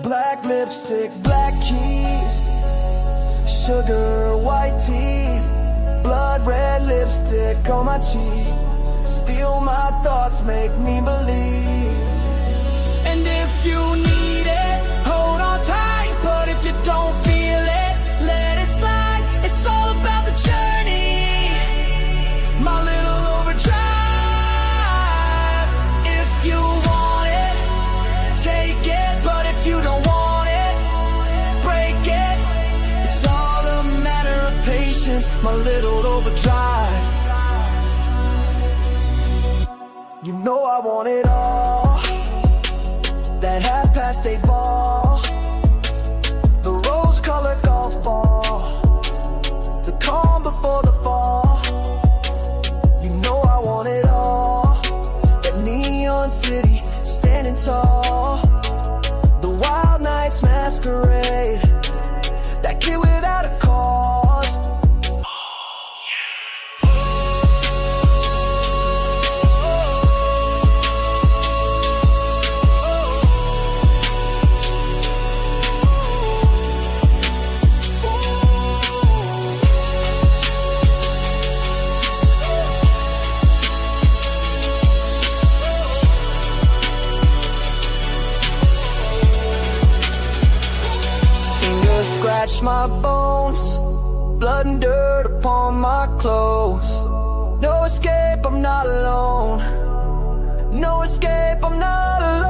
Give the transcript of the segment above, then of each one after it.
Black lipstick, black keys, sugar white teeth, blood red lipstick on my cheek. Steal my thoughts, make me believe. And if you need it, hold on tight. But if you don't feel it, let it slide. It's all about the journey, my little overdrive. If you want it, take it. But if you don't want it, break it. It's all a matter of patience, my little overdrive. You know I want it all. That half-past 8 ball, the rose-colored golf ball, the calm before the fall. You know I want it all. That neon city standing tall, the wild nights masquerade, that kid without a cause. Scratch my bones, blood and dirt upon my clothes. No escape, I'm not alone. No escape, I'm not alone.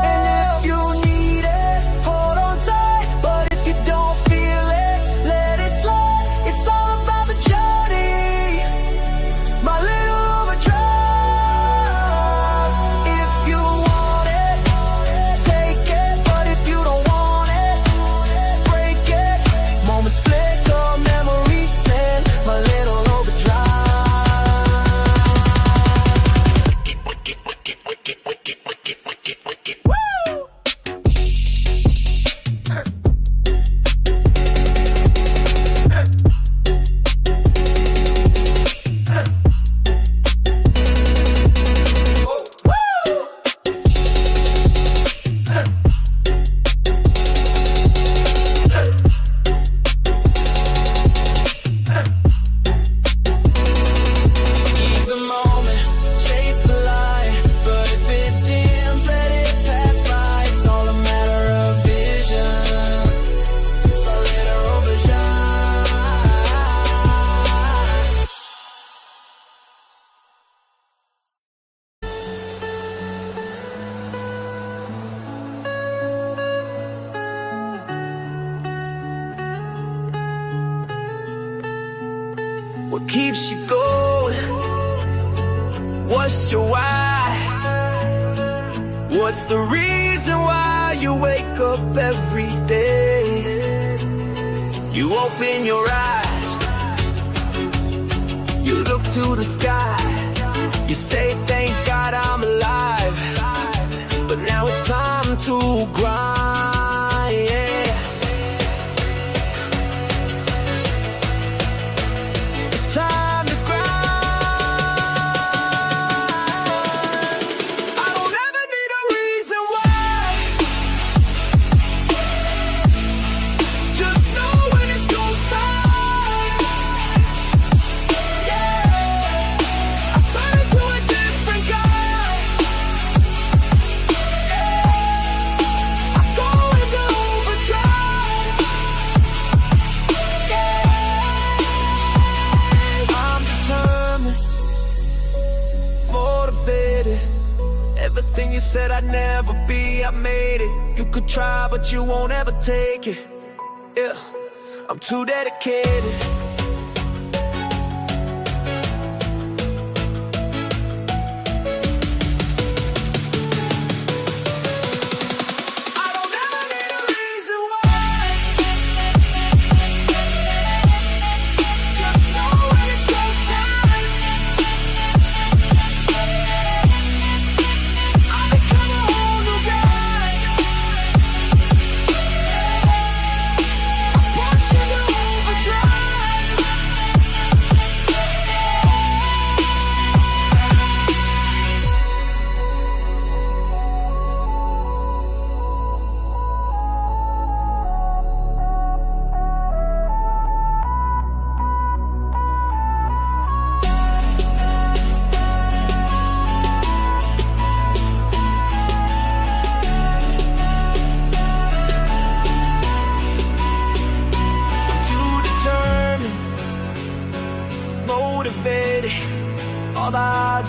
And if you need it, hold on tight. But if you don't feel it, let it slide. It's all about the journey, my little overdrive. If you want it, take it. But if you don't want it, break it. Moments flicker, memories send, my little overdrive. Woo! Seize the moment, chase the light. But if it dims, let it pass by. It's all a matter of vision, so let her overdrive. What keeps you going? What's your why? What's the reason why you wake up every day? You open your eyes, you look to the sky, you say thank God I'm alive. But now it's time to grind, yeah. It's time to grind. I don't ever need a reason why. Just know when it's go time. Yeah, I turn into a different guy. Yeah, I go into overdrive. Yeah, I'm determined, motivated. Everything you said I'd never be, I made it. You could try, but you won't ever take it. Yeah, I'm too dedicated. I don't ever need a reason why. Just know when it's go time. I become a whole new guy. I push into overdrive.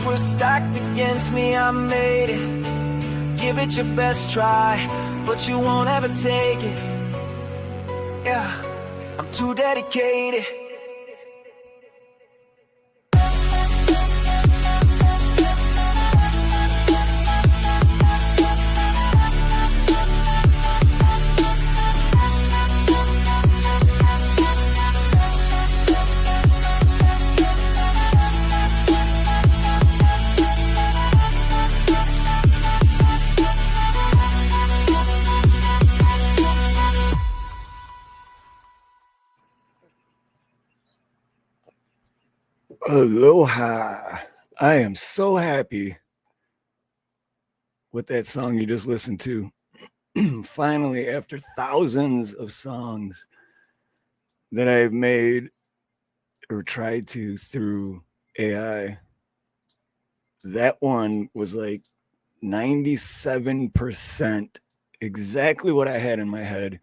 odds were stacked against me, I made it. Give it your best try, but you won't ever take it. Yeah, I'm too dedicated. Aloha. I am so happy with that song you just listened to. Finally, after thousands of songs that I've made or tried to through AI, that one was like 97% exactly what I had in my head.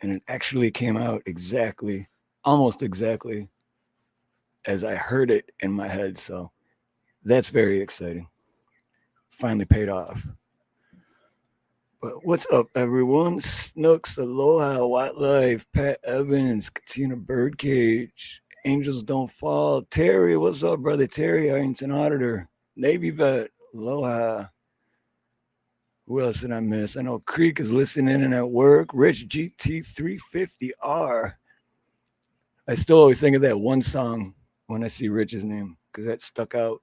And it actually came out exactly, almost exactly as I heard it in my head. So that's very exciting. Finally paid off. But what's up, everyone? Snooks, Aloha, White Life, Pat Evans, Katina Birdcage, Angels Don't Fall, Terry, what's up, brother? Terry, Arlington Auditor, Navy Vet, Aloha. Who else did I miss? I know Creek is listening in at work. Rich GT350R. I still always think of that one song when I see Rich's name because that stuck out.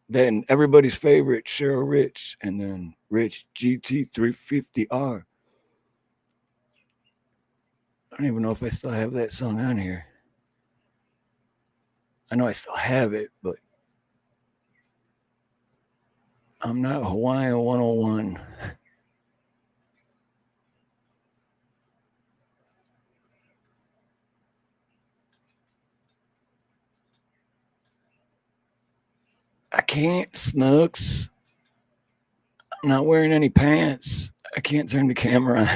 Then everybody's favorite, Cheryl Rich, and then Rich GT350R. I don't even know if I still have that song on here. I know I still have it, but I'm not Hawaiian 101. I can't, Snooks. I'm not wearing any pants. I can't turn the camera on.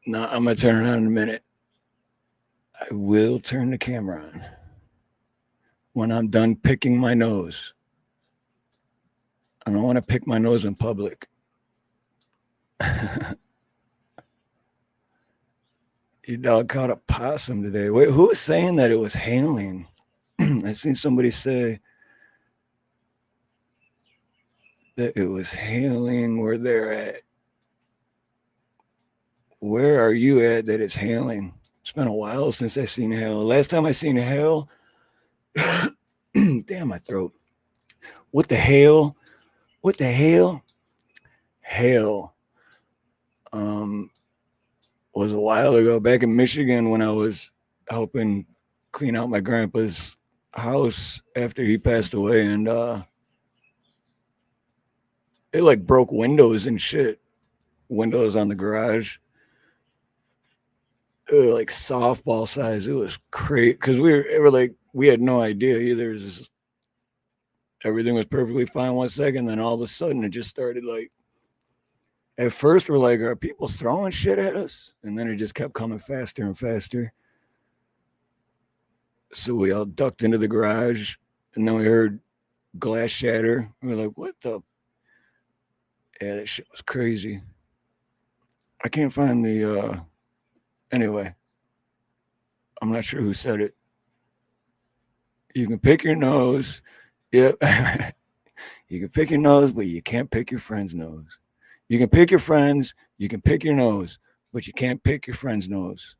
No, I'm going to turn it on in a minute. I will turn the camera on when I'm done picking my nose. I don't want to pick my nose in public. Your dog caught a possum today. Wait, who was saying that it was hailing? I seen somebody say that it was hailing where they're at. Where are you at that it's hailing? It's been a while since I seen hail. Last time I seen hail, damn my throat. What the hell? What the hell? Hail. Was a while ago back in Michigan when I was helping clean out my grandpa's house after he passed away, and it like broke windows and shit. Windows on the garage. It was like softball size. It was crazy because we had no idea either. Everything was perfectly fine 1 second, then all of a sudden it just started like. At first, we're like, are people throwing shit at us? And then it just kept coming faster and faster. So we all ducked into the garage, and then we heard glass shatter. We were like, what the? Yeah, that shit was crazy. I can't find the, anyway. I'm not sure who said it. You can pick your nose. Yep. You can pick your nose, but you can't pick your friend's nose. You can pick your friends, you can pick your nose, but you can't pick your friend's nose.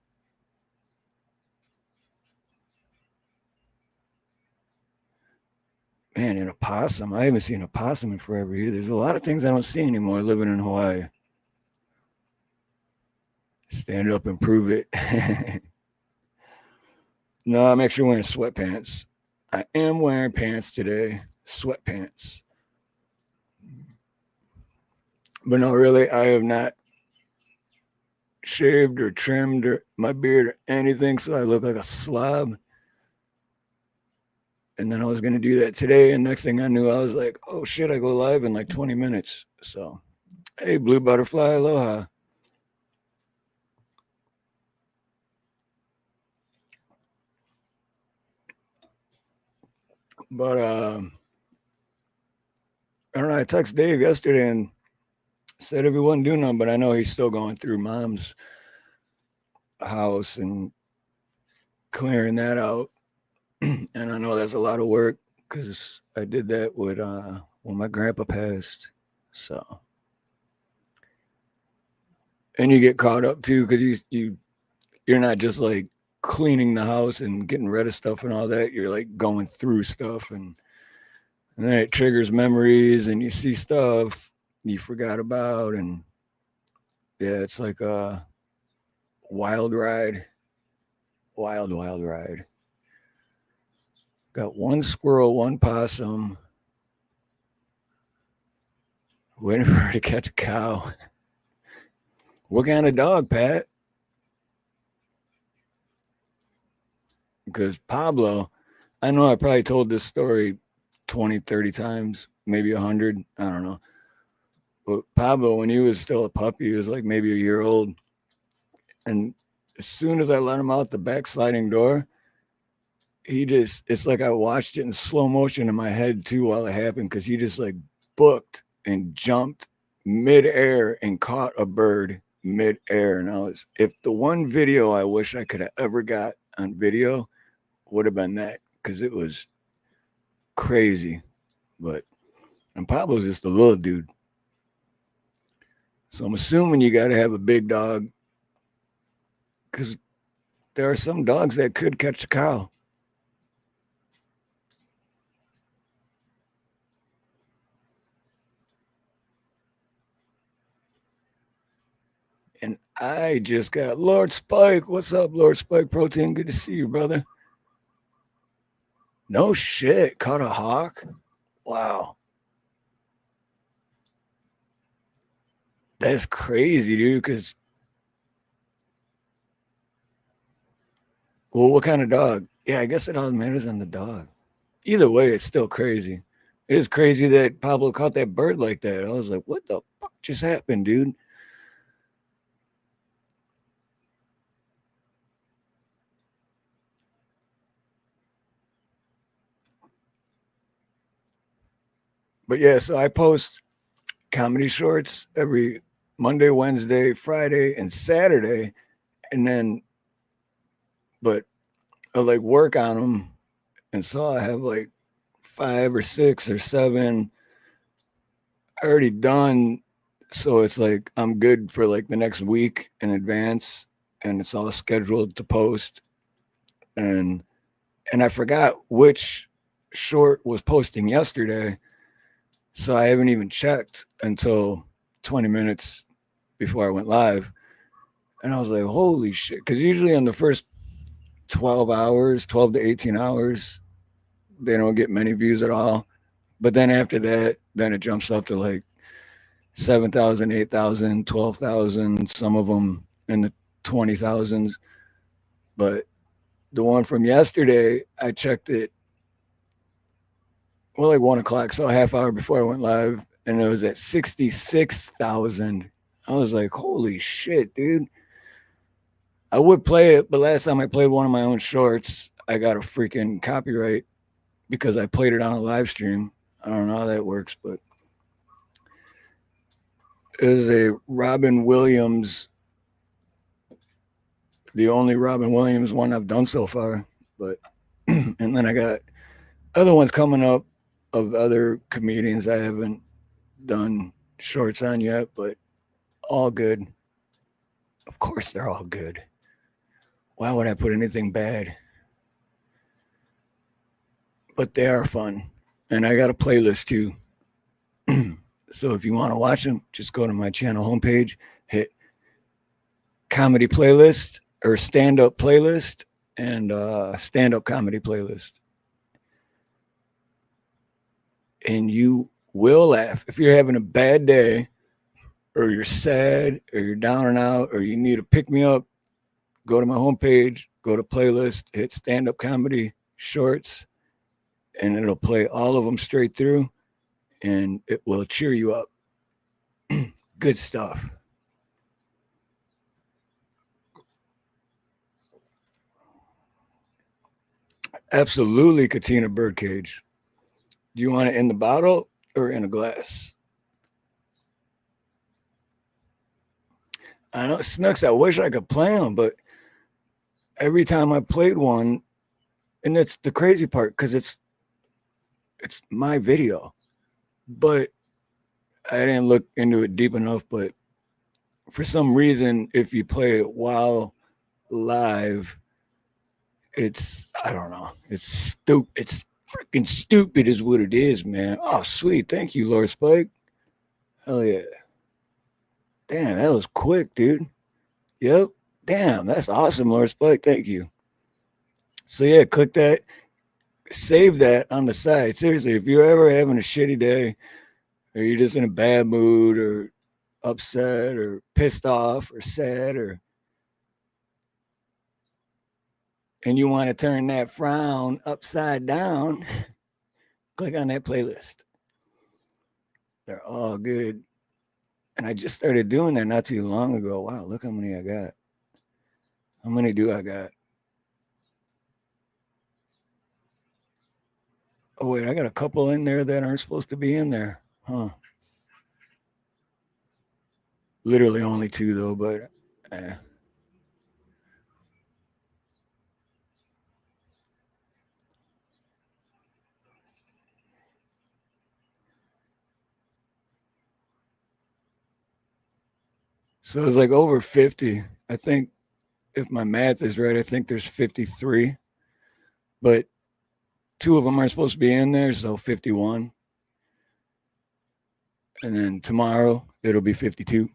Man, an opossum. I haven't seen an opossum in forever either. There's a lot of things I don't see anymore living in Hawaii. Stand up and prove it. No, I'm actually wearing sweatpants. I am wearing pants today. Sweatpants. But no, really, I have not shaved or trimmed my beard or anything, so I look like a slob. And then I was going to do that today, and next thing I knew, I was like, oh shit, I go live in like 20 minutes. So, hey, Blue Butterfly, aloha. But I don't know. I texted Dave yesterday and said if he wasn't doing nothing, but I know he's still going through mom's house and clearing that out. And I know that's a lot of work because I did that with when my grandpa passed. So, and you get caught up too because you're not just like cleaning the house and getting rid of stuff and all that. You're like going through stuff and then it triggers memories and you see stuff you forgot about and yeah, it's like a wild ride. Wild ride. Got one squirrel, one possum, waiting for her to catch a cow. What kind of dog, Pat? Because Pablo, I know I probably told this story 20, 30 times, maybe 100. I don't know. But Pablo, when he was still a puppy, he was like maybe a year old. And as soon as I let him out the back sliding door, it's like I watched it in slow motion in my head too while it happened because he just like booked and jumped midair and caught a bird midair. And if the one video I wish I could have ever got on video would have been that because it was crazy. And Pablo's just a little dude. So I'm assuming you got to have a big dog because there are some dogs that could catch a cow. And I just got Lord Spike. What's up, Lord Spike Protein? Good to see you, brother. No shit. Caught a hawk? Wow. That's crazy, dude. Because, well, what kind of dog? Yeah, I guess it all matters on the dog. Either way, it's still crazy. It's crazy that Pablo caught that bird like that. I was like, what the fuck just happened, dude? But yeah, so I post comedy shorts every Monday, Wednesday, Friday, and Saturday. And then, but I like work on them. And so I have like 5 or 6 or 7 already done. So it's like I'm good for like the next week in advance and it's all scheduled to post. And I forgot which short was posting yesterday. So I haven't even checked until 20 minutes before I went live. And I was like, holy shit. Because usually on the first 12 hours, 12 to 18 hours, they don't get many views at all. But then after that, then it jumps up to like 7,000, 8,000, 12,000, some of them in the 20,000s. But the one from yesterday, I checked it, well, like 1 o'clock, so a half hour before I went live, and it was at 66,000. I was like, holy shit, dude. I would play it, but last time I played one of my own shorts, I got a freaking copyright because I played it on a live stream. I don't know how that works, but it was a Robin Williams, the only Robin Williams one I've done so far. But and then I got other ones coming up of other comedians I haven't done shorts on yet, but all good. Of course, they're all good. Why would I put anything bad? But they are fun. And I got a playlist too. So if you want to watch them, just go to my channel homepage, hit comedy playlist or stand up playlist and stand up comedy playlist. And you will laugh. If you're having a bad day or you're sad or you're down and out or you need a pick me up, go to my homepage, go to playlist, hit stand up comedy shorts, and it'll play all of them straight through and it will cheer you up. Good stuff. Absolutely, Katina Birdcage. Do you want it in the bottle or in a glass? I know, Snooks, I wish I could play them, but every time I played one, and that's the crazy part because it's my video, but I didn't look into it deep enough. But for some reason, if you play it while live, it's I don't know, it's stupid. It's freaking stupid, is what it is, man. Oh, sweet, thank you, Lord Spike. Hell yeah, damn, that was quick, dude. Yep, damn, that's awesome, Lord Spike. Thank you. So yeah, click that, save that on the side. Seriously, if you're ever having a shitty day, or you're just in a bad mood, or upset, or pissed off, or sad, or and you want to turn that frown upside down, click on that playlist. They're all good. And I just started doing that not too long ago. Wow, look how many I got. How many do I got? Oh, wait, I got a couple in there that aren't supposed to be in there. Huh. Literally only two, though, but eh. So it's like over 50. I think if my math is right, I think there's 53. But two of them are supposed to be in there, so 51. And then tomorrow it'll be 52.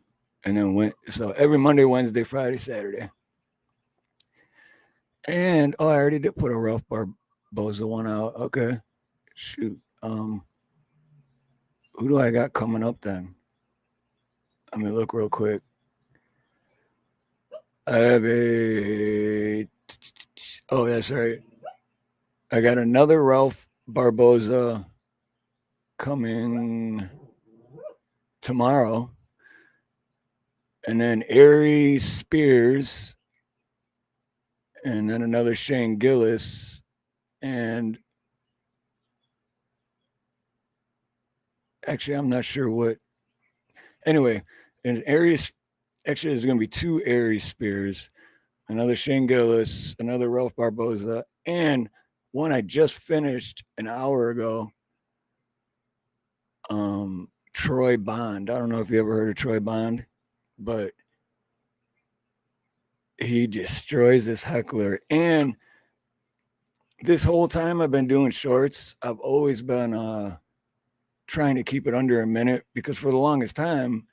And then so every Monday, Wednesday, Friday, Saturday. And I already did put a Ralph Barboza one out. Okay. Shoot. Who do I got coming up then? Let me look real quick. I have oh, that's right. I got another Ralph Barboza coming tomorrow. And then Ari Spears. And then another Shane Gillis. And actually, I'm not sure what. Anyway, and Aries, actually, there's going to be two Aries Spears, another Shane Gillis, another Ralph Barboza, and one I just finished an hour ago. Troy Bond. I don't know if you ever heard of Troy Bond, but he destroys this heckler. And this whole time I've been doing shorts, I've always been trying to keep it under a minute because for the longest time,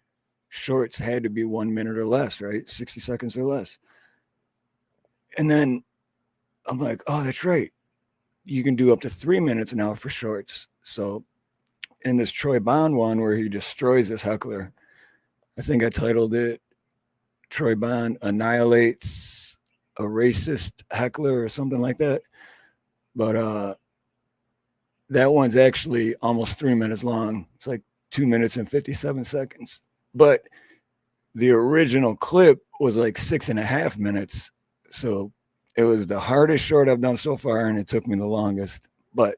shorts had to be 1 minute or less, right? 60 seconds or less. And then I'm like, oh, that's right. You can do up to 3 minutes now for shorts. So in this Troy Bond one where he destroys this heckler, I think I titled it Troy Bond Annihilates a Racist Heckler or something like that. But that one's actually almost 3 minutes long. It's like 2 minutes and 57 seconds. But the original clip was like 6.5 minutes. So it was the hardest short I've done so far, and it took me the longest. But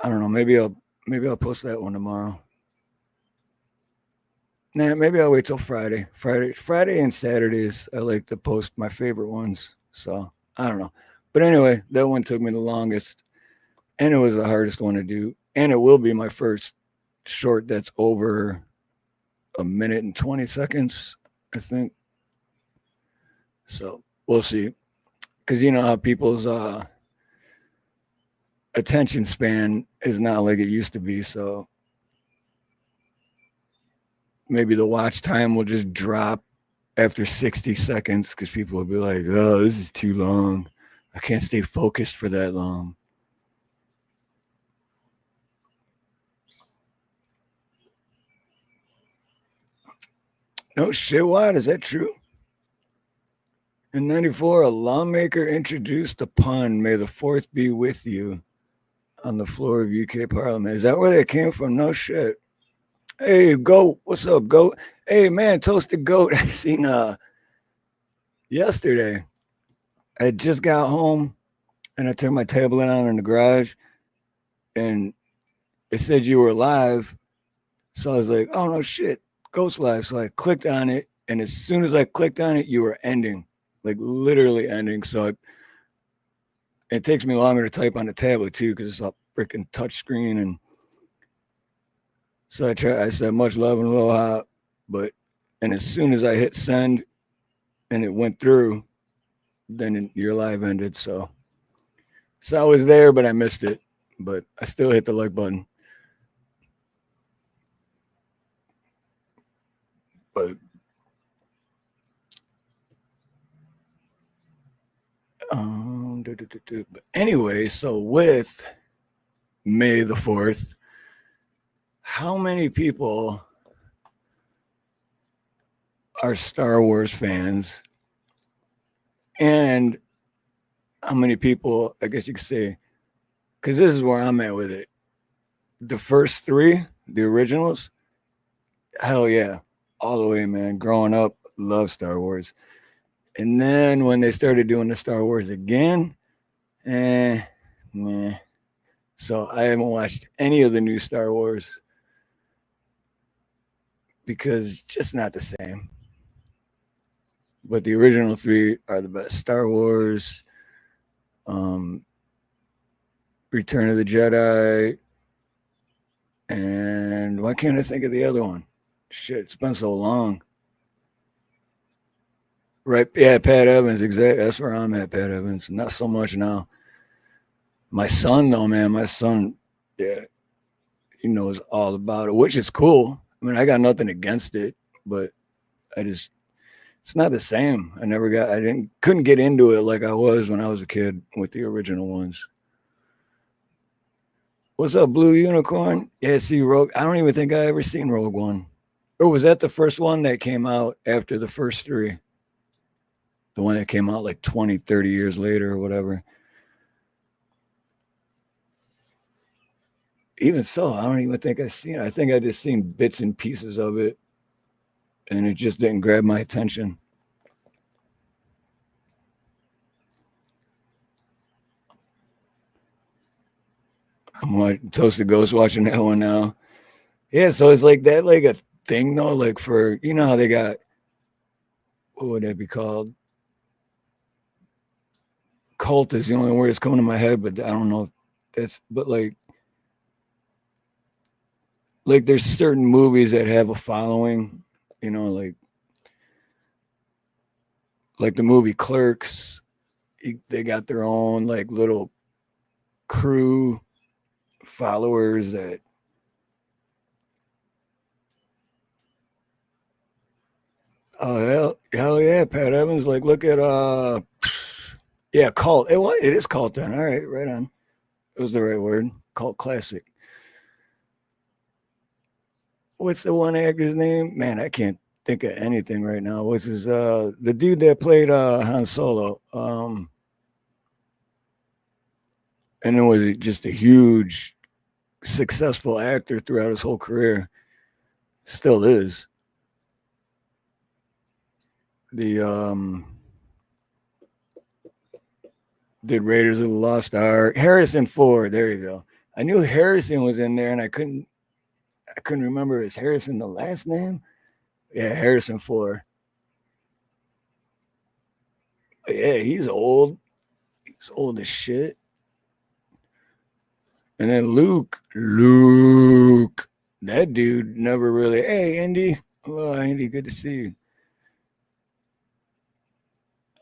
I don't know. Maybe I'll post that one tomorrow. Nah, maybe I'll wait till Friday. Friday and Saturdays, I like to post my favorite ones. So I don't know. But anyway, that one took me the longest, and it was the hardest one to do. And it will be my first short that's over 1 minute and 20 seconds, I think. So we'll see. Because you know how people's attention span is not like it used to be. So maybe the watch time will just drop after 60 seconds because people will be like, oh, this is too long. I can't stay focused for that long. No shit, what? Is that true? In 94, a lawmaker introduced a pun, may the fourth be with you, on the floor of UK Parliament. Is that where that came from? No shit. Hey, Goat. What's up, Goat? Hey, man, Toasted Goat. I seen yesterday. I just got home, and I turned my tablet on in the garage, and it said you were live. So I was like, oh no shit, Ghost Live. So I clicked on it, and as soon as I clicked on it, you were ending, like literally ending. So it takes me longer to type on the tablet too, because it's a freaking touch screen. And so I said much love and aloha, and as soon as I hit send and it went through, then your live ended. So I was there, but I missed it. But I still hit the like button. But but anyway, so with May the 4th, how many people are Star Wars fans? And how many people, I guess you could say, because this is where I'm at with it. The first three, the originals, hell yeah, all the way, man. Growing up, love Star Wars. And then when they started doing the Star Wars again, meh. So I haven't watched any of the new Star Wars because just not the same. But the original three are the best. Star Wars, Return of the Jedi, and why can't I think of the other one? Shit, it's been so long. Right, yeah, Pat Evans, exactly. That's where I'm at, Pat Evans. Not so much now. My son, though, man, yeah, he knows all about it, which is cool. I mean, I got nothing against it, but it's not the same. Couldn't get into it like I was when I was a kid with the original ones. What's up, Blue Unicorn? Yeah, see, Rogue. I don't even think I ever seen Rogue One. Or was that the first one that came out after the first three? The one that came out like 20, 30 years later or whatever. Even so, I don't even think I've seen it. I think I just seen bits and pieces of it, and it just didn't grab my attention. I'm Toasted Ghost watching that one now. Yeah, so it's like that, like a thing though, like for how they got, what would that be called? Cult is the only word that's coming to my head, but I don't know if but like there's certain movies that have a following, like the movie Clerks, they got their own like little crew followers that hell yeah, Pat Evans. Like look at yeah, Cult. It is Cult then. All right, right on. It was the right word. Cult classic. What's the one actor's name? Man, I can't think of anything right now. What's his the dude that played Han Solo? And it was just a huge successful actor throughout his whole career. Still is. The did Raiders of the Lost Ark. Harrison Ford. There you go. I knew Harrison was in there, and I couldn't remember. Is Harrison the last name? Yeah, Harrison Ford. But yeah, he's old. He's old as shit. And then Luke, that dude never really. Hey, Indy. Hello, Indy. Good to see you.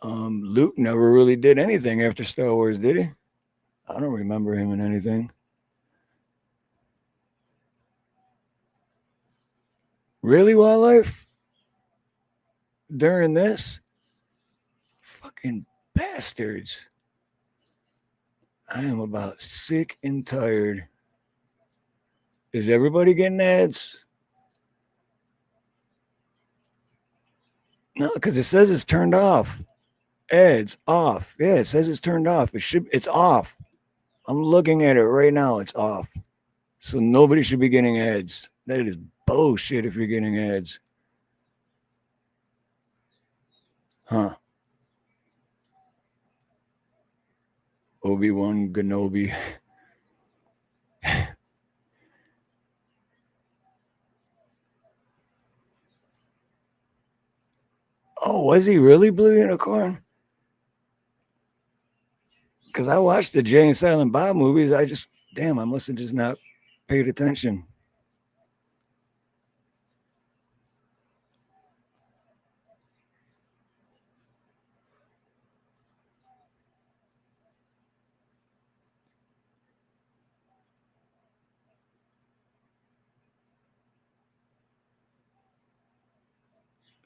Luke never really did anything after Star Wars, did he? I don't remember him in anything. Really, Wildlife? During this? Fucking bastards. I am about sick and tired. Is everybody getting ads? No, because it says it's turned off. Ads off. Yeah, it says it's turned off. It's off. I'm looking at it right now. It's off. So nobody should be getting ads. That is bullshit if you're getting ads. Huh. Obi-Wan Kenobi. Oh, was he really Blue Unicorn? Because I watched the Jay and Silent Bob movies. I must have just not paid attention.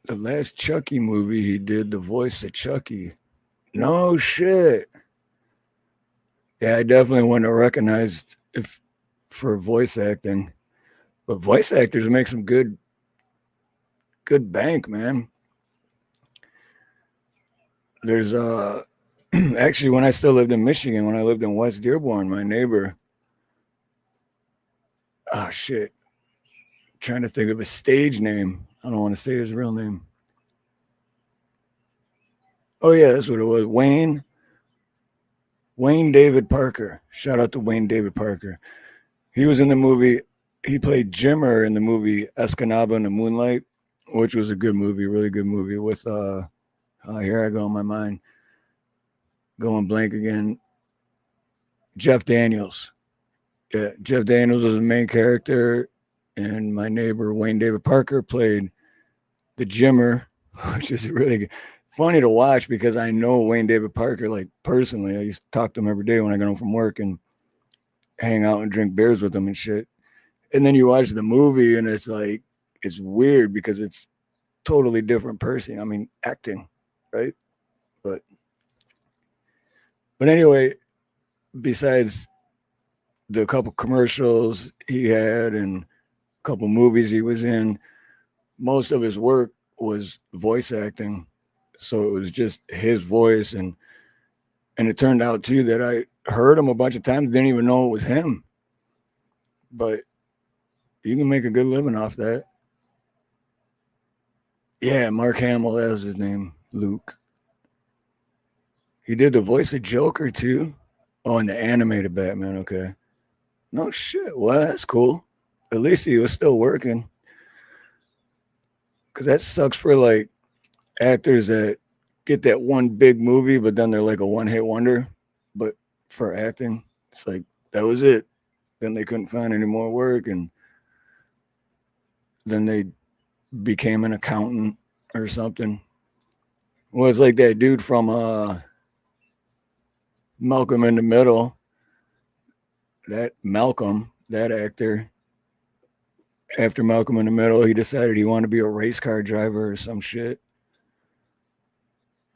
The last Chucky movie, he did the voice of Chucky. No shit. Yeah, I definitely wouldn't have recognized if for voice acting. But voice actors make some good bank, man. There's actually when I still lived in Michigan, when I lived in West Dearborn, my neighbor, oh shit, trying to think of a stage name. I don't want to say his real name. Oh yeah, that's what it was. Wayne David Parker. Shout out to Wayne David Parker. He was in the movie. He played Jimmer in the movie Escanaba in the Moonlight, which was a good movie, really good movie. With here I go in my mind, going blank again. Jeff Daniels. Yeah, Jeff Daniels was the main character, and my neighbor Wayne David Parker played the Jimmer, which is really funny to watch because I know Wayne David Parker like personally. I used to talk to him every day when I got home from work and hang out and drink beers with him and shit. And then you watch the movie and it's like it's weird because it's totally different person. I mean, acting, right? But anyway, besides the couple commercials he had and a couple movies he was in, most of his work was voice acting. So it was just his voice and it turned out too that I heard him a bunch of times, didn't even know it was him. But you can make a good living off that. Yeah, Mark Hamill, that was his name, Luke. He did the voice of Joker too. Oh, and the animated Batman. Okay. No shit. Well, that's cool. At least he was still working. Because that sucks for like actors that get that one big movie, but then they're like a one hit wonder. But for acting, it's like that was it. Then they couldn't find any more work, and then they became an accountant or something. Well, it's like that dude from Malcolm in the Middle. That Malcolm, that actor, after Malcolm in the Middle, he decided he wanted to be a race car driver or some shit,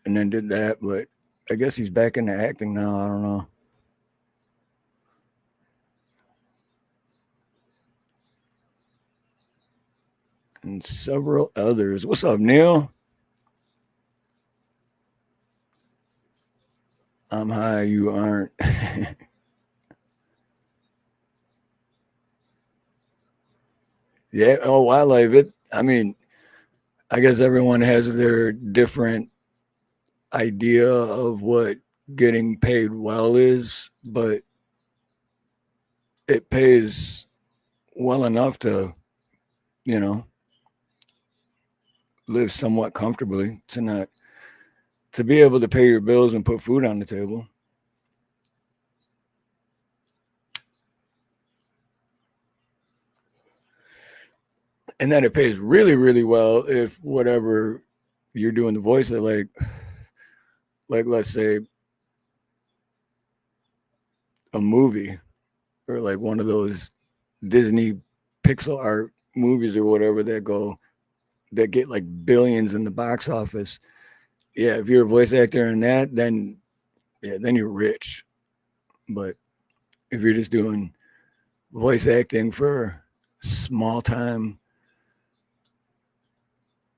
and then did that. But I guess he's back into acting now. I don't know. And several others. What's up, Neil? I'm high. You aren't. Yeah. Oh, wildlife. It. I mean, I guess everyone has their different idea of what getting paid well is, but it pays well enough to, you know, live somewhat comfortably, to not to be able to pay your bills and put food on the table. And then it pays really, really well if whatever you're doing the voice of, like let's say a movie or like one of those Disney pixel art movies or whatever that get like billions in the box office. Yeah, if you're a voice actor in that, then yeah, then you're rich. But if you're just doing voice acting for small time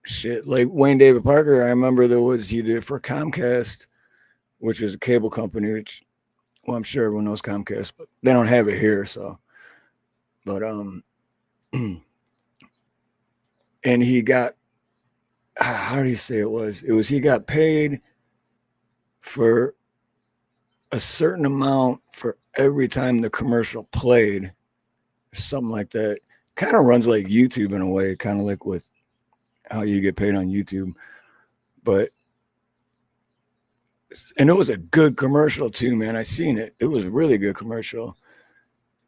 shit, like Wayne David Parker, I remember he did for Comcast, which is a cable company. Which, well, I'm sure everyone knows Comcast, but they don't have it here. So, but and he got, how do you say it was? It was he got paid for a certain amount for every time the commercial played, something like that. Kind of runs like YouTube in a way, kind of like with how you get paid on YouTube. But and it was a good commercial too, man. I seen it. It was a really good commercial.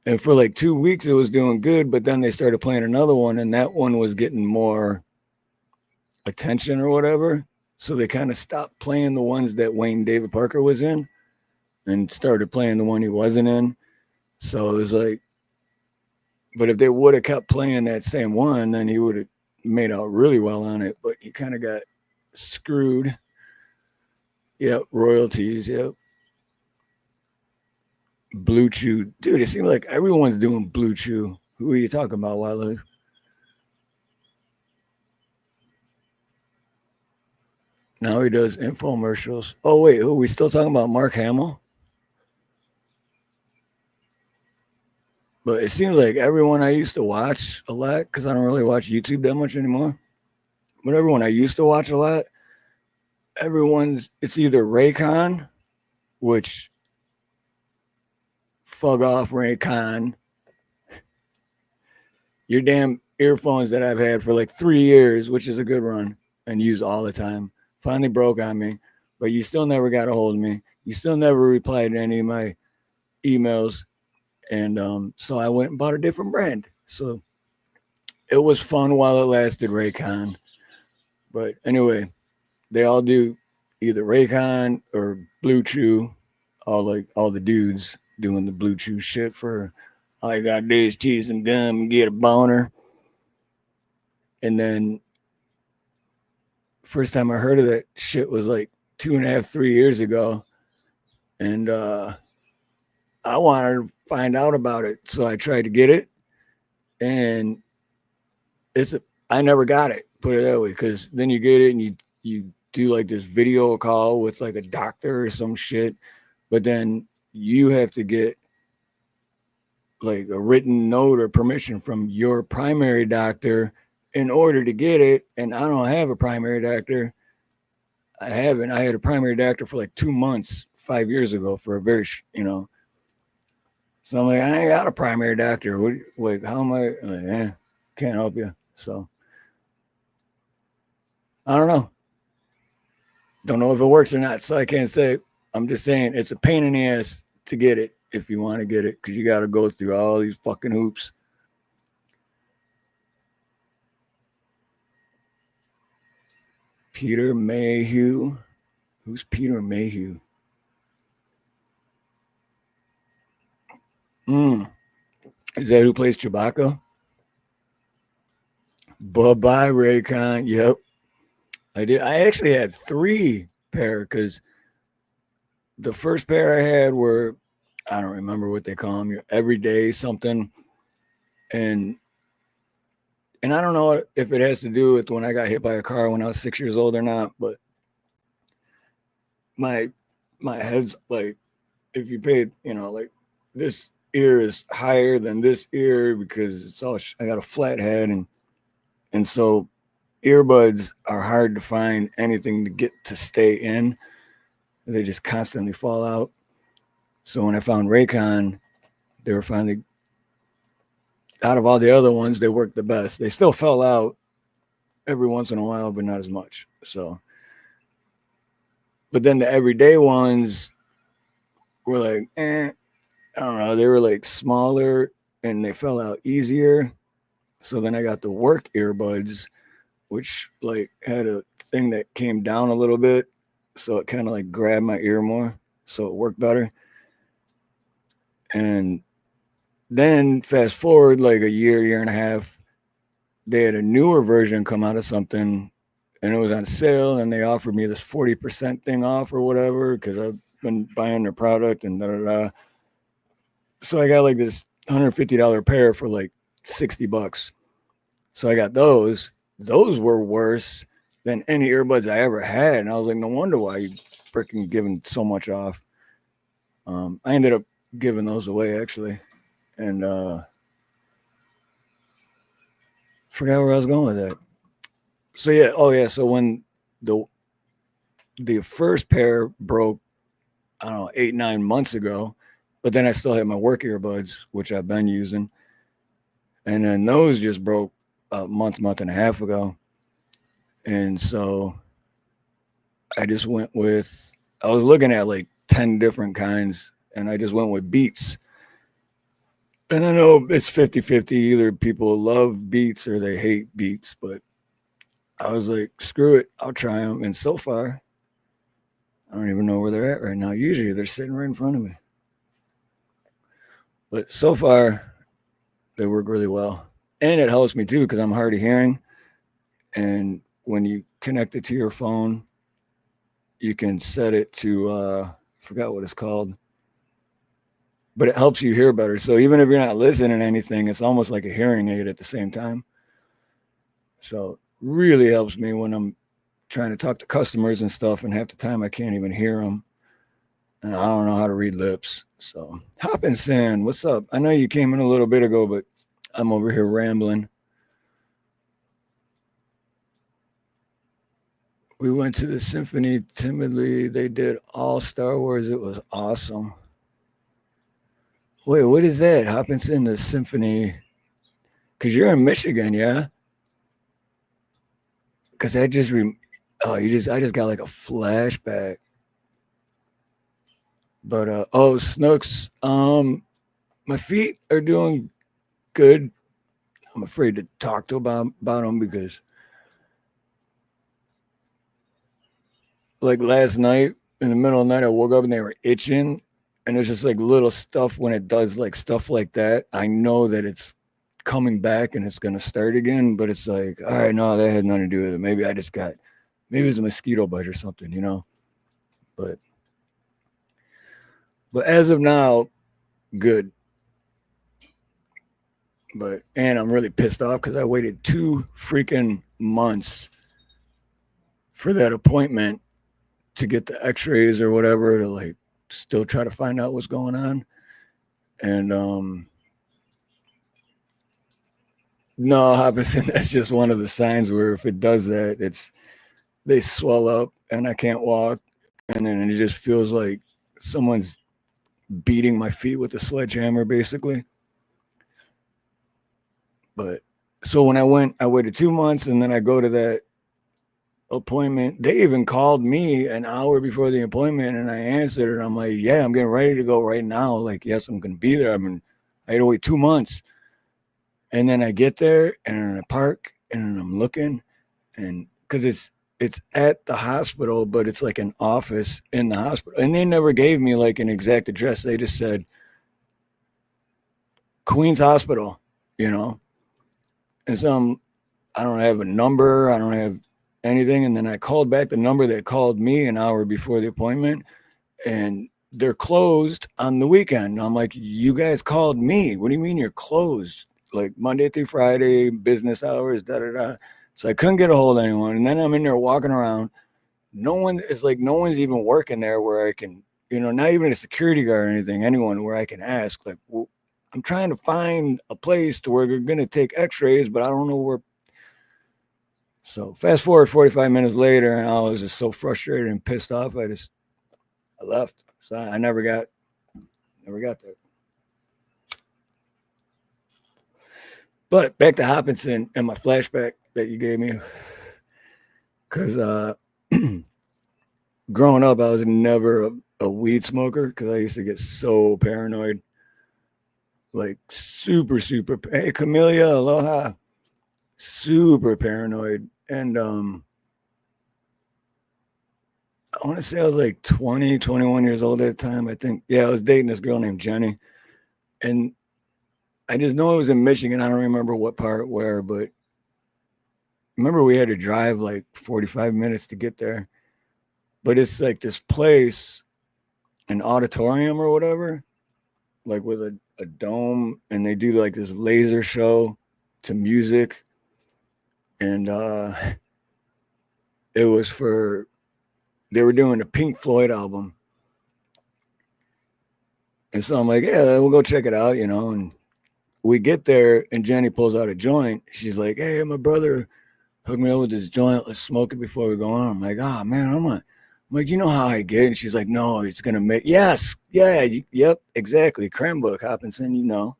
And for like 2 weeks it was doing good, but then they started playing another one, and that one was getting more attention or whatever. So they kind of stopped playing the ones that Wayne David Parker was in and started playing the one he wasn't in. So it was like, but if they would have kept playing that same one, then he would have made out really well on it. But he kind of got screwed. Yep, royalties. Yep. Blue Chew. Dude, it seems like everyone's doing Blue Chew. Who are you talking about, Wildlife? Now he does infomercials. Oh, wait, who are we still talking about? Mark Hamill? But it seems like everyone I used to watch a lot, because I don't really watch YouTube that much anymore. But everyone I used to watch a lot, it's either Raycon, which fuck off Raycon. Your damn earphones that I've had for like 3 years, which is a good run and use all the time, finally broke on me. But you still never got a hold of me. You still never replied to any of my emails. And so I went and bought a different brand. So it was fun while it lasted, Raycon. But anyway, they all do either Raycon or Blue Chew. All the dudes doing the Blue Chew shit for all you gotta do is chew some gum and get a boner. And then first time I heard of that shit was like 2.5, 3 years ago. And I wanted to find out about it. So I tried to get it. And I never got it, put it that way, because then you get it and you do like this video call with like a doctor or some shit, but then you have to get like a written note or permission from your primary doctor in order to get it. And I don't have a primary doctor. I haven't. I had a primary doctor for like 2 months 5 years ago for a very, So I'm like, I ain't got a primary doctor. Wait, how am I? I'm like, can't help you. So I don't know. Don't know if it works or not, so I can't say. I'm just saying it's a pain in the ass to get it if you want to get it, because you got to go through all these fucking hoops. Peter Mayhew. Who's Peter Mayhew? Is that who plays Chewbacca? Bye-bye, Raycon. Yep. I did. I actually had 3 pair, because the first pair I had were, I don't remember what they call them, your everyday something. And I don't know if it has to do with when I got hit by a car when I was 6 years old or not, but my head's like, if you paid, like this ear is higher than this ear because it's all, I got a flat head, and so earbuds are hard to find anything to get to stay in. They just constantly fall out. So when I found Raycon, they were finally, out of all the other ones, they worked the best. They still fell out every once in a while, but not as much. So, but then the everyday ones were like, I don't know. They were like smaller and they fell out easier. So then I got the work earbuds, which like had a thing that came down a little bit. So it kind of like grabbed my ear more. So it worked better. And then fast forward like a year and a half, they had a newer version come out of something, and it was on sale, and they offered me this 40% thing off or whatever, because I've been buying their product and da-da-da. So I got like this $150 pair for like $60. So I got those. Those were worse than any earbuds I ever had. And I was like, no wonder why you freaking giving so much off. I ended up giving those away actually. And forgot where I was going with that. So yeah, so when the first pair broke, I don't know, 8, 9 months ago. But then I still had my work earbuds, which I've been using. And then those just broke a month and a half ago. And so I just went with, I was looking at like 10 different kinds, and I just went with Beats. And I know it's 50-50. Either people love Beats or they hate Beats, but I was like, screw it, I'll try them. And so far, I don't even know where they're at right now. Usually they're sitting right in front of me. But so far, they work really well. And it helps me too because I'm hard of hearing. And when you connect it to your phone, you can set it to, I forgot what it's called, but it helps you hear better. So even if you're not listening to anything, it's almost like a hearing aid at the same time. So really helps me when I'm trying to talk to customers and stuff, and half the time I can't even hear them. And I don't know how to read lips. So Hoppin' Sand, what's up? I know you came in a little bit ago, but I'm over here rambling. We went to the symphony timidly. They did all Star Wars. It was awesome. Wait, what is that? Hoppin' Sand, the symphony. Because you're in Michigan, yeah? Because I just, I just got like a flashback. But, Snooks, my feet are doing good. I'm afraid to talk to about them because, like last night in the middle of the night, I woke up and they were itching, and it's just like little stuff. When it does like stuff like that, I know that it's coming back and it's gonna start again. But it's like, all right, no, that had nothing to do with it. Maybe maybe it's a mosquito bite or something, you know. But as of now, good. And I'm really pissed off because I waited 2 freaking months for that appointment to get the x-rays or whatever, to like still try to find out what's going on. And no, Hobson, that's just one of the signs where if it does that, they swell up and I can't walk, and then it just feels like someone's beating my feet with a sledgehammer basically. But so when I waited 2 months, and then I go to that appointment. They even called me an hour before the appointment, and I answered, and I'm like, yeah, I'm getting ready to go right now. Like, yes, I'm gonna be there. I had to wait 2 months. And then I get there and I park and I'm looking, and because it's at the hospital, but it's like an office in the hospital, and they never gave me like an exact address. They just said Queens Hospital, you know. And so I don't have a number, I don't have anything. And then I called back the number that called me an hour before the appointment, and they're closed on the weekend. And I'm like, you guys called me. What do you mean you're closed? Like Monday through Friday, business hours, da da da. So I couldn't get a hold of anyone. And then I'm in there walking around. No one's even working there where I can, not even a security guard or anything, anyone where I can ask. Like, well, I'm trying to find a place to where they're going to take x-rays, but I don't know where. So fast forward 45 minutes later, and I was just so frustrated and pissed off. I left. So I never got there. But back to Hopkinson and my flashback that you gave me. Because growing up, I was never a weed smoker because I used to get so paranoid. Like super, super. Hey, Camellia, aloha. Super paranoid. And I want to say I was like 20, 21 years old at the time. I think, yeah, I was dating this girl named Jenny. And I just know it was in Michigan. I don't remember what part where, but remember we had to drive like 45 minutes to get there. But it's like this place, an auditorium or whatever, like with a dome, and they do like this laser show to music. And it was they were doing a Pink Floyd album. And so I'm like, yeah, we'll go check it out, and we get there and Jenny pulls out a joint. She's like, hey, my brother hooked me up with this joint. Let's smoke it before we go on. I'm like, oh man, I'm I'm like, you know how I get? And she's like, no, it's gonna make yes, yeah, yep, exactly. Cranbrook, Hopkinson, you know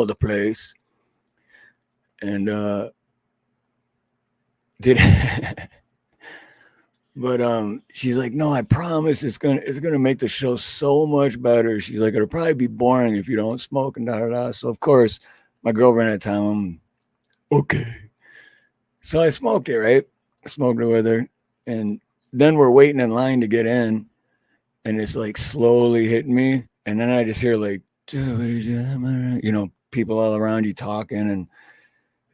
the place. And did but she's like, no, I promise it's gonna make the show so much better. She's like, it'll probably be boring if you don't smoke and da da da. So of course, my girlfriend at the time, I'm okay. So I smoked it, right? I smoked it with her, and then we're waiting in line to get in, and it's like slowly hitting me, and then I just hear like, people all around you talking,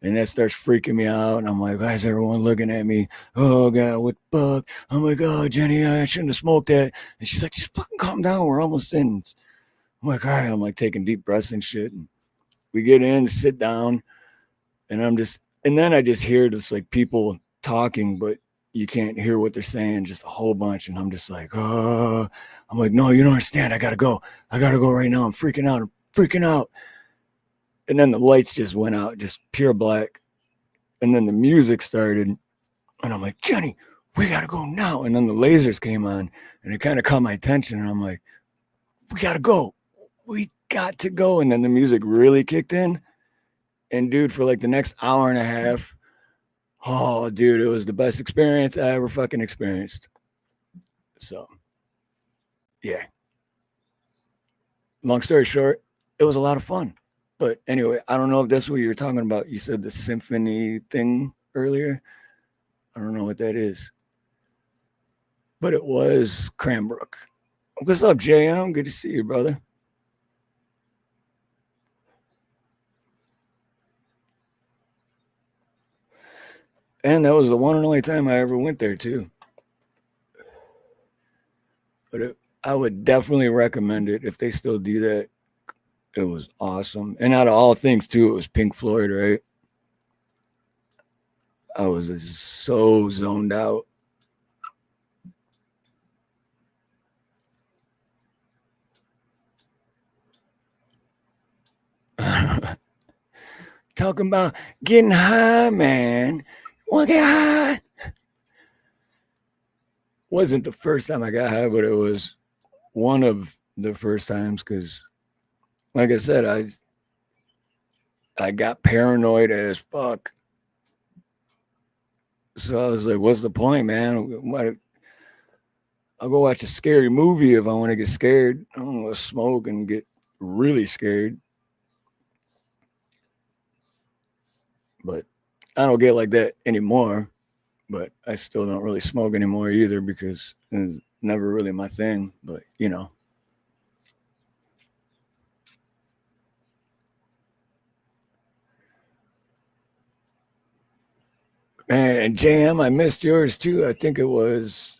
and that starts freaking me out. And I'm like, why is everyone looking at me? Oh God, what the fuck? I'm like, oh Jenny, I shouldn't have smoked that. And she's like, just fucking calm down. We're almost in. I'm like, all right. I'm like taking deep breaths and shit. And we get in, sit down, and and then I just hear this like people talking, but you can't hear what they're saying, just a whole bunch. And I'm just like, I'm like, no, you don't understand. I gotta go. I gotta go right now. I'm freaking out. I'm freaking out. And then the lights just went out, just pure black. And then the music started, and I'm like, Jenny, we gotta go now. And then the lasers came on, and it kind of caught my attention. And I'm like, we gotta go. We got to go. And then the music really kicked in. And dude, for like the next hour and a half, oh, dude, it was the best experience I ever fucking experienced. So, yeah. Long story short, it was a lot of fun. But anyway, I don't know if that's what you were talking about. You said the symphony thing earlier. I don't know what that is. But it was Cranbrook. What's up, JM? Good to see you, brother. And that was the one and only time I ever went there, too. But I would definitely recommend it if they still do that. It was awesome. And out of all things, too, it was Pink Floyd, right? I was so zoned out. Talking about getting high, man. Want to get high? Wasn't the first time I got high, but it was one of the first times because, like I said, I got paranoid as fuck. So I was like, what's the point, man? I'll go watch a scary movie if I want to get scared. I don't want to smoke and get really scared. But I don't get like that anymore. But I still don't really smoke anymore either because it's never really my thing. But, And JM, I missed yours too. I think it was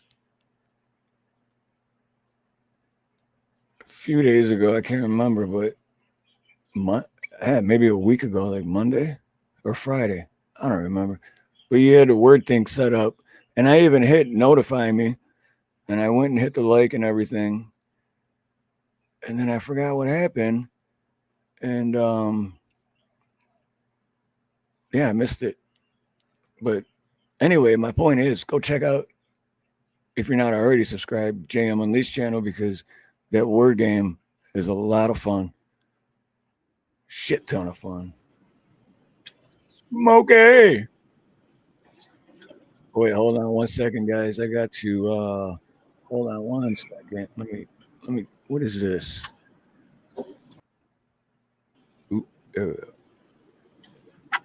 a few days ago. I can't remember, but maybe a week ago, like Monday or Friday. I don't remember. But you had the word thing set up, and I even hit notify me, and I went and hit the like and everything, and then I forgot what happened, and yeah, I missed it. But anyway, my point is, go check out if you're not already subscribed, JM Unleashed channel because that word game is a lot of fun. Shit ton of fun. Smokey. Wait, hold on 1 second, guys. I got to hold on 1 second. Let me what is this? Ooh,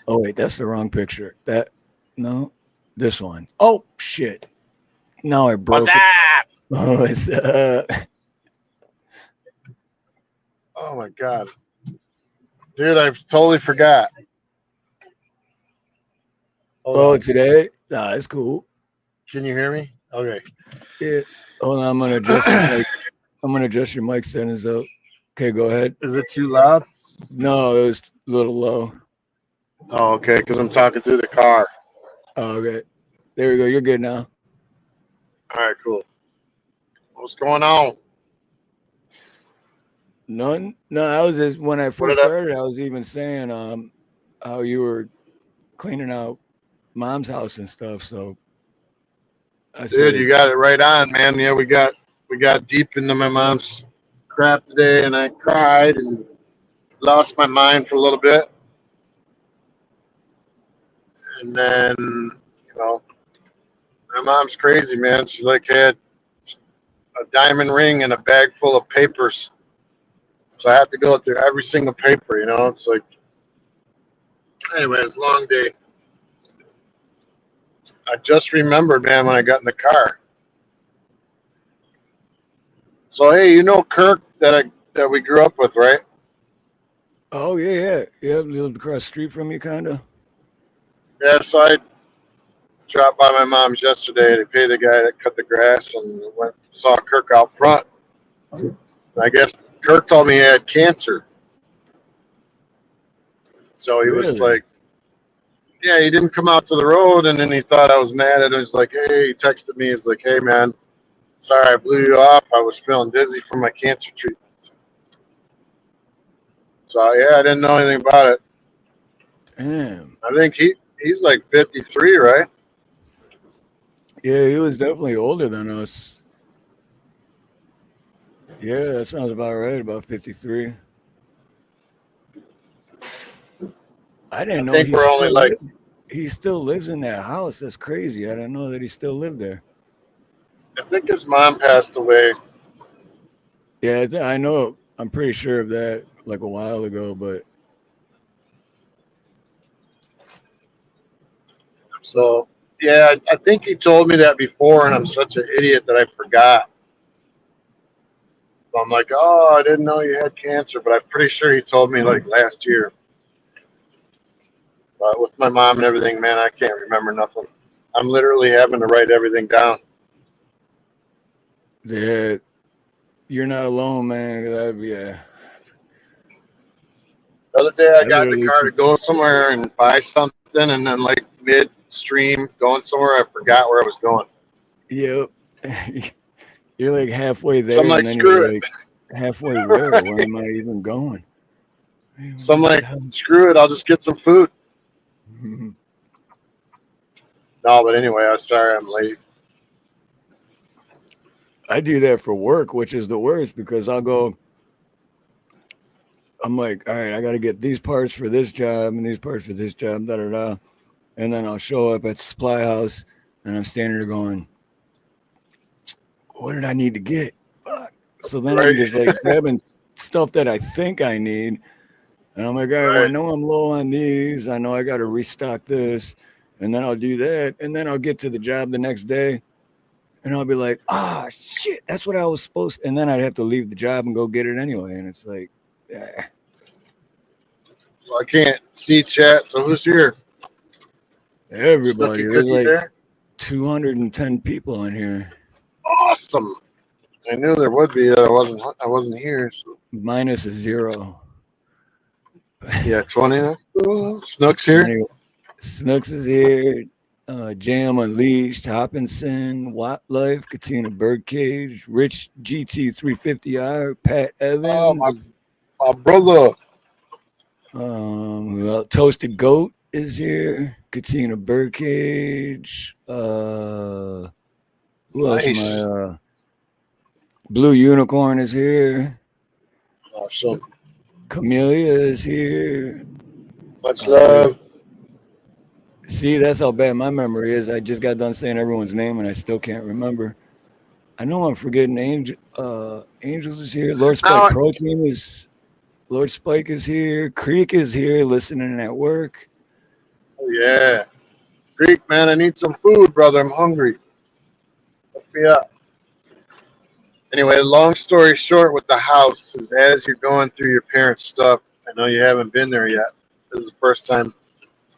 oh wait, that's the wrong picture. This one. Oh shit. Now I broke What's that? Oh, it's Oh my god, dude, I totally forgot. Hold on. Today? Nah, it's cool. Can you hear me? Okay. Yeah. Hold on, I'm gonna adjust your mic. I'm gonna adjust your mic settings up. Okay, go ahead. Is it too loud? No, it was a little low. Oh, okay, because I'm talking through the car. Oh, okay. There we go. You're good now. All right, cool. What's going on? None. No, I was just when I first started, I was even saying how you were cleaning out mom's house and stuff. So I Dude, said, you got it right on, man. Yeah, we got deep into my mom's crap today, and I cried and lost my mind for a little bit, and then my mom's crazy, man. She like had a diamond ring and a bag full of papers, so I have to go through every single paper. It's like anyway, it's a long day. I just remembered, man, when I got in the car. So hey, Kirk that we grew up with, right? oh yeah, he lived across the street from you, kind of. Yeah, so I dropped by my mom's yesterday to pay the guy that cut the grass, and went saw Kirk out front. I guess Kirk told me he had cancer, so he was Really? like, "Yeah, he didn't come out to the road," and then he thought I was mad at him. He's like, "Hey," he texted me. He's like, "Hey, man, sorry I blew you off. I was feeling dizzy from my cancer treatment." So yeah, I didn't know anything about it. Damn. I think he's like 53, right? Yeah, he was definitely older than us. Yeah, that sounds about right. About 53. I I didn't know think he we're only still like, lived. He still lives in that house. That's crazy. I didn't know that he still lived there. I think his mom passed away. Yeah, I know. I'm pretty sure of that, like a while ago. But So yeah, I think he told me that before, and I'm such an idiot that I forgot. So I'm like, oh, I didn't know you had cancer, but I'm pretty sure he told me like last year. But with my mom and everything, man, I can't remember nothing. I'm literally having to write everything down. yeah, you're not alone, man. Yeah, The other day, I I got in the literally. car to go somewhere and buy something, and then like midstream going somewhere, I forgot where I was going. Yep. You're like halfway So I'm there, and like, then you're screw it. like halfway where? Where am I even going? Hey, So I'm what the like, hell? screw it. I'll just get some food. No, but anyway, I'm sorry I'm late. I do that for work, which is the worst because I'm like, all right, I got to get these parts for this job and these parts for this job, da da da. And then I'll show up at the supply house and I'm standing there going, what did I need to get? Fuck. So then I'm Right, just like grabbing stuff that I think I need. And I'm like, all right, well, I right. know I'm low on these. I know I got to restock this. And then I'll do that. And then I'll get to the job the next day and I'll be like, ah, shit, that's what I was supposed to. And then I'd have to leave the job and go get it anyway. And it's like, yeah, So I can't see chat. So who's here? everybody. Snooky There's Cookie like there. 210 people in here. Awesome. I knew there would be that I wasn't here. So. Minus a zero. Yeah, 20. Snook's here. Anyway, Snooks is here. Jam Unleashed, Hopkinson, Watt Life, Katina Birdcage, Rich GT350R, Pat Oh, Evans, my brother. who else? Toasted Goat is here, Katina Birdcage, who else am Nice. I? Blue Unicorn is here, Awesome. Camellia is here. Much Uh, love. See, that's how bad my memory is. I just got done saying everyone's name and I still can't remember. I know I'm forgetting Angels is here. Lord Now, Spike Protein is Lord Spike is here. Creek is here listening at work. oh, yeah. Greek, man, I need some food, brother. I'm hungry. Hook me up. Anyway, long story short with the house is as you're going through your parents' stuff, I know you haven't been there yet. This is the first time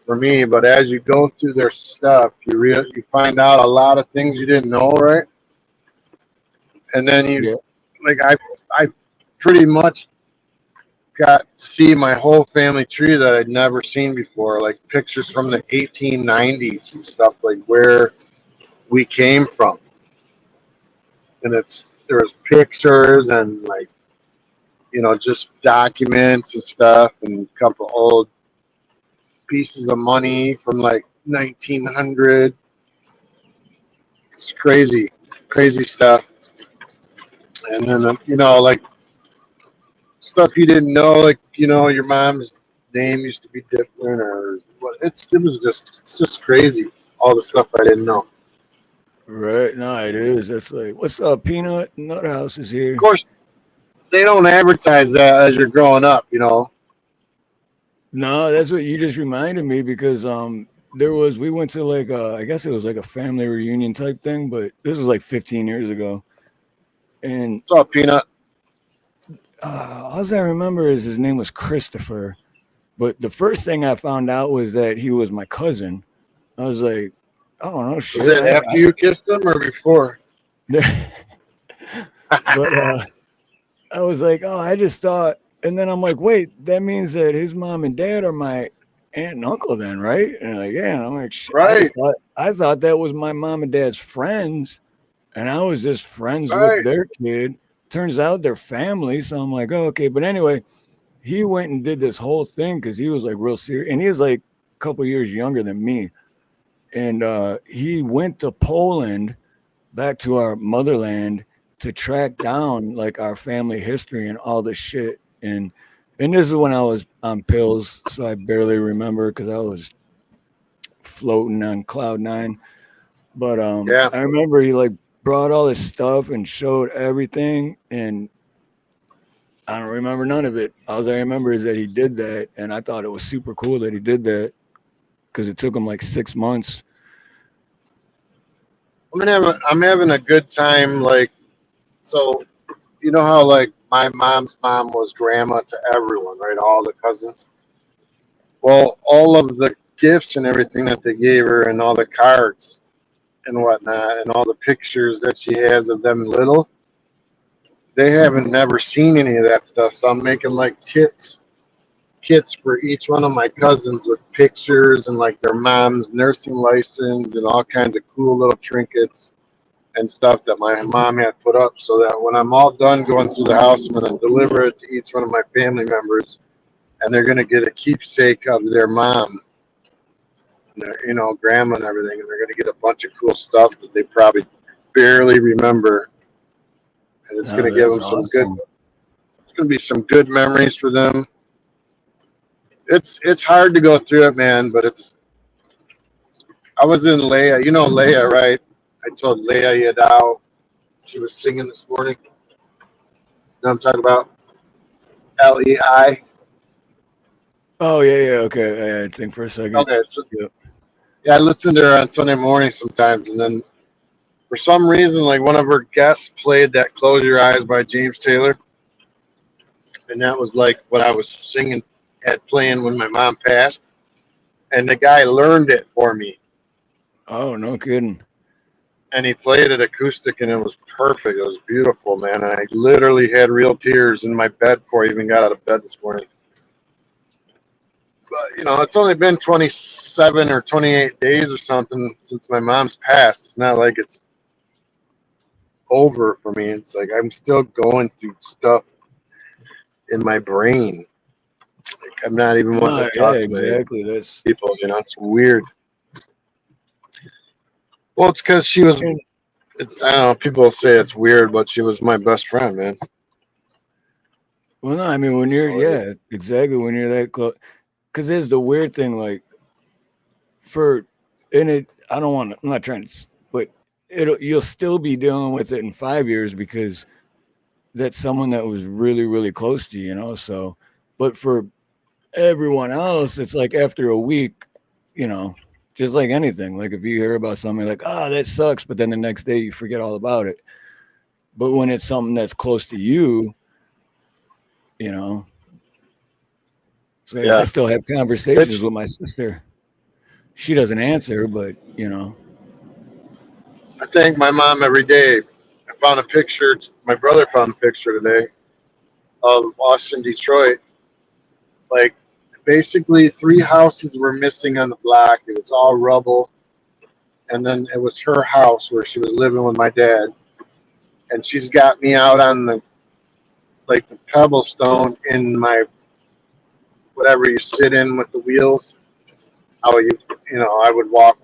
for me, but as you go through their stuff, you find out a lot of things you didn't know, right? And then Yeah. like I pretty much got to see my whole family tree that I'd never seen before, like pictures from the 1890s and stuff, like where we came from. And there was pictures and like just documents and stuff, and a couple old pieces of money from like 1900, It's crazy, crazy stuff. And then like stuff you didn't know, like your mom's name used to be different, or what. It's just crazy. All the stuff I didn't know. Right? No, it is. That's like, what's up, Peanut? Nut House is Of here. course, they don't advertise that as you're growing up. No, that's what you just reminded me because we went to like I guess it was like a family reunion type thing, but this was like 15 years ago. And What's up, Peanut? all I remember is his name was Christopher. But the first thing I found out was that he was my cousin. I was like, oh no Was shit. it after you kissed them or before? But I was like, oh, I just thought, and then I'm like, wait, that means that his mom and dad are my aunt and uncle, then, right? And they're like, yeah. And I'm like, shit, Right, I thought that was my mom and dad's friends, and I was just friends with right. their kid. Turns out they're family, so I'm like, oh, okay. But anyway, he went and did this whole thing because he was like real serious, and he was like a couple years younger than me, and he went to Poland, back to our motherland, to track down like our family history and all this shit. And this is when I was on pills, so I barely remember because I was floating on cloud nine. But Yeah. I remember he like brought all this stuff and showed everything, and I don't remember none of it. All I remember is that he did that, and I thought it was super cool that he did that because it took him like 6 months. I'm having a good time. Like, so you know how like my mom's mom was grandma to everyone, right? All the cousins. Well, all of the gifts and everything that they gave her, and all the cards and whatnot, and all the pictures that she has of them little, they haven't never seen any of that stuff. So I'm making like kits for each one of my cousins with pictures and like their mom's nursing license and all kinds of cool little trinkets and stuff that my mom had put up, so that when I'm all done going through the house, I'm going to deliver it to each one of my family members, and they're going to get a keepsake of their mom, and their, grandma and everything, and they're going to get a bunch of cool stuff that they probably barely remember, and it's going Oh, to give that's them some good. awesome. It's going to be some good memories for them. It's hard to go through it, man, but it's. I was in Leia, Leia, right? I told Leia Yadao she was singing this morning. You know what I'm talking about? Lei. Oh yeah, yeah, okay. I think for a second. Okay, so Yep. yeah, I listen to her on Sunday morning sometimes, and then for some reason, like one of her guests played that "Close Your Eyes" by James Taylor, and that was like what I was singing at playing when my mom passed, and the guy learned it for me, Oh, no kidding. and he played it acoustic, and it was perfect. It was beautiful, man. And I literally had real tears in my bed before I even got out of bed this morning. But it's only been 27 or 28 days or something since my mom's passed. It's not like it's over for me. It's like I'm still going through stuff in my brain. Like I'm not even wanting No, to yeah, talk to my exactly. That's people. It's weird. Well, it's because she was. and, I don't know. People say it's weird, but she was my best friend, man. well, no, I mean when you're, So yeah, exactly, when you're that close. Because there's the weird thing, like for and it. I don't want to. I'm not trying to, but you'll still be dealing with it in 5 years because that's someone that was really, really close to you, So, but for everyone else, it's like after a week, you know, just like anything. Like if you hear about something like, oh, that sucks, but then the next day you forget all about it. But when it's something that's close to you, you know, so I yeah, still have conversations it's. with my sister. She doesn't answer, but I thank my mom every day. I found a picture. My brother found a picture today of us in Detroit. Like basically, three houses were missing on the block. It was all rubble, and then it was her house where she was living with my dad. And she's got me out on the pebblestone in my whatever you sit in with the wheels. How I would walk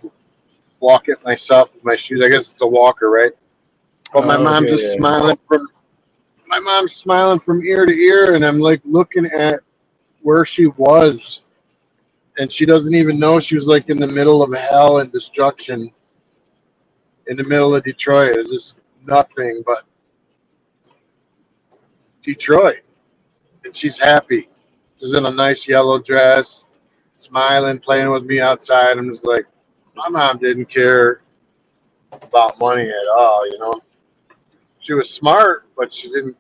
walk it myself with my shoes. I guess it's a walker, right? But my Oh, mom's okay, just yeah. smiling from ear to ear, and I'm like looking at where she was, and she doesn't even know she was like in the middle of hell and destruction, in the middle of Detroit. It was just nothing but Detroit, and she's happy. She's in a nice yellow dress, smiling, playing with me outside. I'm just like, my mom didn't care about money at all, you know. She was smart, but she didn't.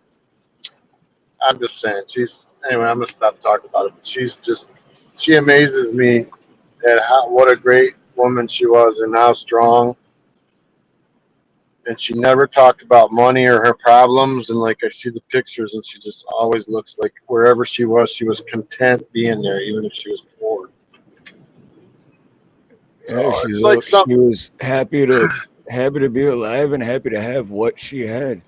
I'm just saying, she's anyway. I'm gonna stop talking about it. But she amazes me at what a great woman she was and how strong. And she never talked about money or her problems. And like I see the pictures, and she just always looks like wherever she was content being there, even if she was poor. Yeah, So it's like she something. was happy to be alive and happy to have what she had.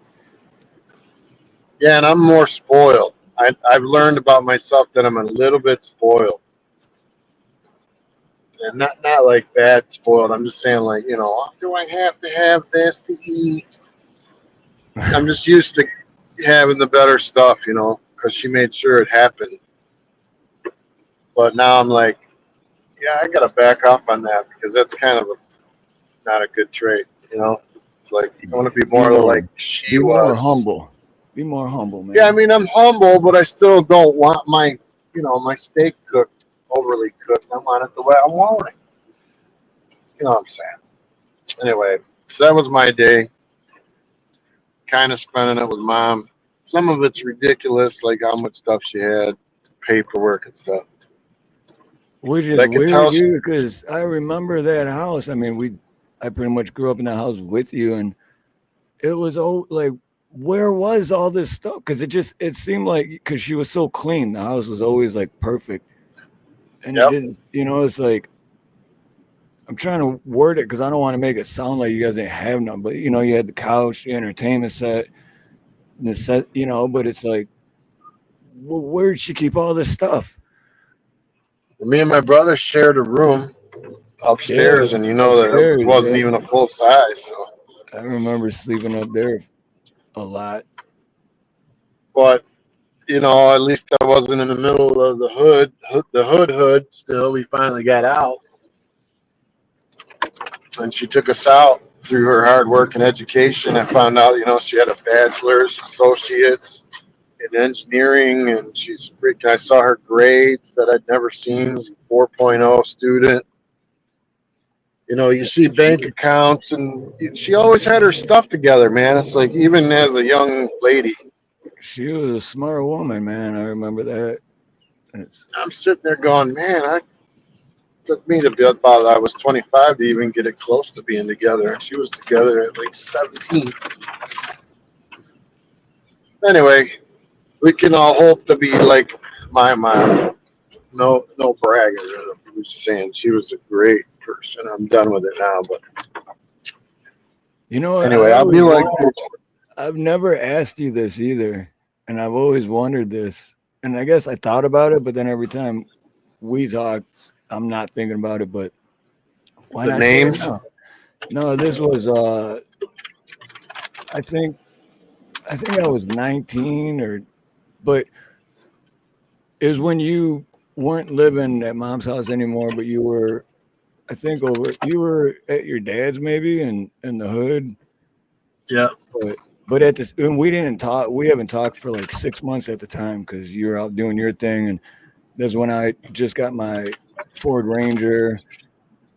Yeah, and I'm more spoiled. I've learned about myself that I'm a little bit spoiled. And not like bad spoiled. I'm just saying like, do I have to have this to eat? I'm just used to having the better stuff, because she made sure it happened. But now I'm like, yeah, I gotta back off on that because that's kind of not a good trait, It's like I want to be Be more more like she be more was. humble. Be more humble, Yeah, I man. mean I'm humble, but I still don't want my steak cooked overly cooked. I want it the way I want it. You know what I'm saying? Anyway, so that was my day. Kind of spending it with mom. Some of it's ridiculous, like how much stuff she had, paperwork and stuff. Which But is I could weird, tell she, dude, because I remember that house. I mean, I pretty much grew up in that house with you, and it was like, where was all this stuff? Because it seemed like because she was so clean, the house was always like perfect, and it yep. didn't. It's like I'm trying to word it because I don't want to make it sound like you guys didn't have none, but you had the couch, the entertainment set, the set, but it's like, where'd she keep all this stuff? Me and my brother shared a room Yeah, upstairs, and you know that it upstairs. wasn't Yeah, even a full size. So, I remember sleeping up there a lot. but at least I wasn't in the middle of the hood. Still, we finally got out, and she took us out through her hard work and education. I found out, she had a bachelor's, associates in engineering, and she's freaking. I saw her grades that I'd never seen. 4.0 student. You see She bank accounts, and she always had her stuff together, man. It's like even as a young lady, she was a smart woman, man. I remember that. It's, I'm sitting there going, man, I took me to be about I was 25 to even get it close to being together. She was together at like 17. Anyway, we can all hope to be like my mom. No, no bragging. I'm just saying she was a great person. I'm done with it now, but anyway, I I'll be always like, wondered. I've never asked you this either, and I've always wondered this. And I guess I thought about it, but then every time we talk, I'm not thinking about it. But why the not say it names. now? No, this was I think I was 19 but it was when you weren't living at mom's house anymore, but you were you were at your dad's maybe in the hood. Yeah. But at this, and we didn't talk. We haven't talked for like 6 months at the time because you were out doing your thing, and that's when I just got my Ford Ranger,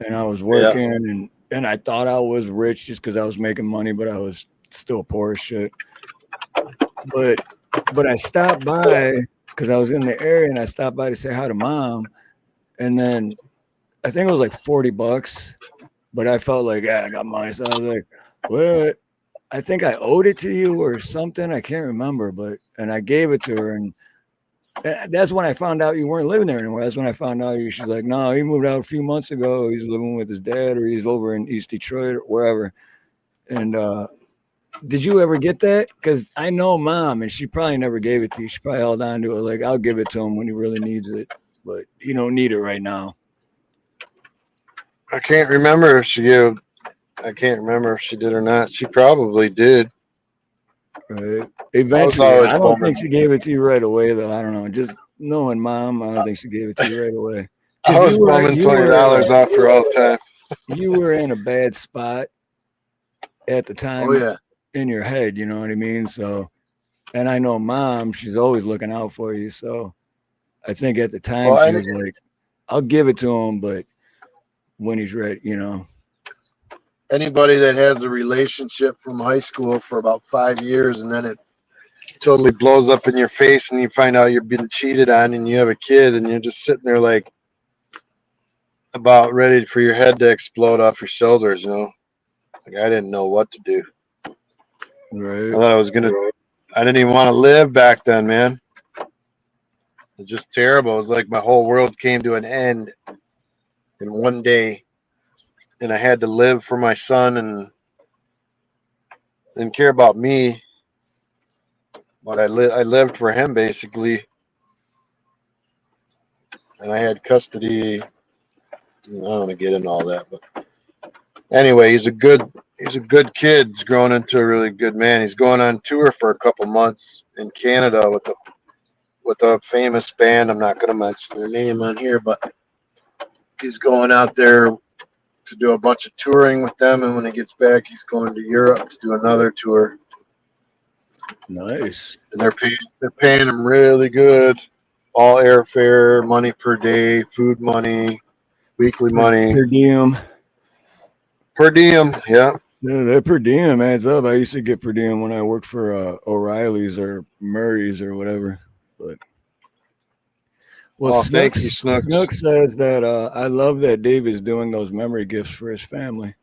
and I was Yeah. working, and I thought I was rich just because I was making money, but I was still poor as shit. But I stopped by because I was in the area, and I stopped by to say hi to mom, and then I think it was like $40, but I felt like, yeah, I got money, so I was like, well, I think I owed it to you or something. I can't remember, and I gave it to her, and that's when I found out you weren't living there anymore. That's when I found out you. She's like, no, he moved out a few months ago. He's living with his dad, or he's over in East Detroit or wherever. And did you ever get that? Because I know mom, and she probably never gave it to you. She probably held on to it. Like, I'll give it to him when he really needs it, but you don't need it right now. I can't remember if she gave I can't remember if she did or not. She probably did. Right. I was Eventually, always I don't bumming. think she gave it to you right away, though. I don't know. Just knowing mom, I don't think she gave it to you right away. I Because was bumming $20 off her all the time. you were in a bad spot at the Oh time yeah. in your head. You know what I mean? So, and I know mom, she's always looking out for you. So, I think at the time Well, she was like, "I'll give it to him, but when he's ready, you know." anybody that has a relationship from high school for about 5 years and then it totally blows up in your face and you find out you're being cheated on and you have a kid and you're just sitting there like about ready for your head to explode off your shoulders, you know. Like I didn't know what to do. I Right. thought I didn't even want to live back then, man. It's just terrible. It was like my whole world came to an end in one day and I had to live for my son and didn't care about me, but I lived for him basically, and I had custody. I don't want to get into all that, but anyway, he's a good kid. He's grown into a really good man. He's going on tour for a couple months in Canada with a famous band. I'm not going to mention their name on here, but he's going out there to do a bunch of touring with them, and when he gets back, he's going to Europe to do another tour. Nice. And they're paying him really good. All airfare, money per day, food money, weekly money, Per diem. per diem. Yeah. Yeah, that per diem adds up. I used to get per diem when I worked for O'Reilly's or Murray's or whatever. But well, Oh, thank you, Snooks. Snook says that I love that Dave is doing those memory gifts for his family.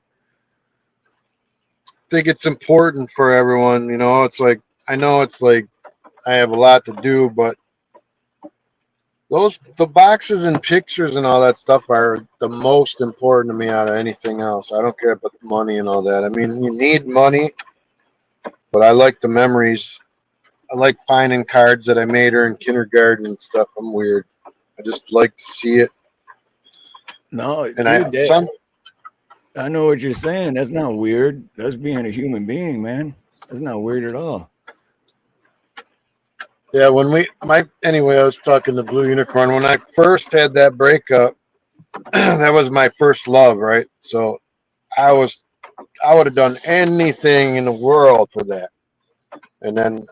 I think it's important for everyone. You know, it's like I know it's like I have a lot to do, but the boxes and pictures and all that stuff are the most important to me out of anything else. I don't care about the money and all that. I mean, you need money, but I like the memories. I like finding cards that I made her in kindergarten and stuff. I'm weird. I just like to see it. No, And dude, I know what you're saying. That's not weird. That's being a human being, man. That's not weird at all. yeah, anyway, I was talking to Blue Unicorn when I first had that breakup. That was my first love, right? So I would have done anything in the world for that. And then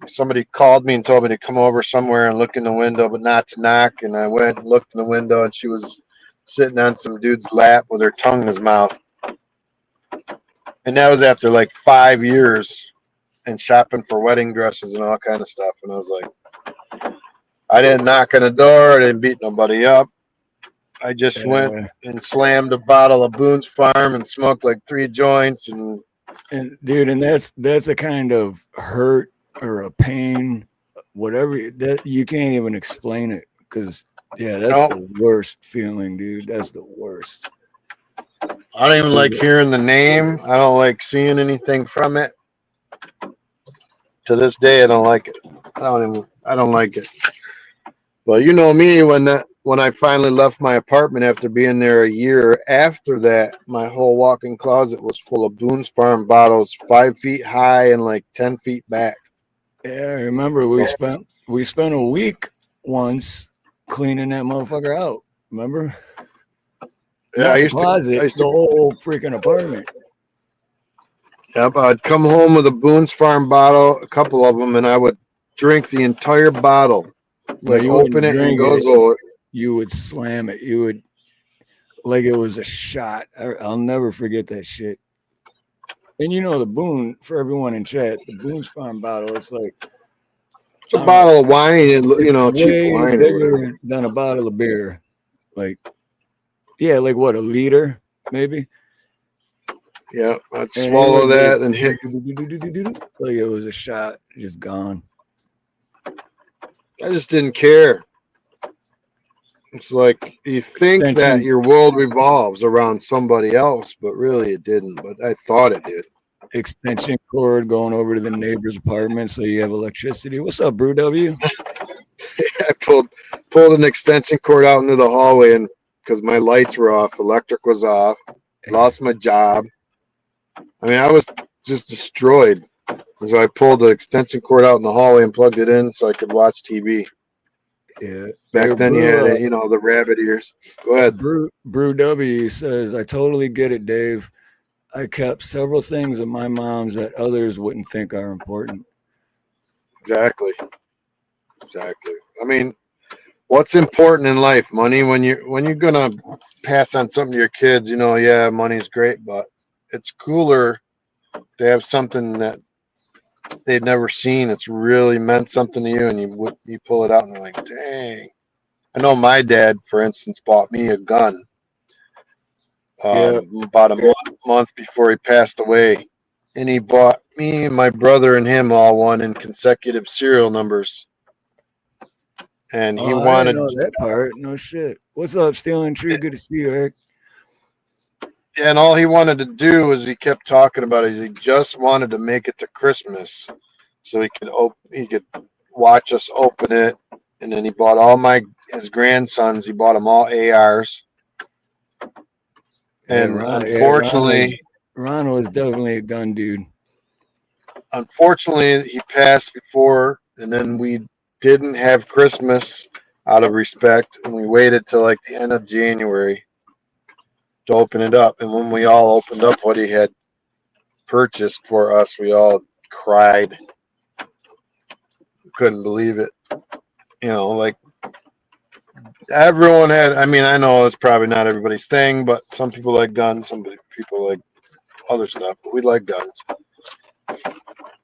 somebody called me and told me to come over somewhere and look in the window, but not to knock. And I went and looked in the window, and she was sitting on some dude's lap with her tongue in his mouth. And that was after like 5 years and shopping for wedding dresses and all kind of stuff. And I was like, I didn't knock on the door. I didn't beat nobody up. I just went and slammed a bottle of Boone's Farm and smoked like 3 joints. And dude, and that's a kind of hurt or a pain, whatever that you can't even explain it because that's the worst feeling, dude. That's the worst. I don't even like hearing the name. I don't like seeing anything from it. To this day, I don't like it. I don't like it. Well, you know me, when I finally left my apartment after being there a year after that, my whole walk-in closet was full of Boone's Farm bottles, 5 feet high and like 10 feet back. Yeah, I remember we spent a week once cleaning that motherfucker out. Remember? Yeah, I used the whole freaking apartment. Yep, I'd come home with a Boone's Farm bottle, a couple of them, and I would drink the entire bottle. Like open it and go through it. You would slam it. You would like it was a shot. I'll never forget that shit. And you know the Boone, for everyone in chat, the Boone's Farm bottle, it's like it's a bottle of wine and cheap wine bigger than a bottle of beer. Like like what, a liter maybe? Yeah, I'd swallow that and hit like it was a shot, just gone. I just didn't care. It's like you think that your world revolves around somebody else, but really it didn't. But I thought it did. Extension cord going over to the neighbor's apartment so you have electricity. What's up, Brew W? I pulled an extension cord out into the hallway, and because my lights were off, electric was off, lost my job. I mean, I was just destroyed. So I pulled the extension cord out in the hallway and plugged it in so I could watch TV. Yeah. Hey, Back then, you had, the rabbit ears. Go ahead. Brew W says, I totally get it, Dave. I kept several things of my mom's that others wouldn't think are important. Exactly. I mean, what's important in life? Money. When you're gonna pass on something to your kids, yeah, money's great, but it's cooler to have something that they've never seen. It's really meant something to you, and you pull it out and they're like, dang. I know my dad, for instance, bought me a gun Yeah. about a month before he passed away, and he bought me, my brother, and him all one in consecutive serial numbers. And he Oh, I didn't wanted, know that part. No shit. What's up, Stealing Tree? Good to see you, Eric. and all he wanted to do was he kept talking about it. He just wanted to make it to Christmas, so he could watch us open it. And then he bought his grandsons. He bought them all ARs. Yeah, And Ron was definitely a gun dude. unfortunately, he passed before, and then we didn't have Christmas out of respect, and we waited till like the end of January to open it up. And when we all opened up what he had purchased for us, we all cried. We couldn't believe it. Like everyone had. I mean, I know it's probably not everybody's thing, but some people like guns, some people like other stuff. But we like guns.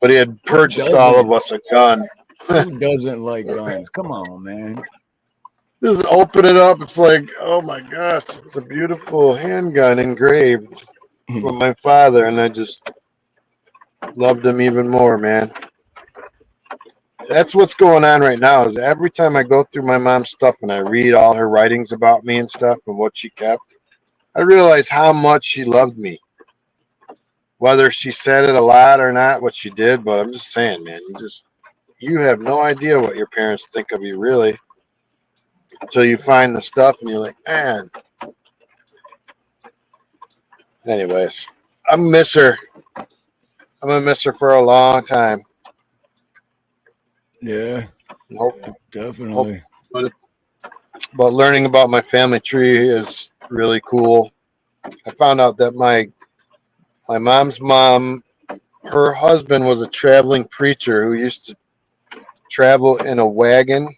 But he had purchased all of us a gun. Who doesn't like guns? Come on, man. Just open it up. It's like, oh my gosh, it's a beautiful handgun engraved from my father, and I just loved him even more, man. That's what's going on right now. Is every time I go through my mom's stuff and I read all her writings about me and stuff and what she kept, I realize how much she loved me. Whether she said it a lot or not, what she did, but I'm just saying, man, you have no idea what your parents think of you, really, until you find the stuff and you're like, man. Anyways, I miss her. I'm gonna miss her for a long time. Yeah, definitely. But learning about my family tree is really cool. I found out that my mom's mom, her husband was a traveling preacher who used to travel in a wagon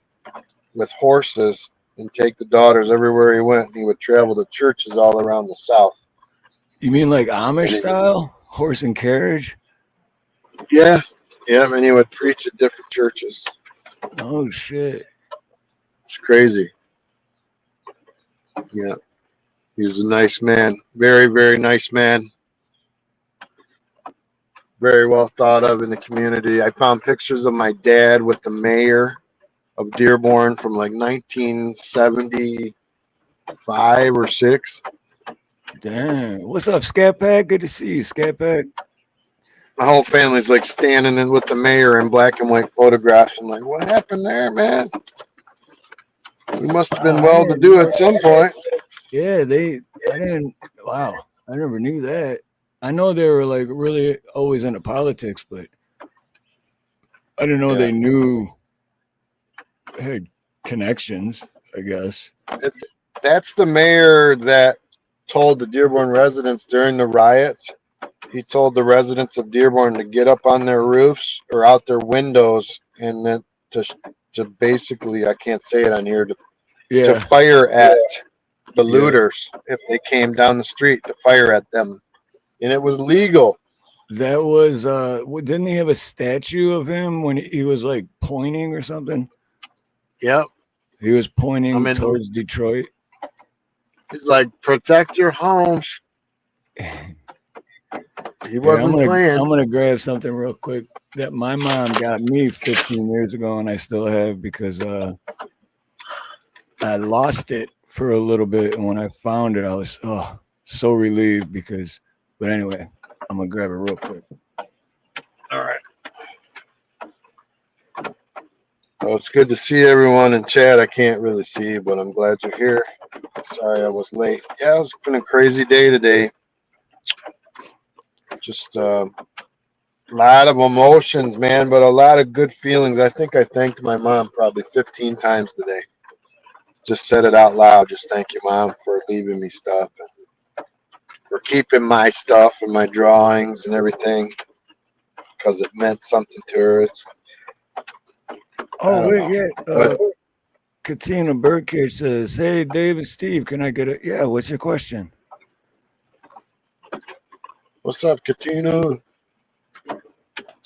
with horses and take the daughters everywhere he went. And he would travel to churches all around the South. You mean like Amish style? Horse and carriage? Yeah. And he would preach at different churches. Oh, shit. It's crazy. Yeah. He was a nice man. Very, very nice man. Very well thought of in the community. I found pictures of my dad with the mayor of Dearborn from like 1975 or 6. Damn. What's up, Scat Pack? Good to see you, Scat Pack. My whole family's like standing in with the mayor in black and white photographs. I'm like, what happened there, man? We must have been well to do at some point. Yeah, wow, I never knew that. I know they were like really always into politics, but I didn't know they had connections, I guess. That's the mayor that told the Dearborn residents during the riots. He told the residents of Dearborn to get up on their roofs or out their windows and then to basically, I can't say it on here, to fire at the looters if they came down the street, to fire at them. And it was legal. That was, didn't he have a statue of him when he was like pointing or something? Yep. He was pointing towards Detroit. He's like, protect your homes. He wasn't playing. I'm gonna grab something real quick that my mom got me 15 years ago, and I still have because I lost it for a little bit, and when I found it, I was so relieved because. But anyway, I'm gonna grab it real quick. All right. Well, it's good to see everyone in chat. I can't really see, but I'm glad you're here. Sorry I was late. Yeah, it's been a crazy day today. Just a lot of emotions, man, but a lot of good feelings. I think I thanked my mom probably 15 times today. Just said it out loud. Just thank you, Mom, for leaving me stuff and for keeping my stuff and my drawings and everything because it meant something to her. I Oh don't wait, know. yeah. But Katina Birdcage says, "Hey, Dave and Steve, can I get it? Yeah. What's your question?" what's up, Katina?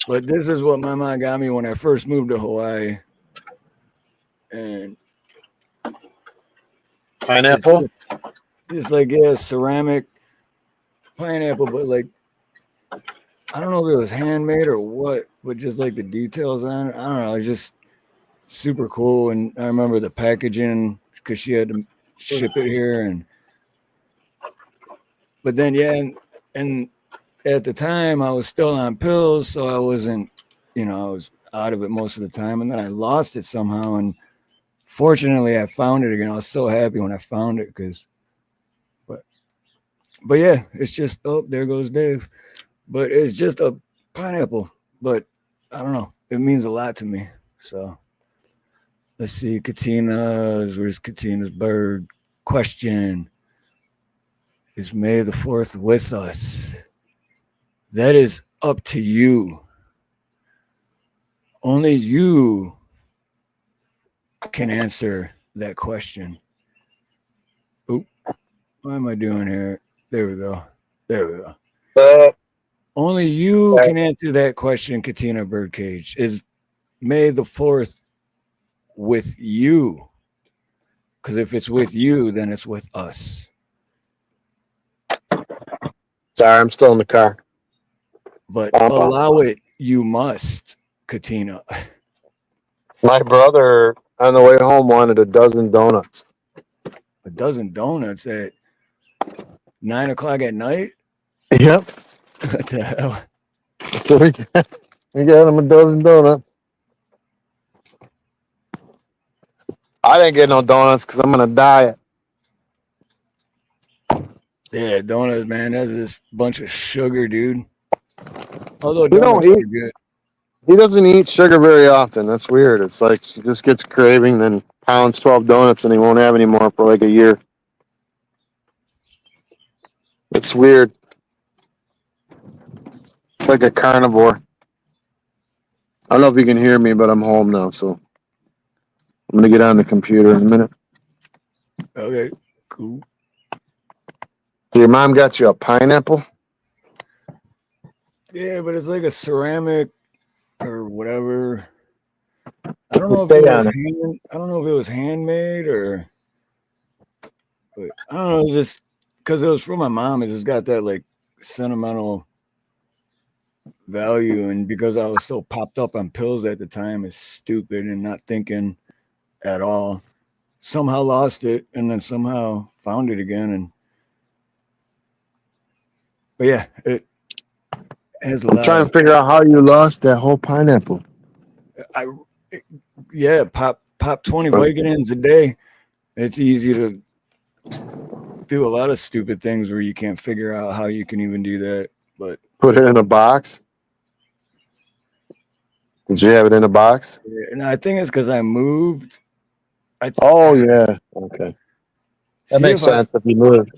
But this is what my mom got me when I first moved to Hawaii, and it's Pineapple? it's like yeah, ceramic pineapple, but like I don't know if it was handmade or what, but just like the details on it, I don't know. It's just super cool, and I remember the packaging because she had to ship it here, and but then yeah, and at the time I was still on pills, so I wasn't, I was out of it most of the time, and then I lost it somehow, and fortunately I found it again. I was so happy when I found it because, but yeah, it's just oh there goes Dave, but it's just a pineapple, but I don't know, it means a lot to me. So let's see, where's Katina's bird question? Is May the 4th with us? That is up to you. Only you can answer that question. Oop, what am I doing here? There we go. There we go. Uh, Only you can answer that question, Katina Birdcage. Is May the 4th with you? Because if it's with you, then it's with us. sorry, I'm still in the car. But allow it, you must, Katina. My brother on the way home wanted a dozen donuts. A dozen donuts at 9 o'clock at night? Yep. What the hell? So we got him a dozen donuts. I didn't get no donuts because I'm on a diet. Yeah, donuts, man. That's this bunch of sugar, dude. Although He don't donuts eat. are good. He doesn't eat sugar very often. That's weird. It's like he just gets craving, then pounds 12 donuts, and he won't have any more for like a year. It's weird. It's like a carnivore. I don't know if you can hear me, but I'm home now, so I'm gonna get on the computer in a minute. Okay, cool. So your mom got you a pineapple? Yeah, but it's like a ceramic or whatever. I don't know if Stay it on was it. I don't know if it was handmade or, but I don't know. Just because it was from my mom, it just got that like sentimental value, and because I was so popped up on pills at the time, it's stupid and not thinking at all. Somehow lost it, and then somehow found it again, and but yeah, it has a I'm lot trying of to figure out how you lost that whole pineapple. I yeah, pop 20 Vicodins a day. It's easy to do a lot of stupid things where you can't figure out how you can even do that. But Put it in a box. Did you have it in a box? and I think it's because I moved. Oh yeah. Okay. That See makes if I sense if you moved.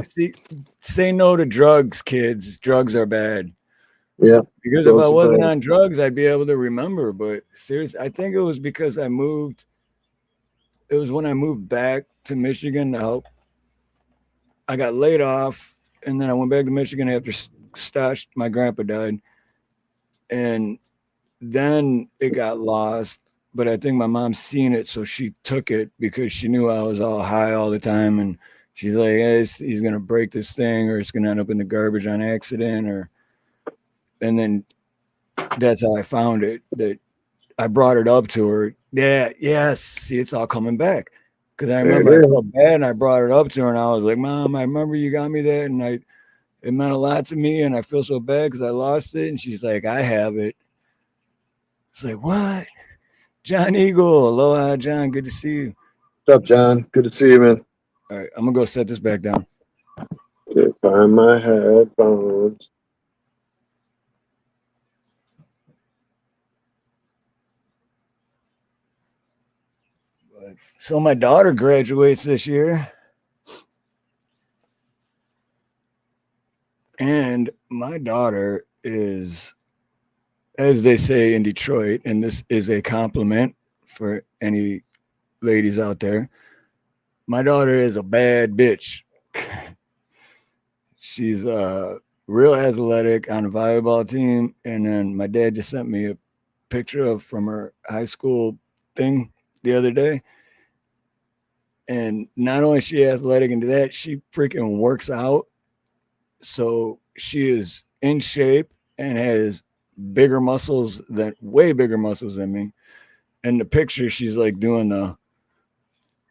see say no to drugs, kids. Drugs are bad. Yeah. Because if I Drugs are wasn't bad. on drugs, I'd be able to remember. But seriously, I think it was because I moved. It was when I moved back to Michigan to help. I got laid off, and then I went back to Michigan after Stash, my grandpa died, and then it got lost. But I think my mom seen it, so she took it because she knew I was all high all the time, and she's like, hey, he's gonna break this thing, or it's gonna end up in the garbage on accident, or and then that's how I found it. That I brought it up to her. Yeah, yes. See, it's all coming back. Because I There remember I it is. felt bad and I brought it up to her and I was like, Mom, I remember you got me that and it meant a lot to me and I feel so bad because I lost it. And she's like, I have it. It's like, what? John Eagle. Aloha, John. Good to see you. What's up, John? Good to see you, man. All right, I'm gonna go set this back down. Find my headphones. So my daughter graduates this year. And my daughter is, as they say in Detroit, and this is a compliment for any ladies out there, my daughter is a bad bitch. She's real athletic on a volleyball team. And then my dad just sent me a picture of from her high school thing the other day. And not only is she athletic into that, she freaking works out. So she is in shape and has bigger muscles way bigger muscles than me. In the picture, she's like doing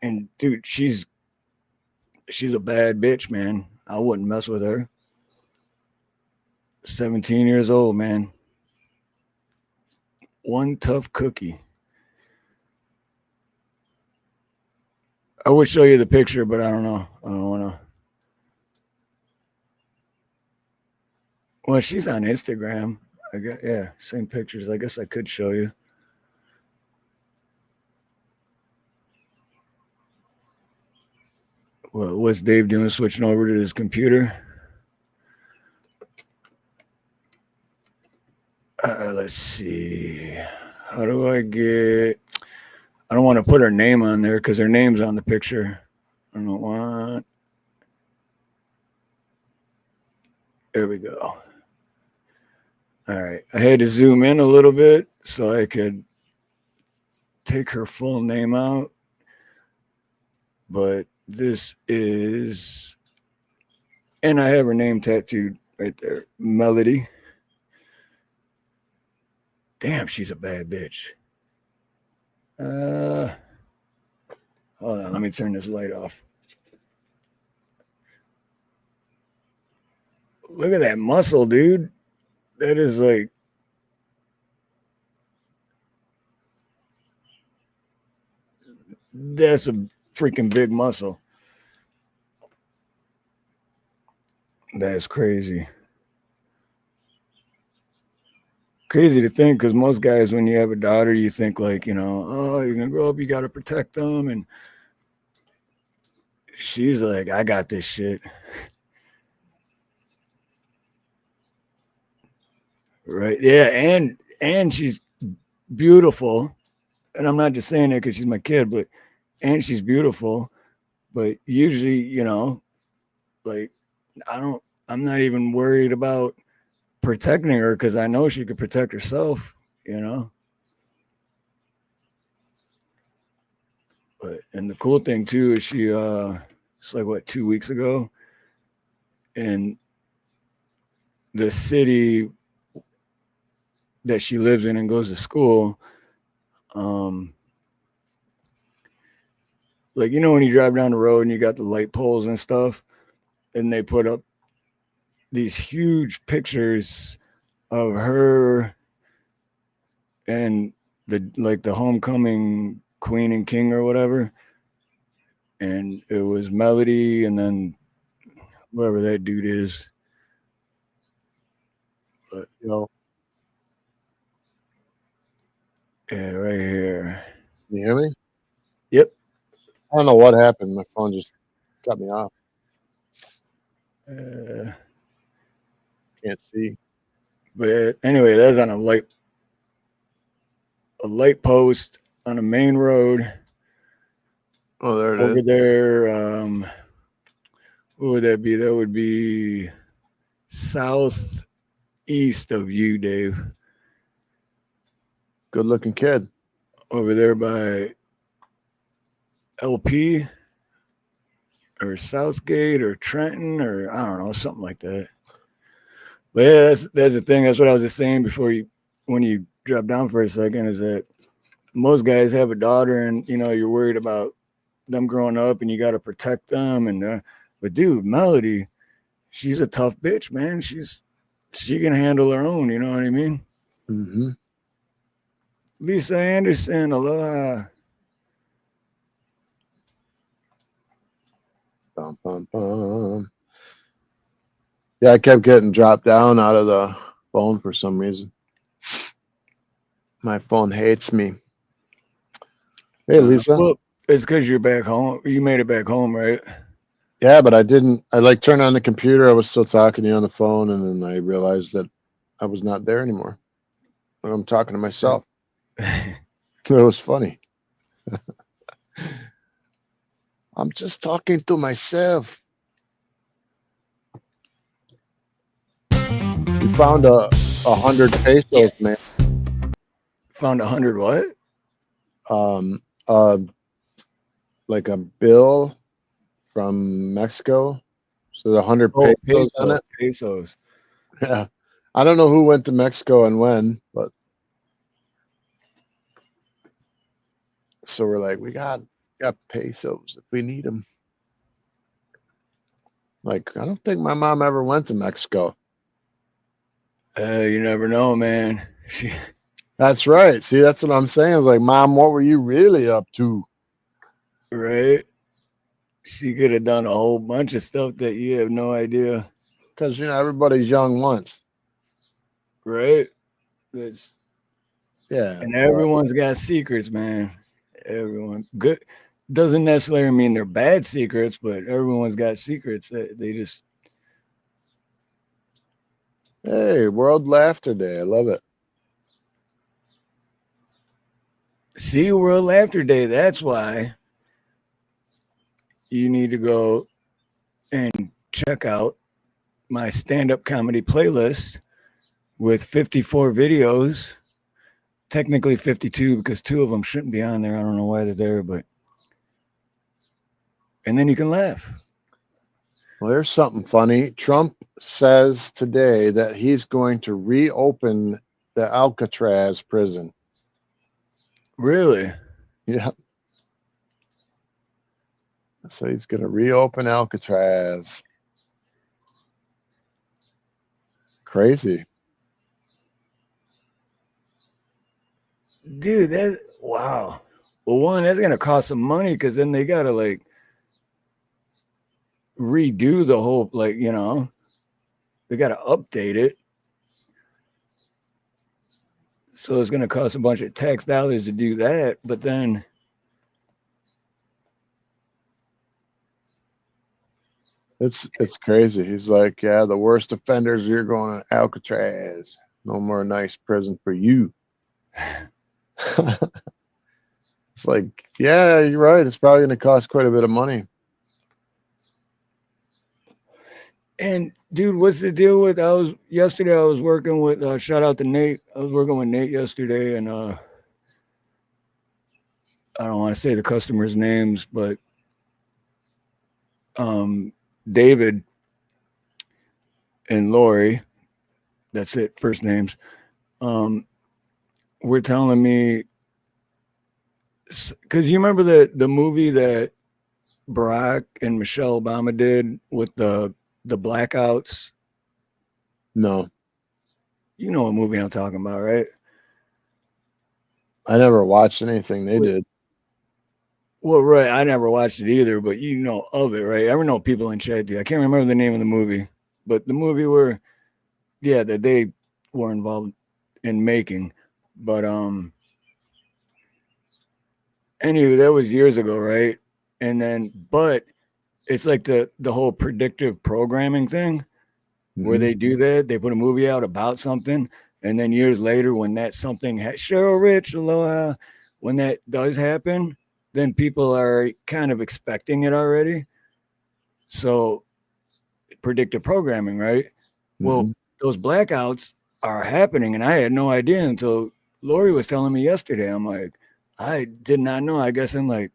and dude, she's a bad bitch, man. I wouldn't mess with her. 17 years old, man. One tough cookie. I would show you the picture, but I don't know. I don't want to. Well, she's on Instagram. I guess, yeah, same pictures. I guess I could show you. Well, what's Dave doing? Switching over to his computer. Let's see. How do I get? I don't want to put her name on there because her name's on the picture. I don't want. There we go. All right. I had to zoom in a little bit so I could take her full name out. But this is, and I have her name tattooed right there, Melody. Damn, she's a bad bitch. Hold on, let me turn this light off. Look at that muscle, dude. That is like, that's a freaking big muscle. That's crazy. Crazy to think, because most guys, when you have a daughter, you think like, you know, oh, you're gonna grow up, you gotta protect them, and she's like, I got this shit. Right? Yeah, and she's beautiful, and I'm not just saying that because she's my kid, but and she's beautiful, but usually, you know, like I'm not even worried about protecting her because I know she could protect herself, you know. But and the cool thing too is she it's like what 2 weeks ago, and the city that she lives in and goes to school, like you know when you drive down the road and you got the light poles and stuff, and they put up these huge pictures of her and the homecoming queen and king or whatever, and it was Melody and then whoever that dude is. But You know, yeah, right here. can you hear me? Yep. I don't know what happened. My phone just cut me off. Can't see. But anyway, that's on a light post on a main road. Oh, there it Over is. there, what would that be? That would be southeast of you, Dave. Good looking kid. Over there by LP or Southgate or Trenton or I don't know, something like that. But yeah, that's the thing. That's what I was just saying before when you drop down for a second, is that most guys have a daughter and you know you're worried about them growing up and you got to protect them and but dude, Melody, she's a tough bitch, man. She can handle her own, you know what I mean? Mm-hmm. Lisa Anderson, aloha. Bum, bum, bum. Yeah, I kept getting dropped down out of the phone for some reason. My phone hates me. Hey, Lisa. Well, It's because you're back home. You made it back home, right? Yeah, but I didn't. I like turned on the computer. I was still talking to you on the phone, and then I realized that I was not there anymore. I'm talking to myself. It was funny. I'm just talking to myself. We found a hundred Yeah. pesos, man. Found 100 what? Um, uh, like a bill from Mexico. So the 100 Oh, pesos on it. pesos. Yeah. I don't know who went to Mexico and when, but so we're like, we got pesos if we need them. Like, I don't think my mom ever went to Mexico. You never know, man. That's right. See, that's what I'm saying. It's like, Mom, what were you really up to? Right? She could have done a whole bunch of stuff that you have no idea. Because everybody's young once. Right? That's Yeah. and But everyone's got secrets, man. Everyone good doesn't necessarily mean they're bad secrets, but everyone's got secrets that they just hey, World Laughter Day. I love it. see World Laughter Day. That's why you need to go and check out my stand-up comedy playlist with 54 videos. Technically 52 because two of them shouldn't be on there. I don't know why they're there, but and then you can laugh. Well, there's something funny. Trump says today that he's going to reopen the Alcatraz prison. Really? Yeah. So he's going to reopen Alcatraz. Crazy. Dude, that wow. Well, one, that's gonna cost some money because then they gotta like redo the whole they gotta update it. So it's gonna cost a bunch of tax dollars to do that. But then It's crazy. He's like, yeah, the worst offenders, you're going to Alcatraz. No more nice prison for you. It's like, yeah, you're right. It's probably going to cost quite a bit of money. and dude, what's the deal with I was working with shout out to Nate. I was working with Nate yesterday and I don't want to say the customers' names, but David and Lori, that's it, first names, were telling me because you remember the movie that Barack and Michelle Obama did with the blackouts. No, You know what movie I'm talking about, right? I never watched anything they did. Well, right. I never watched it either, but you know of it, right? I know people in chat do. I can't remember the name of the movie, but the movie where, yeah, that they were involved in making. But anyway, that was years ago, right? And then, but it's like the whole predictive programming thing where Mhm. they do that. They put a movie out about something, and then years later, when that something Cheryl Rich, aloha, when that does happen, then people are kind of expecting it already. So predictive programming, right? Well, Mhm. those blackouts are happening, and I had no idea until Lori was telling me yesterday. I'm like, I did not know. I guess I'm like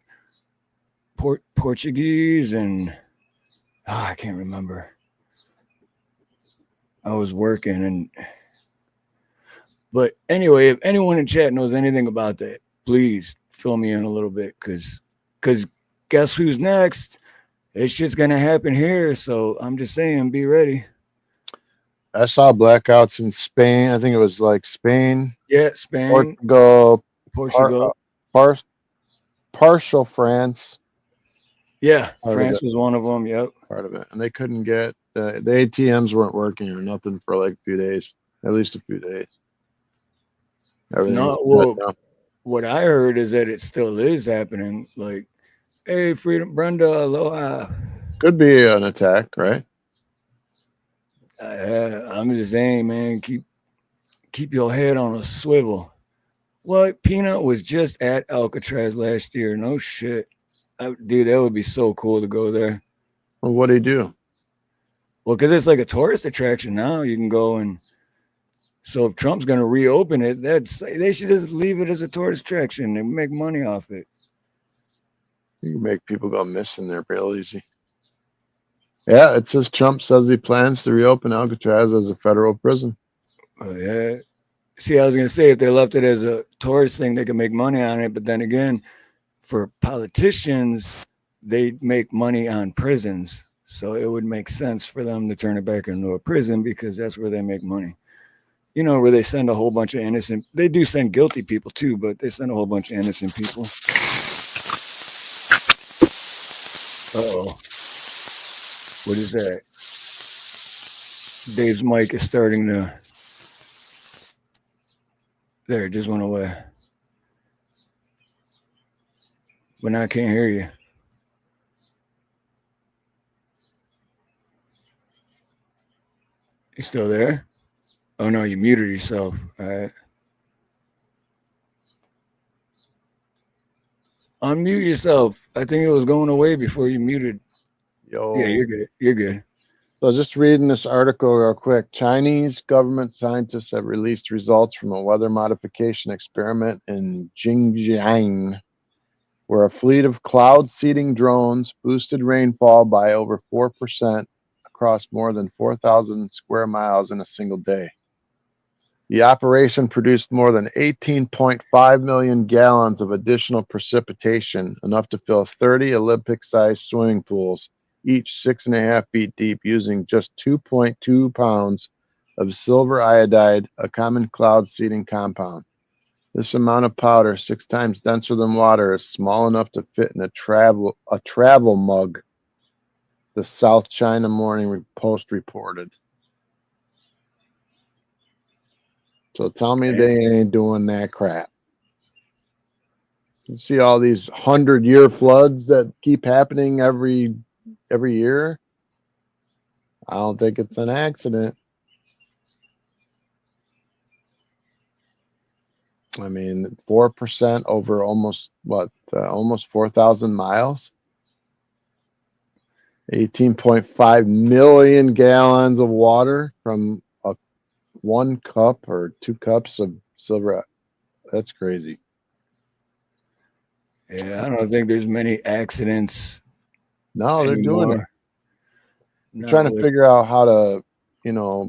Portuguese and I can't remember. I was working and but anyway, if anyone in chat knows anything about that, please fill me in a little bit because guess who's next? It's just gonna happen here. So I'm just saying, be ready. I saw blackouts in Spain. I think it was like Spain, Yeah, Spain, Portugal, par, Portugal. par, partial France, Yeah, part of France it, was one of them. Yep. part of it, and they couldn't get the ATMs weren't working or nothing for like a few days, at least a few days. Everything was No, shut well, down. what I heard is that it still is happening. Like Hey, Freedom Brenda, aloha. Could be an attack, right? I'm just saying, man, keep your head on a swivel. What? Peanut was just at Alcatraz last year. No shit. Dude, that would be so cool to go there. Well, what do you do? Well, because it's like a tourist attraction now. You can go and so if Trump's going to reopen it, they should just leave it as a tourist attraction and make money off it. You can make people go missing there real easy. Yeah, it says Trump says he plans to reopen Alcatraz as a federal prison. Oh, yeah. See, I was going to say if they left it as a tourist thing, they could make money on it. But then again, for politicians, they make money on prisons. So it would make sense for them to turn it back into a prison because that's where they make money. You know, where they send a whole bunch of innocent, they do send guilty people too, but they send a whole bunch of innocent people. Uh-oh. What is that? Dave's mic is starting to, there, it just went away. But now I can't hear you. You still there? Oh no, you muted yourself. All right. Unmute yourself. I think it was going away before you muted. Yo. Yeah, you're good. You're good. So I was just reading this article real quick. Chinese government scientists have released results from a weather modification experiment in Xinjiang, where a fleet of cloud seeding drones boosted rainfall by over 4% across more than 4,000 square miles in a single day. The operation produced more than 18.5 million gallons of additional precipitation, enough to fill 30 Olympic-sized swimming pools, each 6.5 feet deep, using just 2.2 pounds of silver iodide, a common cloud seeding compound. This amount of powder, 6 times denser than water, is small enough to fit in a travel mug, the South China Morning Post reported. So tell me they ain't doing that crap. You see all these 100-year floods that keep happening every year. I don't think it's an accident. I mean, 4% over almost 4,000 miles. 18.5 million gallons of water from 1 cup or 2 cups of silver. That's crazy. Yeah, I don't think there's many accidents. No, they're doing it. I'm No, trying to figure out how to,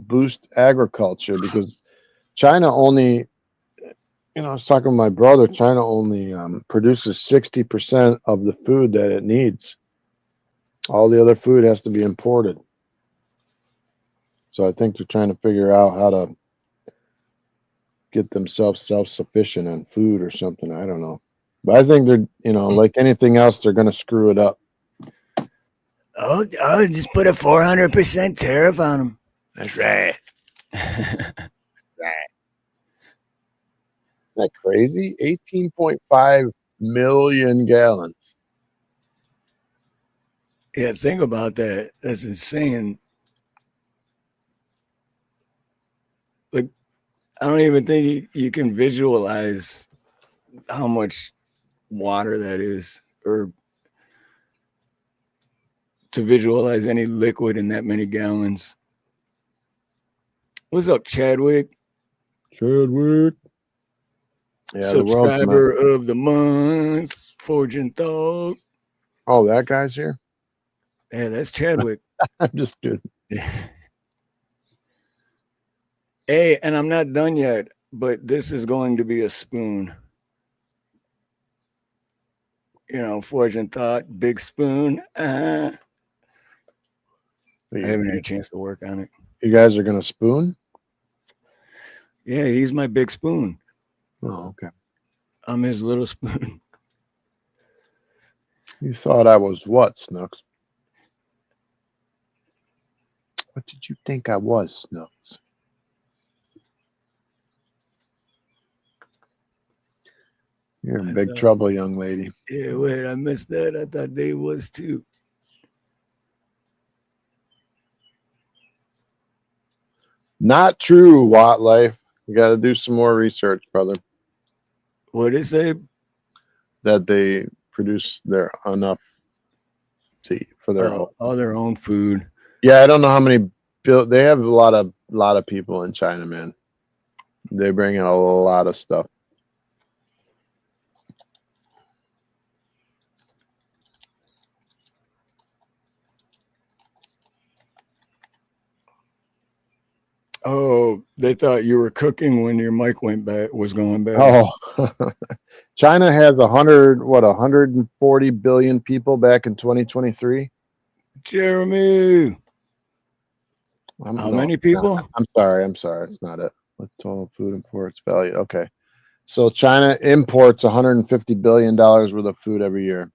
boost agriculture, because China only, I was talking to my brother, China only produces 60% of the food that it needs. All the other food has to be imported. So I think they're trying to figure out how to get themselves self-sufficient on food or something. I don't know. But I think they're, like anything else, they're going to screw it up. Oh, just put a 400% tariff on them. That's right. Right. Isn't that crazy? 18.5 million gallons. Yeah, think about that. That's insane. Like, I don't even think you can visualize how much water that is, or to visualize any liquid in that many gallons. What's up, Chadwick? Chadwick. Yeah, Subscriber of the month, Forging Thought. Oh, that guy's here? Yeah, that's Chadwick. I'm just kidding. Hey, and I'm not done yet, but this is going to be a spoon. Forging Thought, big spoon. I haven't had a chance to work on it. You guys are going to spoon? Yeah, he's my big spoon. Oh, okay. I'm his little spoon. You thought I was what, Snooks? What did you think I was, Snooks? You're in I big thought, trouble, young lady. yeah, wait, I missed that. I thought Dave was too. Not true, Watt Life. You got to do some more research, brother. What did it say? That they produce their enough to eat for their own. All their own food. Yeah, I don't know how many. They have a lot of people in China, man. They bring in a lot of stuff. Oh, they thought you were cooking when your mic was going bad. Oh, China has 140 billion people back in 2023. Jeremy, how many people? I'm sorry. It's not it. What total food imports value? Okay, so China imports 150 billion dollars worth of food every year.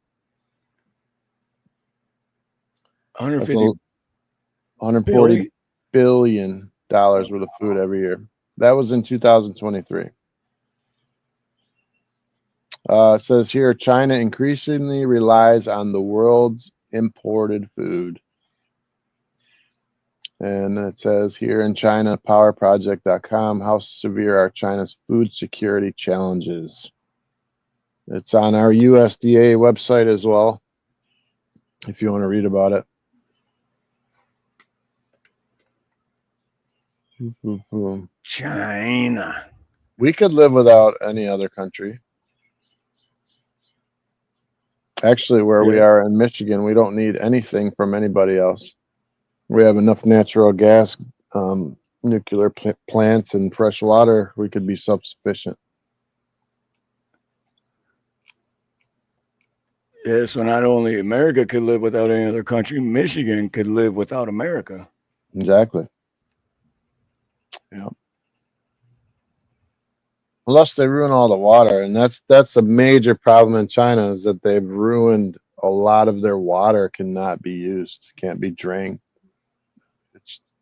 150 140 billion dollars worth of food every year. That was in 2023. It says here China increasingly relies on the world's imported food. And it says here in China, powerproject.com, how severe are China's food security challenges? It's on our USDA website as well, if you want to read about it. China. We could live without any other country. Actually, where we are in Michigan, we don't need anything from anybody else. We have enough natural gas, nuclear plants, and fresh water. We could be self-sufficient. Yeah, so not only America could live without any other country, Michigan could live without America. Exactly. Yeah. Unless they ruin all the water, and that's a major problem in China, is that they've ruined a lot of their water. Cannot be used, can't be drank.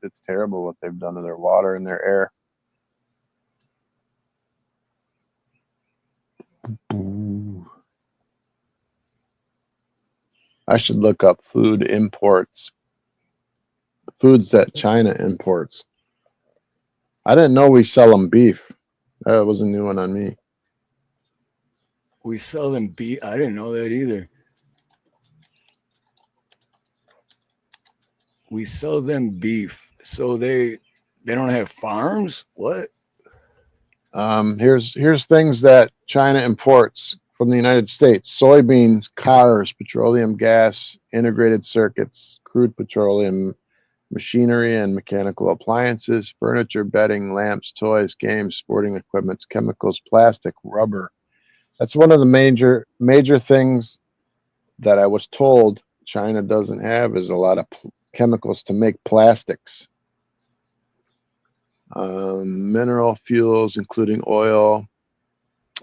It's terrible what they've done to their water and their air. Ooh. I should look up food imports, foods that China imports. I didn't know we sell them beef. That was a new one on me. We sell them beef. I didn't know that either. We sell them beef. So they don't have farms? What? Here's things that China imports from the United States: soybeans, cars, petroleum gas, integrated circuits, crude petroleum, machinery and mechanical appliances, furniture, bedding, lamps, toys, games, sporting equipment, chemicals, plastic, rubber. That's one of the major things that I was told China doesn't have, is a lot of chemicals to make plastics. Mineral fuels, including oil,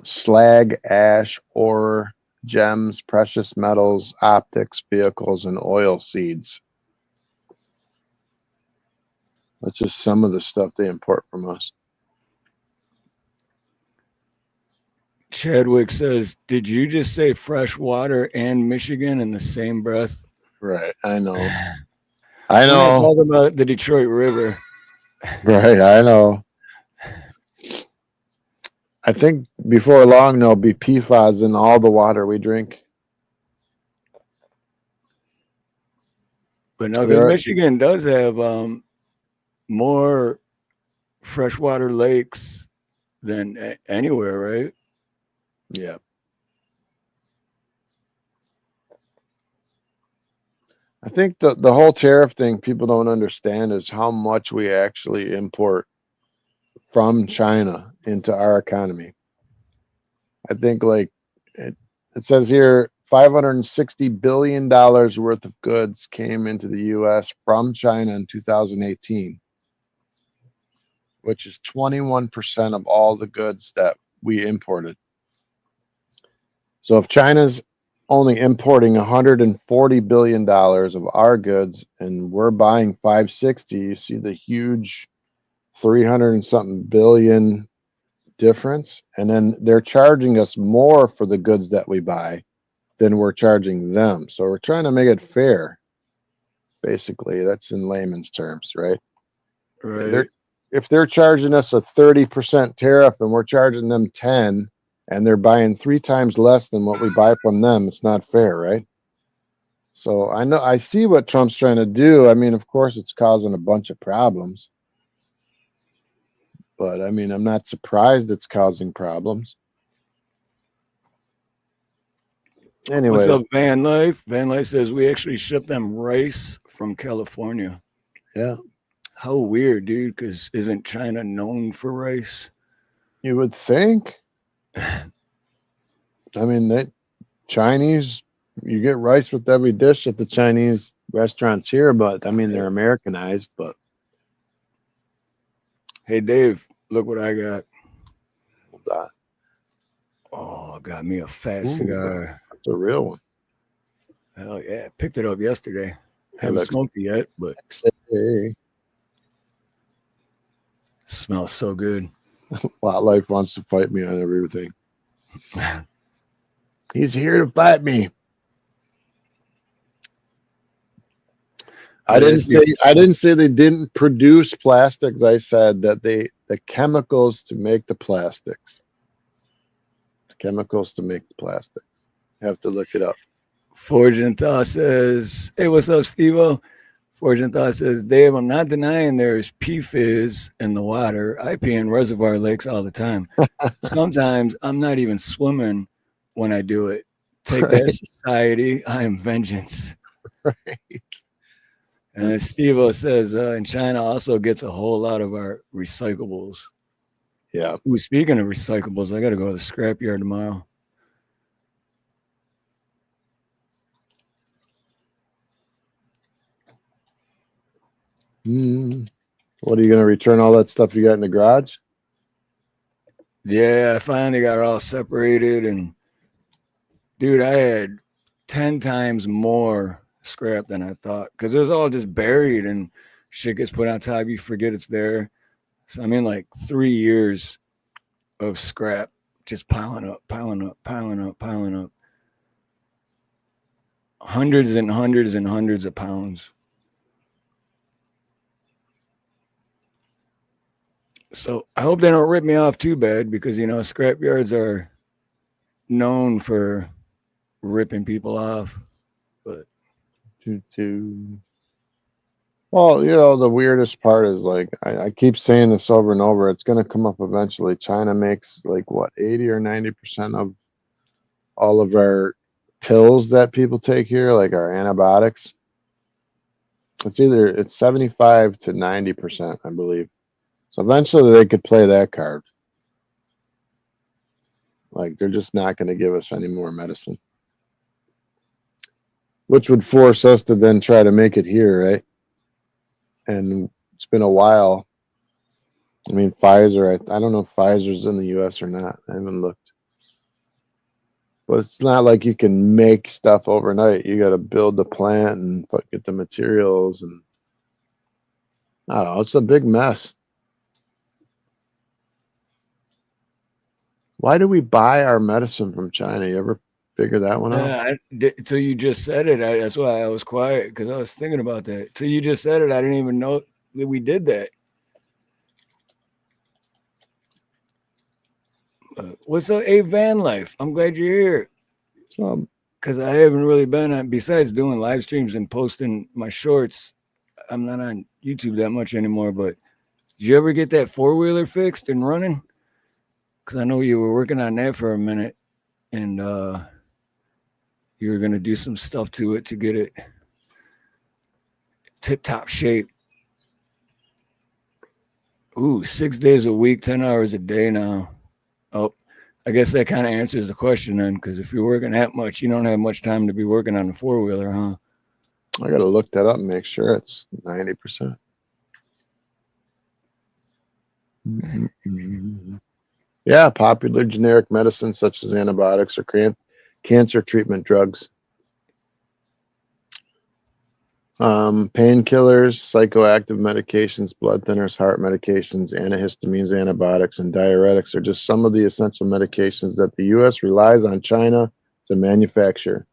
slag, ash, ore, gems, precious metals, optics, vehicles, and oil seeds. That's just some of the stuff they import from us. Chadwick says, did you just say fresh water and Michigan in the same breath? Right, I know. We're not talking about the Detroit River. Right, I know. I think before long there'll be PFAS in all the water we drink. But no, because Michigan does have more freshwater lakes than anywhere, right? Yeah. I think the whole tariff thing people don't understand is how much we actually import from China into our economy. I think like it says here $560 billion worth of goods came into the US from China in 2018, which is 21% of all the goods that we imported. So if China's only importing $140 billion of our goods and we're buying 560, you see the huge 300 and something billion difference, and then they're charging us more for the goods that we buy than we're charging them. So we're trying to make it fair. Basically, that's in layman's terms, right? Right. If they're charging us a 30% tariff and we're charging them 10, and they're buying 3 times less than what we buy from them, it's not fair, right? So I see what Trump's trying to do. I mean, of course, it's causing a bunch of problems, but I mean, I'm not surprised it's causing problems. What's Anyways, up, Van Life? Van Life says we actually ship them rice from California. yeah, How weird, dude, because isn't China known for rice? you would think. I mean, Chinese, you get rice with every dish at the Chinese restaurants here, but I mean, they're Americanized, but Hey, Dave, look what I got. uh, Oh, got me a fat ooh, cigar. it's a real one. Hell yeah. Picked it up yesterday. It Haven't looks smoked it yet, but hey, smells so good. Wildlife wants to fight me on everything. He's here to fight me. I didn't say they didn't produce plastics. I said that the chemicals to make the plastics. The chemicals to make the plastics. You have to look it up. Forge and Thaw says, hey, what's up, Steve-O? Forge and Thaw says, Dave, I'm not denying there's PFAS in the water. I pee in reservoir lakes all the time. Sometimes I'm not even swimming when I do it. Take that, society. I am vengeance. Right. And Steve-O says, and China also gets a whole lot of our recyclables. Yeah. Ooh, speaking of recyclables, I got to go to the scrapyard tomorrow. What are you going to return all that stuff you got in the garage? Yeah, I finally got it all separated. And, dude, I had 10 times more scrap than I thought because it was all just buried and shit gets put on top. You forget it's there. So I'm in like 3 years of scrap just piling up, piling up, piling up, piling up. Hundreds and hundreds and hundreds of pounds. So I hope they don't rip me off too bad because, you know, scrap yards are known for ripping people off. But Well, you know, the weirdest part is like I keep saying this over and over. It's going to come up eventually. China makes like what 80 or 90% of all of our pills that people take here, like our antibiotics. It's 75 to 90%, I believe. So eventually they could play that card. Like they're just not going to give us any more medicine, which would force us to then try to make it here, right? And it's been a while. I mean, Pfizer, I don't know if Pfizer's in the US or not. I haven't looked. But it's not like you can make stuff overnight. You got to build the plant and get the materials. And I don't know. It's a big mess. Why do we buy our medicine from China? You ever figure that one out? Until you just said it, that's why I was quiet because I was thinking about that. Until you just said it, I didn't even know that we did that. What's up, A Van Life? I'm glad you're here. Because I haven't really been on, besides doing live streams and posting my shorts, I'm not on YouTube that much anymore. But did you ever get that 4-wheeler fixed and running? Because I know you were working on that for a minute and you were going to do some stuff to it to get it tip-top shape. Ooh, 6 days a week, 10 hours a day now. Oh, I guess that kind of answers the question then, because if you're working that much, you don't have much time to be working on the 4-wheeler, huh? I got to look that up and make sure it's 90%. Yeah, popular generic medicines such as antibiotics or cancer treatment drugs. Painkillers, psychoactive medications, blood thinners, heart medications, antihistamines, antibiotics, and diuretics are just some of the essential medications that the U.S. relies on China to manufacture.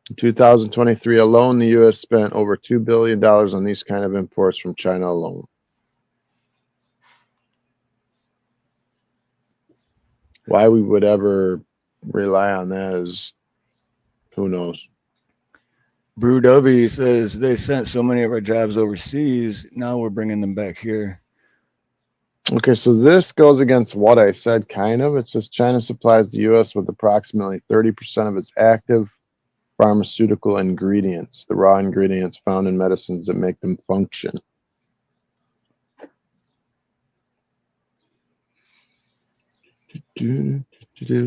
In 2023 alone, the U.S. spent over $2 billion on these kind of imports from China alone. Why we would ever rely on that is who knows. Brew W says they sent so many of our jobs overseas. Now we're bringing them back here. Okay, so this goes against what I said, kind of. It says China supplies the U.S. with approximately 30% of its active pharmaceutical ingredients, the raw ingredients found in medicines that make them function.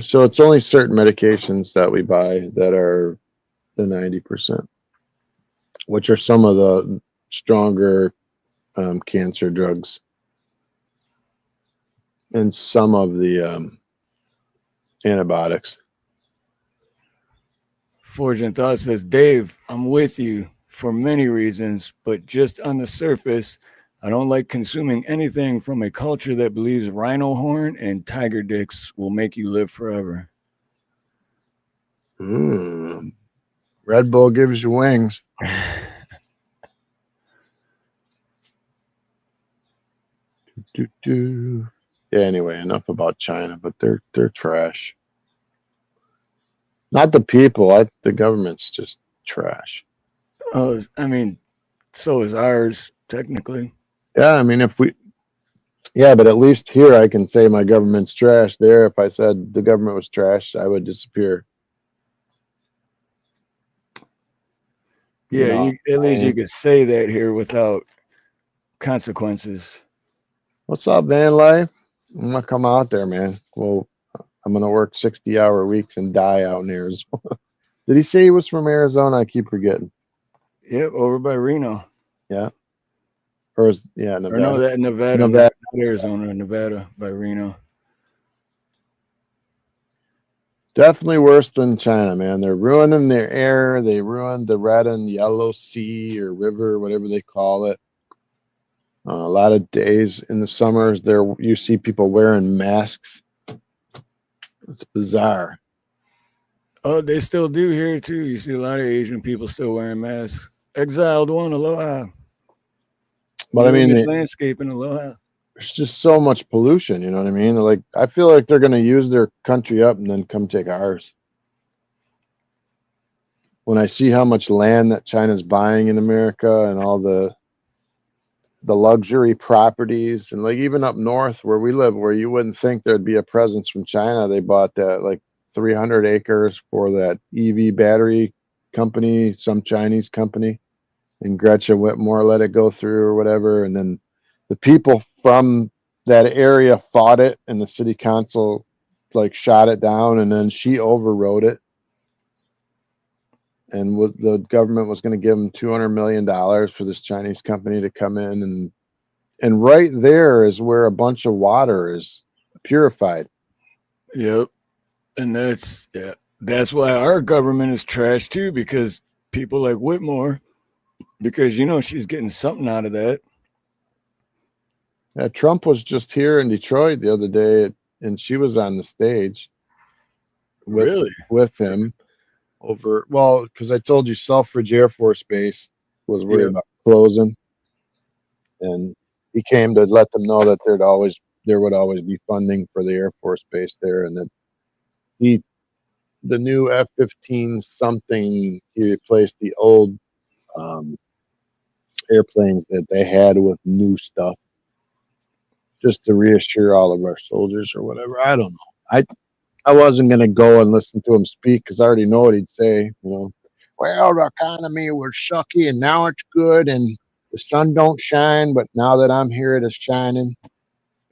So it's only certain medications that we buy that are the 90%, which are some of the stronger cancer drugs and some of the antibiotics. Forging Thought says, Dave, I'm with you for many reasons, but just on the surface, I don't like consuming anything from a culture that believes rhino horn and tiger dicks will make you live forever. Red Bull gives you wings. Yeah, anyway, enough about China, but they're trash. Not the people, the government's just trash. Oh, I mean, so is ours, technically. Yeah, I mean, but at least here I can say my government's trash. There, if I said the government was trash, I would disappear. Yeah, at least you could say that here without consequences. What's up, van life? I'm gonna come out there, man. Well, I'm gonna work 60-hour weeks and die out in Arizona. Did he say he was from Arizona? I keep forgetting. Yep, over by Reno. Yeah. Nevada. Or no, that Nevada. Not Arizona, Nevada by Reno. Definitely worse than China, man. They're ruining their air. They ruined the red and yellow sea or river, whatever they call it. A lot of days in the summers, you see people wearing masks. It's bizarre. Oh, they still do here too. You see a lot of Asian people still wearing masks. Exiled one, aloha. But I mean, landscaping, aloha. There's just so much pollution. You know what I mean? Like, I feel like they're going to use their country up and then come take ours. When I see how much land that China's buying in America and all the luxury properties, and like even up north where we live, where you wouldn't think there'd be a presence from China, they bought that like 300 acres for that EV battery company, some Chinese company, and Gretchen Whitmore let it go through or whatever, and then the people from that area fought it, and the city council like shot it down, and then she overrode it, and the government was going to give them $200 million for this Chinese company to come in, and right there is where a bunch of water is purified. Yep. And that's why our government is trash too, because people like Whitmore, because she's getting something out of that. Yeah, Trump was just here in Detroit the other day, and she was on the stage with him because I told you Selfridge Air Force Base was worried about closing, and he came to let them know that there would always be funding for the Air Force Base there, and that the new F-15 something, he replaced the old airplanes that they had with new stuff, just to reassure all of our soldiers or whatever. I don't know. I wasn't going to go and listen to him speak because I already know what he'd say. Well, the economy was sucky and now it's good and the sun don't shine, but now that I'm here, it is shining.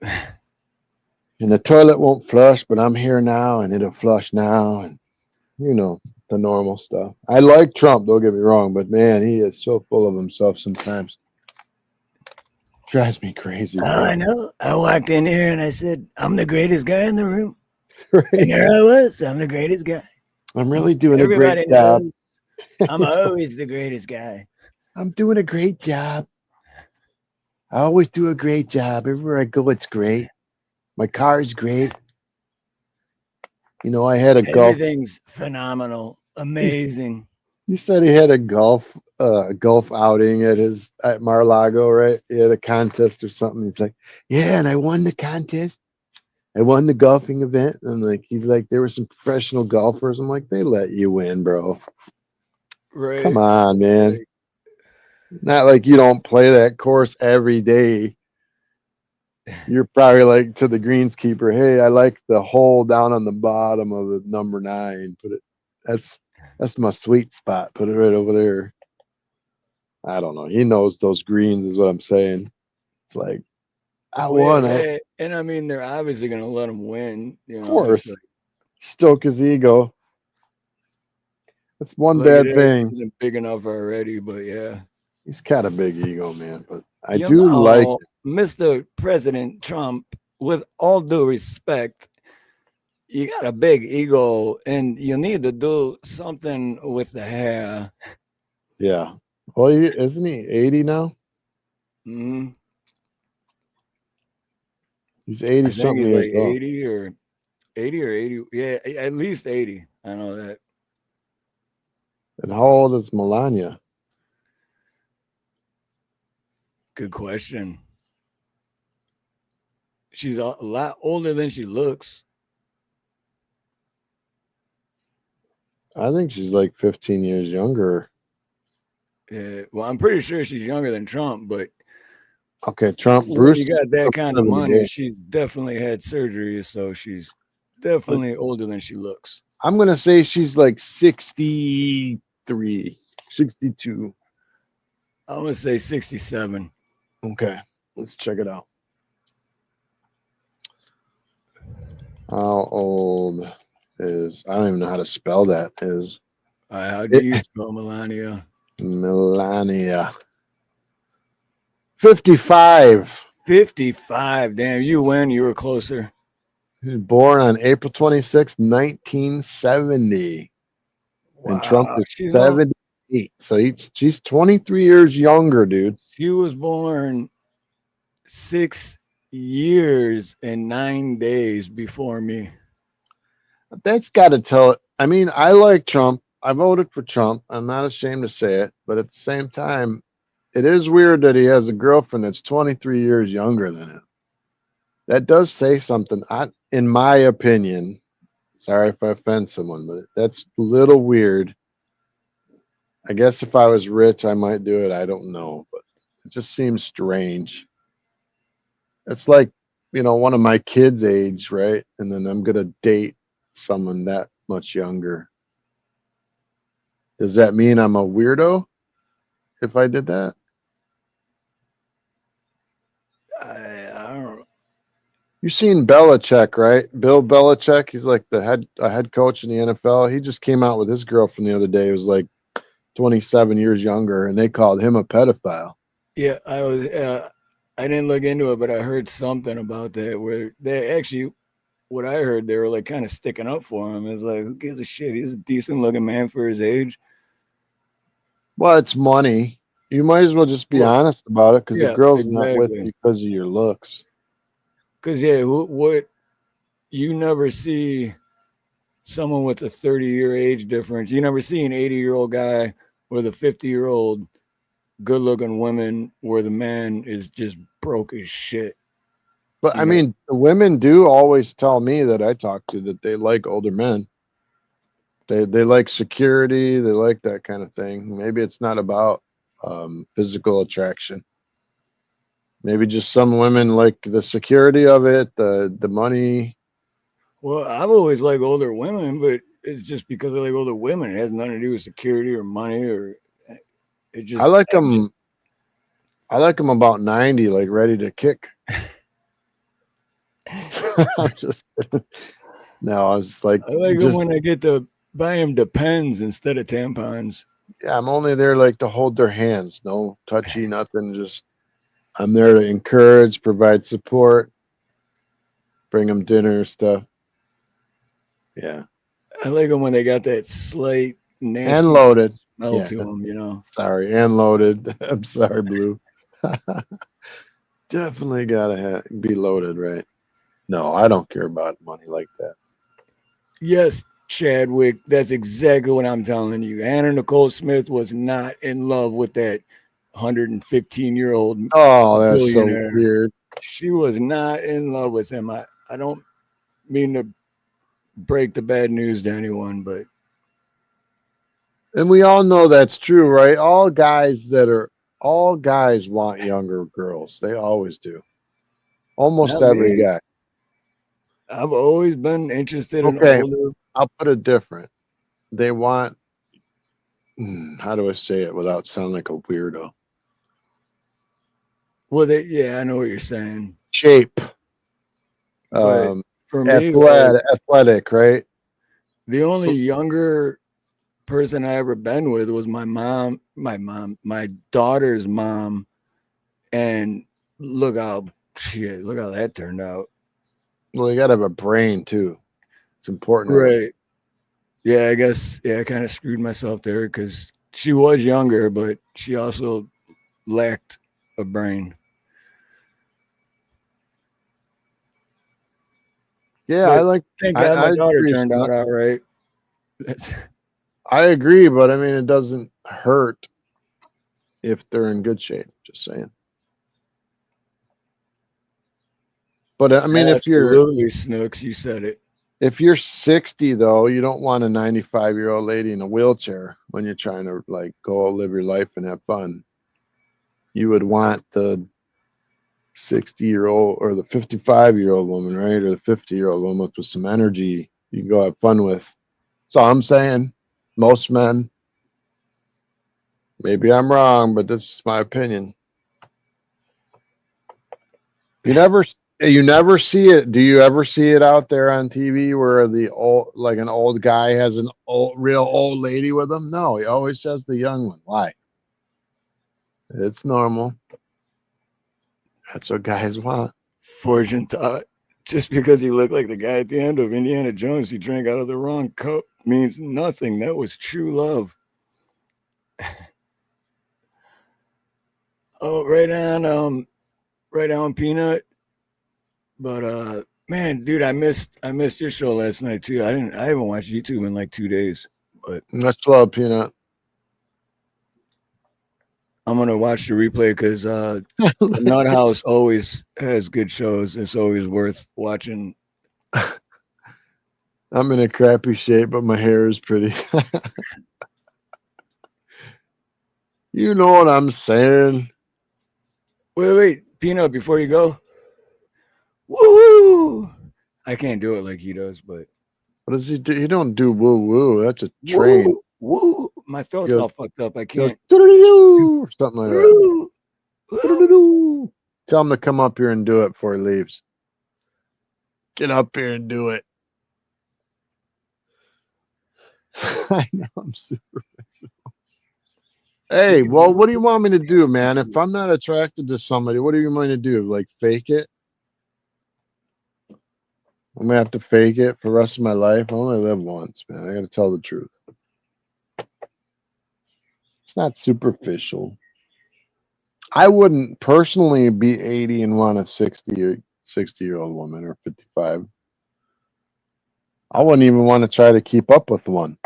And the toilet won't flush, but I'm here now and it'll flush now. And, the normal stuff. I like Trump, don't get me wrong, but man, he is so full of himself sometimes. Drives me crazy. Oh, I know. I walked in here and I said, I'm the greatest guy in the room. Right. And there I was. I'm the greatest guy. I'm really doing a great job. I'm always the greatest guy. I'm doing a great job. I always do a great job. Everywhere I go, it's great. My car's great. You know, I had a golf. Everything's phenomenal, He, amazing. he said he had a golf outing at Mar-a-Lago, right? He had a contest or something. He's like, yeah, and I won the contest. I won the golfing event. And like, he's like, there were some professional golfers. I'm like, they let you win, bro. Come Right. on, It's man. like, Not like you don't play that course every day. You're probably like to the greenskeeper, hey, I like the hole down on the bottom of the number 9. Put it that's that's my sweet spot. Put it right over there. I don't know. He knows those greens is what I'm saying. It's like I well, yeah, won. Of yeah. And I mean, they're obviously going to let him win. You know, it's course. like, Stoke his ego. That's one look at bad it. thing. Isn't big enough already, but yeah. He's got a big ego, man. But I You do like know, Mr. President Trump, with all due respect, you got a big ego and you need to do something with the hair. yeah. Well, isn't he 80 now? Mhm. He's 80 I think something he's years like old. 80 or 80. Yeah, at least 80. I know that. And how old is Melania? Good question. She's a lot older than she looks. I think she's like 15 years younger. Yeah, well, I'm pretty sure she's younger than Trump, but Okay, Trump, when you Bruce, got that kind of money, 78. she's definitely had surgery, so she's definitely older than she looks. I'm going to say she's like 63, 62. I'm gonna say 67. Okay, let's check it out. How old I don't even know how to spell that, is How do it you spell Melania? Melania? 55. 55. Damn, you win. You were closer. Born on April 26, 1970. And Trump Wow, is she's on. 78. So she's 23 years younger, dude. She was born 6 years and 9 days before me. That's got to tell it. I mean, I like Trump. I voted for Trump. I'm not ashamed to say it. But at the same time, it is weird that he has a girlfriend that's 23 years younger than him. That does say something, in my opinion. Sorry if I offend someone, but that's a little weird. I guess if I was rich, I might do it. I don't know. But it just seems strange. It's like, one of my kids' age, right? And then I'm going to date someone that much younger. Does that mean I'm a weirdo if I did that? I don't know. You've seen Belichick, right? Bill Belichick. He's like the head coach in the NFL. He just came out with his girlfriend the other day. He was like 27 years younger, and they called him a pedophile. Yeah, I was. I didn't look into it, but I heard something about that where they actually, what I heard, they were like kind of sticking up for him. It's like, who gives a shit? He's a decent looking man for his age. Well, it's money. You might as well just be Well, honest about it because the yeah, girl's not with exactly. you because of your looks. Because yeah, what you never see someone with a 30-year age difference. You never see an 80-year-old guy with a 50-year-old good looking woman where the man is just broke as shit. But I You know, mean, the women do always tell me that I talk to that they like older men. They like security. They like that kind of thing. Maybe it's not about physical attraction. Maybe just some women like the security of it, the money. well, I've always liked older women, but it's just because I like older women. It has nothing to do with security or money or it I just, like I just, them. I like them about 90, like ready to kick. I'm just no. I was like, I like them just when I get to buy them Depends instead of tampons. yeah. I'm only there like to hold their hands. No touchy, nothing. Just I'm there to encourage, provide support, bring them dinner stuff. Yeah, I like them when they got that slight and nasty loaded. meld Yeah, to them, you know. sorry, and loaded. I'm sorry, Blue. Definitely gotta be loaded, right? No, I don't care about money like that. Yes, Chadwick, that's exactly what I'm telling you. Anna Nicole Smith was not in love with that 115-year-old Oh, that's so billionaire. weird. She was not in love with him. I don't mean to break the bad news to anyone, but And we all know that's true, right? All guys want younger girls. They always do. Almost not every me. guy. I've always been interested in Okay, older. I'll put it different. They want, how do I say it without sounding like a weirdo? Well, yeah, I know what you're saying, Shape, but um, for me though, athletic, right? the only younger person I ever been with was my daughter's mom, and look how that turned out. Well, you got to have a brain too. It's important to have a. Right. Yeah, I guess. Yeah, I kind of screwed myself there because she was younger, but she also lacked a brain. Yeah, But thank God I my daughter agree. turned out all right. That's, I agree, but I mean, it doesn't hurt if they're in good shape. Just saying. But I mean, absolutely, Snooks. You said it. if you're 60 though, you don't want a 95-year-old lady in a wheelchair when you're trying to like go live your life and have fun. You would want the 60-year-old or the 55-year-old woman, right? Or the 50-year-old woman with some energy you can go have fun with. So I'm saying most men, maybe I'm wrong, but this is my opinion. You never you never see it. Do you ever see it out there on TV where an old guy has an real old lady with him? No, he always has the young one. Why? It's normal. That's what guys want. Fortune thought just because he looked like the guy at the end of Indiana Jones, he drank out of the wrong cup means nothing. That was true love. Oh, right on, Peanut. But man, dude, I missed your show last night too. I haven't watched YouTube in like 2 days, but Much love, Peanut. I'm gonna watch the replay because the Nut House always has good shows. It's always worth watching. I'm in a crappy shape, but my hair is pretty. You know what I'm saying? Wait, Peanut, before you go, woo! I can't do it like he does, but What does he do? He don't do woo woo. That's a train. woo, woo. My He throat's goes, all fucked up. I he goes, can't. "Doo-doo-doo-doo," or something like that. Woo, woo. Doo-doo-doo-doo. Tell him to come up here and do it before he leaves. Get up here and do it. I know I'm super. Hey, well, what do you want me to do, man? If I'm not attracted to somebody, what do you want me to do? Like fake it? I'm gonna have to fake it for the rest of my life. I only live once, man. I gotta tell the truth. It's not superficial. I wouldn't personally be 80 and want a 60-year-old woman or 55. I wouldn't even want to try to keep up with one.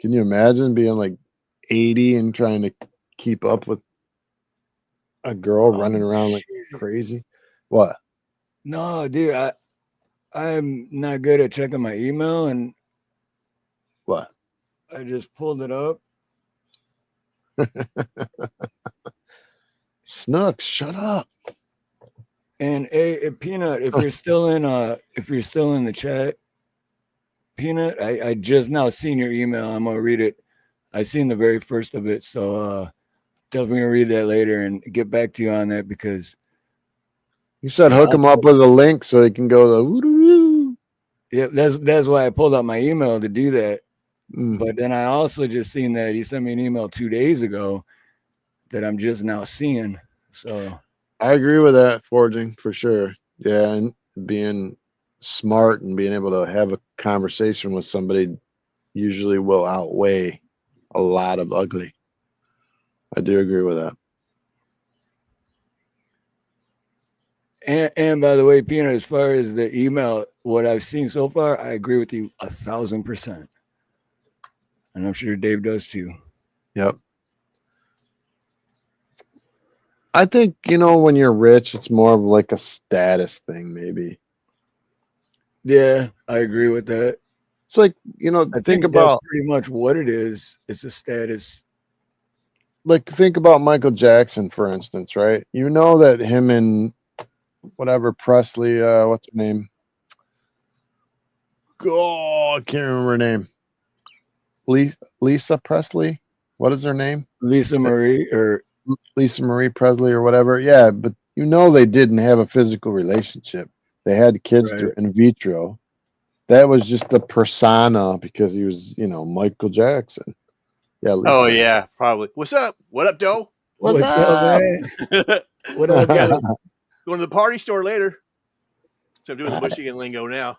Can you imagine being like 80 and trying to keep up with a girl Oh, running around like shit. crazy? What? No, dude, I'm not good at checking my email, and What? I just pulled it up. Snooks, shut up. And a Peanut, if you're still in the chat, Peanut, I just now seen your email. I'm gonna read it. I seen the very first of it, so definitely gonna read that later and get back to you on that because You said yeah, hook him up with a link so he can go to woo-doo-doo. yeah, that's why I pulled out my email to do that. Mm. But then I also just seen that he sent me an email 2 days ago that I'm just now seeing. So I agree with that, forging for sure. Yeah, and being smart and being able to have a conversation with somebody usually will outweigh a lot of ugly. I do agree with that. And by the way, Peanut, as far as the email, what I've seen so far, I agree with you 1,000%. And I'm sure Dave does too. Yep. I think, when you're rich, it's more of like a status thing, maybe. Yeah, I agree with that. It's like, I think that's pretty much what it is. It's a status. Like, think about Michael Jackson, for instance, right? You know that him and whatever Presley, what's her name? Oh, I can't remember her name. Lisa Presley? What is her name? Lisa Marie or Lisa Marie Presley or whatever. Yeah, but they didn't have a physical relationship. They had kids through in vitro. That was just the persona because he was, Michael Jackson. Yeah. Lisa. Oh yeah, probably. What's up? What up, Joe? What's up, man? What up, Joe? Going to the party store later. So I'm doing the Michigan lingo now.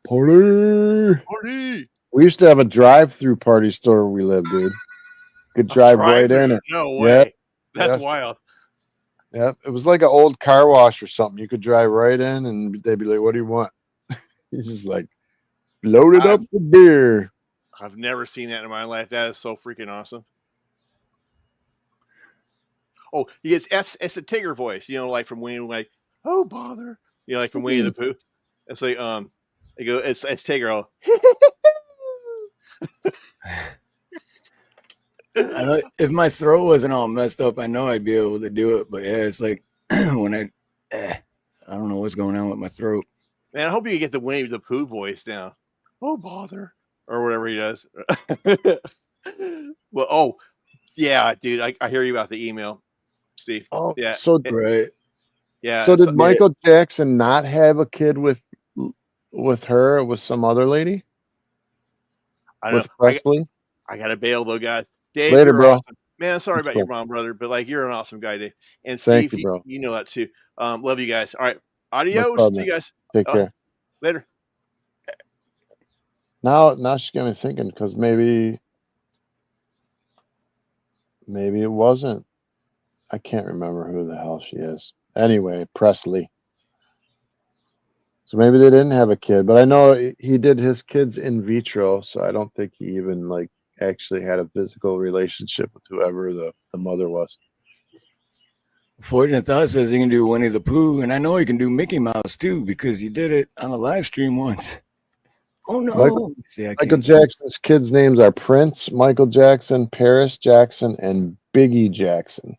Party. We used to have a drive-through party store where we lived, dude. Could drive right in it. No way. That's yes. wild. Yeah, it was like an old car wash or something. You could drive right in, and they'd be like, "What do you want?" He's just like, loaded up with beer. I've never seen that in my life. That is so freaking awesome. Oh, he gets it's a Tigger voice, like from Winnie, like, oh bother, like from Winnie the Pooh. It's like it's Tigger. Oh. If my throat wasn't all messed up, I know I'd be able to do it. But yeah, it's like when I don't know what's going on with my throat. Man, I hope you get the Winnie the Pooh voice down. Oh bother, or whatever he does. Well, oh yeah, dude, I hear you about the email, Steve. Oh, yeah, right. Yeah. So did Michael Jackson not have a kid with her, with some other lady? With Presley? I gotta bail though, guys. Dave, later, bro. Awesome. Man, sorry about your mom, brother, but you're an awesome guy, Dave. And Thank Steve, you, bro. you know that too. Love you guys. All right, adios. No See you guys. Take care. Later. Now she's got me thinking because maybe it wasn't. I can't remember who the hell she is. Anyway, Presley. So maybe they didn't have a kid, but I know he did his kids in vitro, so I don't think he even actually had a physical relationship with whoever the mother was. Fortunate Thought says he can do Winnie the Pooh, and I know he can do Mickey Mouse too because he did it on a live stream once. Oh no! Michael Jackson's kids' names are Prince, Michael Jackson, Paris Jackson, and Biggie Jackson.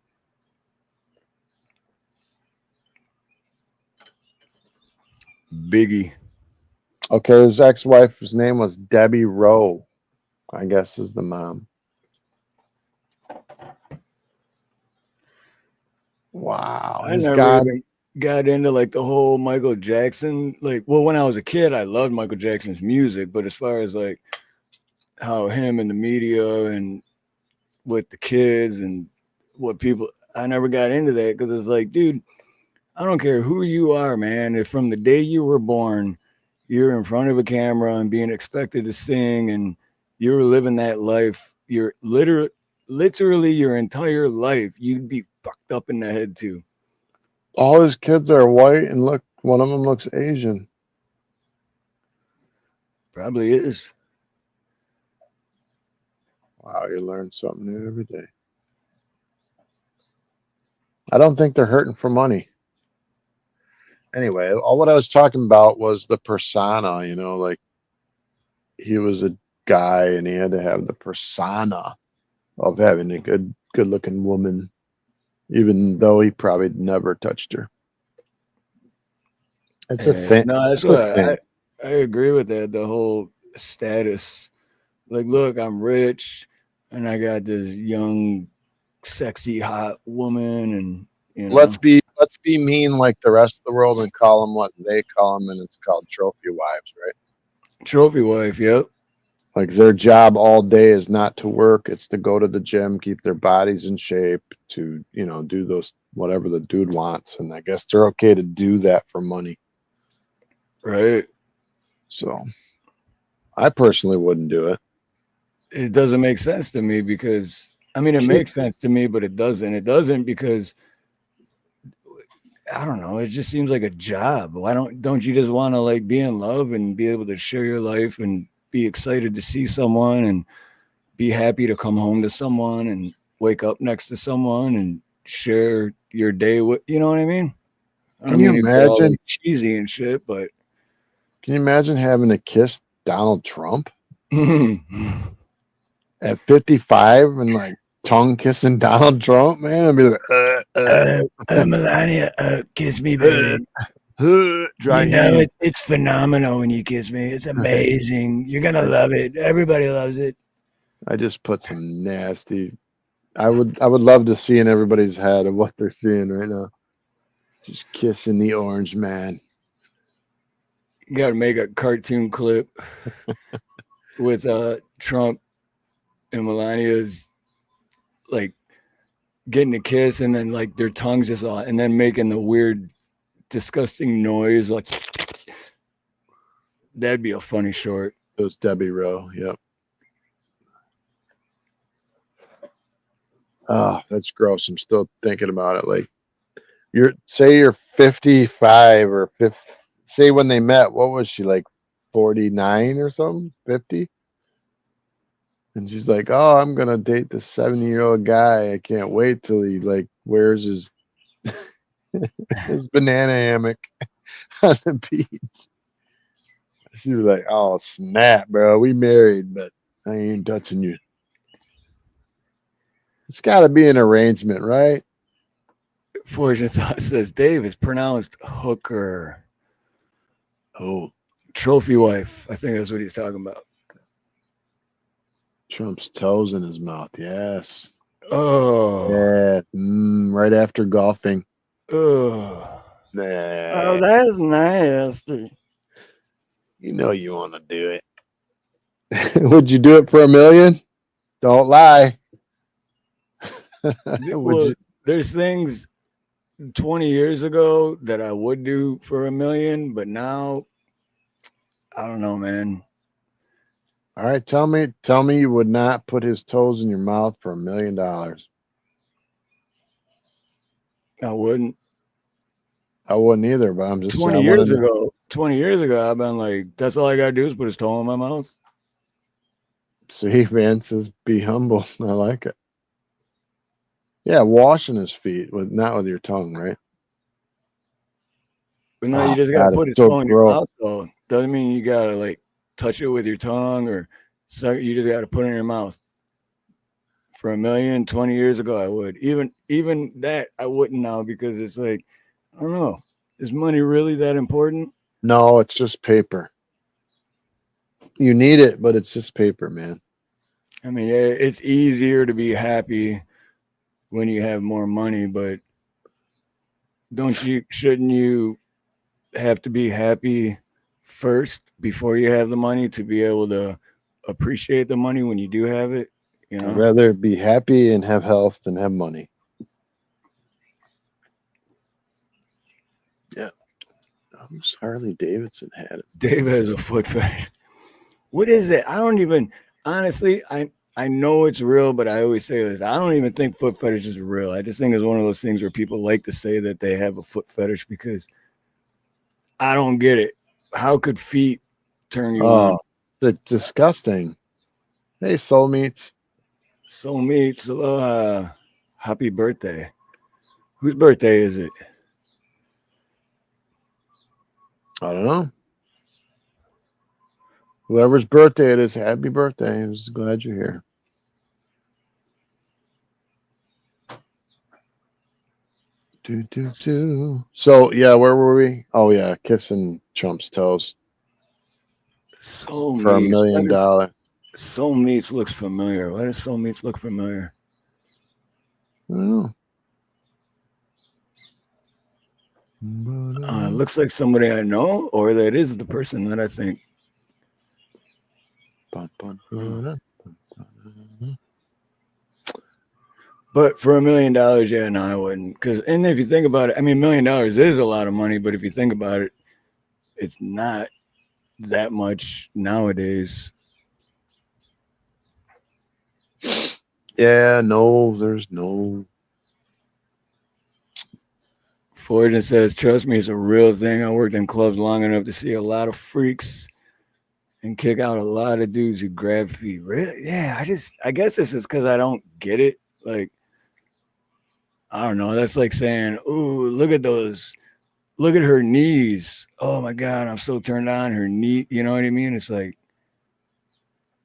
Biggie. Okay, his ex-wife's name was Debbie Rowe, I guess is the mom. Wow. I never even got into the whole Michael Jackson. When I was a kid, I loved Michael Jackson's music, but as far as how him and the media and with the kids and what people, I never got into that because it's like, dude, I don't care who you are, man. If from the day you were born, you're in front of a camera and being expected to sing and you're living that life, you're literally your entire life, you'd be fucked up in the head too. All his kids are white and look, one of them looks Asian. Probably is. Wow, you learn something new every day. I don't think they're hurting for money. Anyway, all what I was talking about was the persona, he was a guy and he had to have the persona of having a good looking woman, even though he probably never touched her. It's a thing. No, that's what I agree with that. The whole status. Look, I'm rich and I got this young, sexy, hot woman, and let's be mean like the rest of the world and call them what they call them, and it's called trophy wives, right? Trophy wife, yep. Their job all day is not to work, it's to go to the gym, keep their bodies in shape, to do those whatever the dude wants, and I guess they're okay to do that for money, right? So I personally wouldn't do it. it doesn't make sense to me because I mean it makes sense to me, but it doesn't. It doesn't because I don't know. It just seems like a job. Why don't you just want to like be in love and be able to share your life and be excited to see someone and be happy to come home to someone and wake up next to someone and share your day with, you know what I mean? I Can don't you mean to get all imagine? like cheesy and shit, but Can you imagine having to kiss Donald Trump uh, at 55 and like tongue kissing Donald Trump? Man, I'd be like, Melania, kiss me, uh, baby. dry You know, heat. it's phenomenal when you kiss me. It's amazing. You're gonna love it. Everybody loves it. I just put some nasty. I would love to see in everybody's head of what they're seeing right now. Just kissing the orange man. You got to make a cartoon clip with Trump and Melania's like getting a kiss and then like their tongues just all and then making the weird disgusting noise like that'd be a funny short. It was Debbie Rowe. Yep. Oh, that's gross. I'm still thinking about it. Like you're 55 or 50. Say when they met, what was she like 49 or something? 50? And she's like, "Oh, I'm gonna date this 70-year-old guy. I can't wait till he like wears his his banana hammock on the beach." She was like, "Oh snap, bro, we married, but I ain't touching you." It's got to be an arrangement, right? Fortune Thought says Dave is pronounced hooker. Oh, Trophy wife. I think that's what he's talking about. Trump's toes in his mouth. Yes. Oh. Yeah. Right after golfing. Oh. Nah. Oh, that's nasty. You know you want to do it. Would you do it for $1 million? Don't lie. Would Well, you? there's things 20 years ago that I would do for $1 million, but now I don't know, man. All right, tell me you would not put his toes in your mouth for $1 million. I wouldn't. I wouldn't either, but I'm just saying. 20 I want years to know. ago, 20 years ago, I've been like, that's all I gotta do is put his toe in my mouth. See, Van says, be humble. I like it. Yeah, washing his feet with not with your tongue, right? But no, you Oh just gotta God, put it's his so toe in your gross. mouth though. Doesn't mean you gotta like touch it with your tongue or suck it. You just gotta put it in your mouth. For $1 million, 20 years ago, I would. Even that I wouldn't now because it's like, I don't know. Is money really that important? No, it's just paper. You need it, but it's just paper, man. I mean, it's easier to be happy when you have more money, but shouldn't you have to be happy first before you have the money to be able to appreciate the money when you do have it, you I'd know? rather be happy and have health than have money. Yeah. Who's Harley Davidson had it? Dave has a foot fetish. What is it? I don't even honestly, I know it's real, but I always say this. I don't even think foot fetish is real. I just think it's one of those things where people like to say that they have a foot fetish because I don't get it. How could feet turn you on? Oh, it's disgusting. Hey, soulmates. Soulmates, happy birthday. Whose birthday is it? I don't know. Whoever's birthday it is, happy birthday. I'm just glad you're here. So yeah, where were we? Oh yeah, kissing Trump's toes for $1 Soulmates. million. Soulmates looks familiar. Why does Soulmates look familiar? I don't know. It looks like somebody I know, or that is the person that I think. But for $1 million, yeah, no, I wouldn't. Because, and if you think about it, I mean, $1 million is a lot of money, but if you think about it, it's not that much nowadays. Yeah, no, there's no. Fortune says, trust me, it's a real thing. I worked in clubs long enough to see a lot of freaks and kick out a lot of dudes who grab feet. Really? Yeah, I guess this is because I don't get it. Like, I don't know. That's like saying, ooh, look at those. Look at her knees. Oh my God, I'm so turned on. Her knee. You know what I mean? It's like,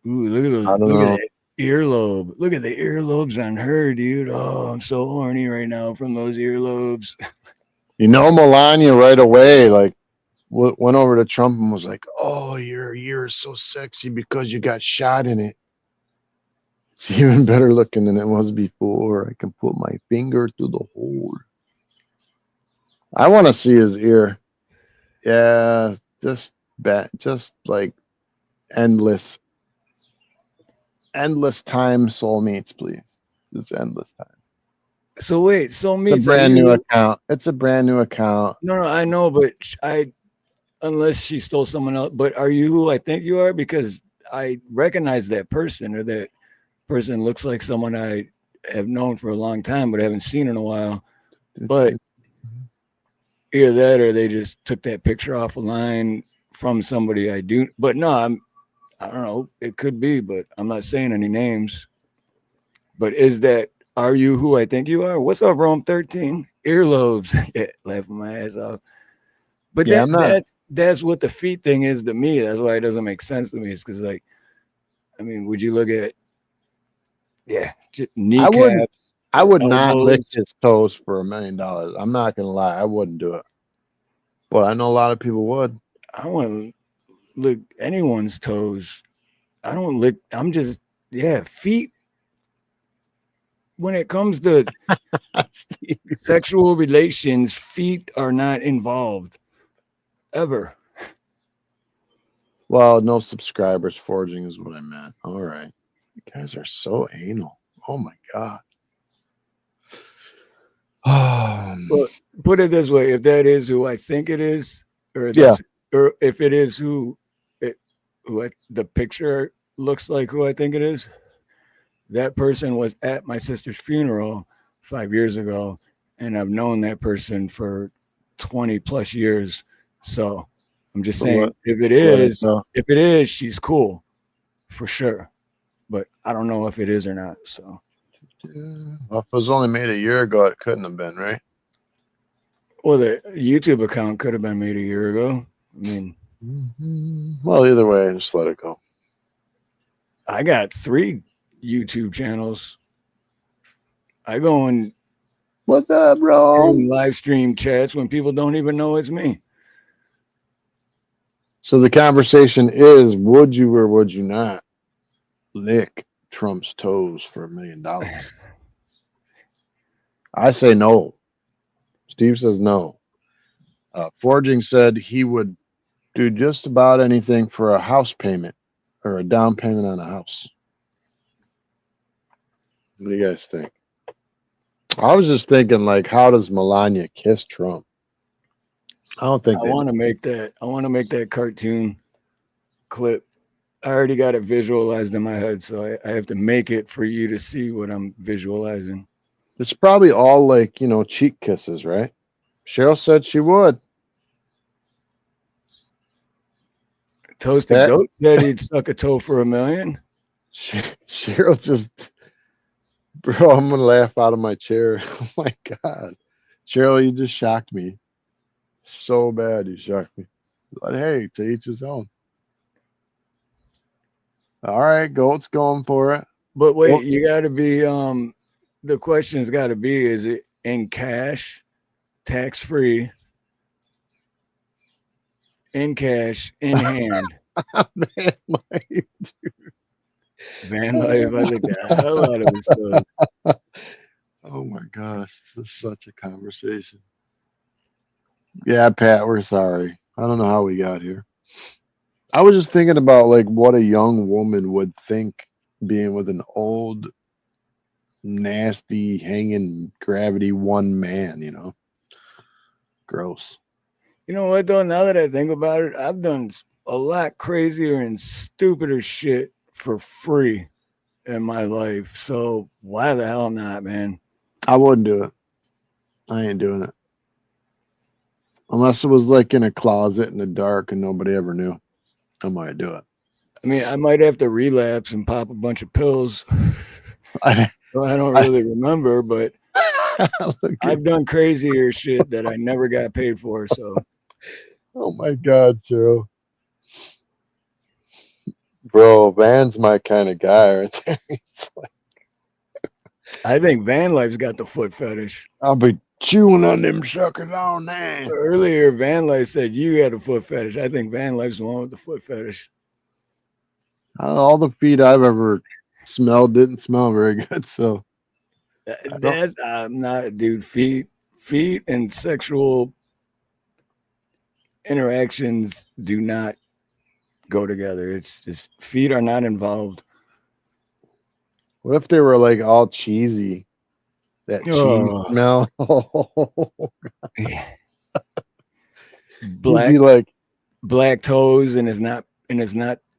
ooh, look at those. I don't Look at know. that earlobe. Look at the earlobes on her, dude. Oh, I'm so horny right now from those earlobes. You know, Melania right away, like, went over to Trump and was like, "Oh, your ear is so sexy because you got shot in it. It's even better looking than it was before. I can put my finger through the hole." I want to see his ear. Yeah, just just like endless, endless time soulmates, please. Just endless time. So wait, so It's a meets are brand new you? account. It's a brand new account. No, no, I know, but I unless she stole someone else. But are you who I think you are? Because I recognize that person, or that person looks like someone I have known for a long time, but haven't seen in a while. But either that, or they just took that picture off a line from somebody I do. But no, I don't know. It could be, but I'm not saying any names. But are you who I think you are? What's up, Rome 13? Earlobes. Yeah, laughing my ass off. But Yeah, I'm not. that's what the feet thing is to me. That's why it doesn't make sense to me. It's because, like, I mean, would you look at just I wouldn't. kneecaps I or would not lick elbows? his toes for $1 million. I'm not gonna lie. I wouldn't do it. But I know a lot of people would. I want to lick anyone's toes. I don't lick. I'm just feet. When it comes to sexual relations, feet are not involved ever. Well, no subscribers forging is what I meant. All right. You guys are so anal. Oh my god. Well, put it this way: if that is who I think it is, or Yeah. that's, or if it is the picture looks like who I think it is, that person was at my sister's funeral 5 years ago, and I've known that person for 20 plus years. So I'm just So saying, if so it is, she's cool for sure. But I don't know if it is or not. So, well, if it was only made a year ago, it couldn't have been, right? well, the YouTube account could have been made a year ago. I mean, Well, either way, just let it go. I got 3 YouTube channels. I go in What's up, bro? live stream chats when people don't even know it's me. So the conversation is: would you or would you not lick Trump's toes for $1 million? I say no. Steve says no. Forging said he would do just about anything for a house payment or a down payment on a house. What do you guys think? I was just thinking, like, how does Melania kiss Trump? I don't think I they do. want to make that. I want to make that cartoon clip. I already got it visualized in my head, so I have to make it for you to see what I'm visualizing. It's probably all like, cheek kisses, right? Cheryl said she would. Toasted That Goat said he'd suck a toe for $1 million. Cheryl just, bro, I'm gonna laugh out of my chair. Oh my god, Cheryl, you just shocked me so bad. You shocked me. But hey, to each his own. All right, Goat's going for it. But Well, wait, you got to be. The question's got to be: is it in cash, tax free, in cash, in hand? man, like, Van life, I think the hell out of his stuff. oh my gosh, this is such a conversation. Yeah, Pat, we're sorry. I don't know how we got here. I was just thinking about like what a young woman would think being with an old, nasty, hanging gravity one man. Gross. You know what though? Now that I think about it, I've done a lot crazier and stupider shit for free in my life. So why the hell not, man? I wouldn't do it. I ain't doing it. Unless it was like in a closet in the dark and nobody ever knew. I might do it. I mean, I might have to relapse and pop a bunch of pills. I, So I don't I, really remember, but look at- I've done crazier shit that I never got paid for. So oh my God, Cyril. Bro, Van's my kind of guy right there. I think Van Life's got the foot fetish. I'll be chewing on them suckers all night. Earlier, Van Life said you had a foot fetish. I think Van Life's the one with the foot fetish. All the feet I've ever smelled didn't smell very good. So That's I'm not, dude. Feet and sexual interactions do not go together. It's just feet are not involved. what if they were like all cheesy? That cheese Oh, smell. black Be like, black toes, and it's not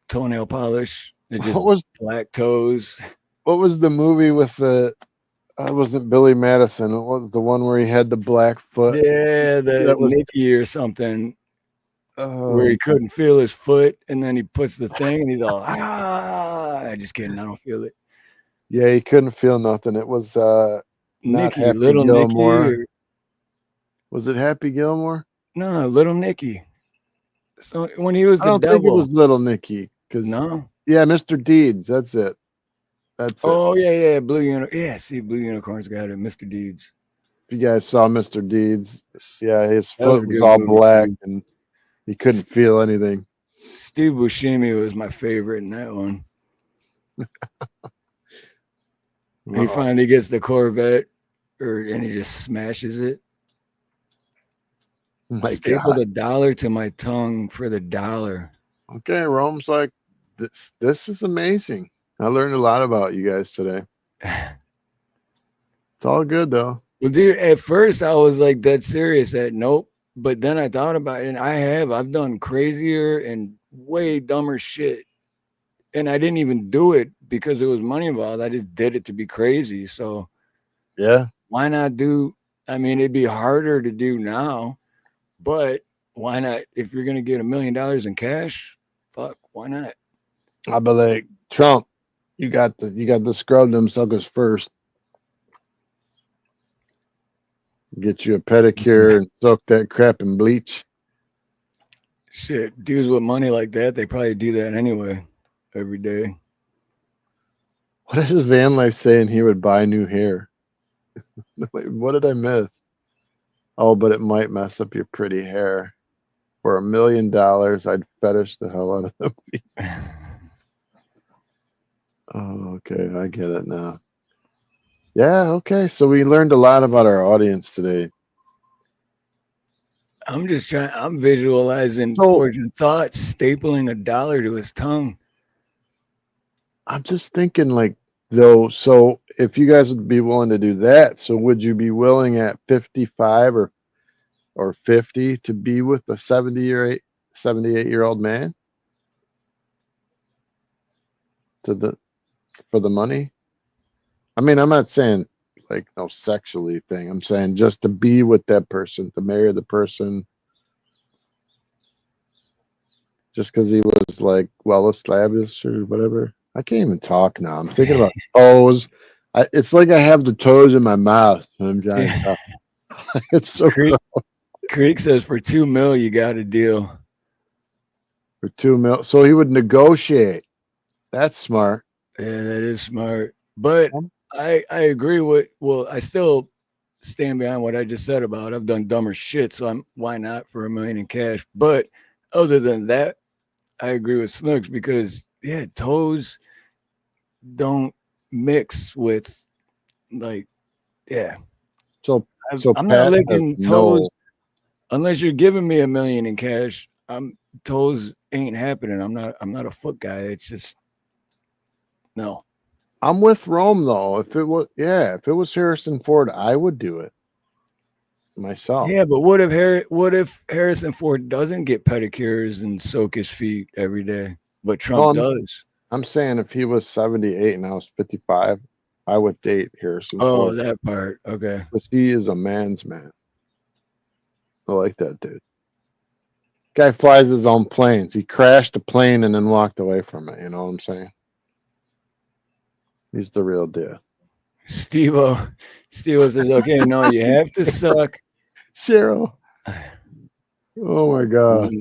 toenail polish. It's just what black toes. was the movie with the? It wasn't Billy Madison. It was the one where he had the black foot. Yeah, the That was Nicky or something where oh, he couldn't feel his foot, and then he puts the thing, and he's all I just kidding. I don't feel it. yeah, he couldn't feel nothing. It was not Nicky, Happy little Gilmore. Nicky, or Was it Happy Gilmore? no, little Nicky. So when he was I the don't think it devil, was Little Nicky. Because no. yeah, Mr. Deeds. That's it. That's it. Oh yeah, Blue Unicorn. Yeah, see, Blue Unicorn's got it. Mr. Deeds. If you guys saw Mr. Deeds, yeah, his That was foot a was good all movie, black too. and he couldn't feel anything. Steve Buscemi was my favorite in that one. He finally gets the Corvette, and he just smashes it. My Stapled God. $1 to my tongue for the dollar. Okay, Rome's like, this is amazing. I learned a lot about you guys today. It's all good though. Well, dude, at first I was like that serious at nope. But then I thought about it, and I've done crazier and way dumber shit. And I didn't even do it because there was money involved. I just did it to be crazy. So Yeah. why not do? I mean, it'd be harder to do now, but why not? If you're gonna get $1 million in cash, fuck, why not? I'll be like, Trump, you got to scrub them suckers first. Get you a pedicure and soak that crap in bleach. Shit, dudes with money like that, they probably do that anyway, every day. What is Van Life saying he would buy new hair? Wait, what did I miss? Oh, but it might mess up your pretty hair. For $1 million, I'd fetish the hell out of them. Oh, okay, I get it now. Yeah, okay. So we learned a lot about our audience today. I'm visualizing Fortune Thoughts stapling $1 to his tongue. I'm just thinking like though, so if you guys would be willing to do that, so would you be willing at 55 or 50 to be with a 78-year-old man? For the money? I mean, I'm not saying like no sexually thing. I'm saying just to be with that person, to marry the person. Just because he was like well established or whatever. I can't even talk now. I'm thinking about toes. It's like I have the toes in my mouth. I'm trying to talk. It's so Creek says for $2 million you got a deal. For $2 million. So he would negotiate. That's smart. Yeah, that is smart. But I agree with. Well, I still stand behind what I just said about. I've done dumber shit, so why not for $1 million in cash? But other than that, I agree with Snooks because toes don't mix with like So I'm not licking toes unless you're giving me $1 million in cash. Toes ain't happening. I'm not a foot guy. It's just no. I'm with Rome though. If it was Harrison Ford, I would do it myself. Yeah, but what if Harrison Ford doesn't get pedicures and soak his feet every day, but Trump does? I'm saying if he was 78 and I was 55, I would date Harrison Oh, Ford. that part. Okay. Because he is a man's man. I like that dude. Guy flies his own planes. He crashed a plane and then walked away from it. You know what I'm saying? He's the real deal. Steve-O says, okay, no, you have to suck. Cheryl. Oh my God.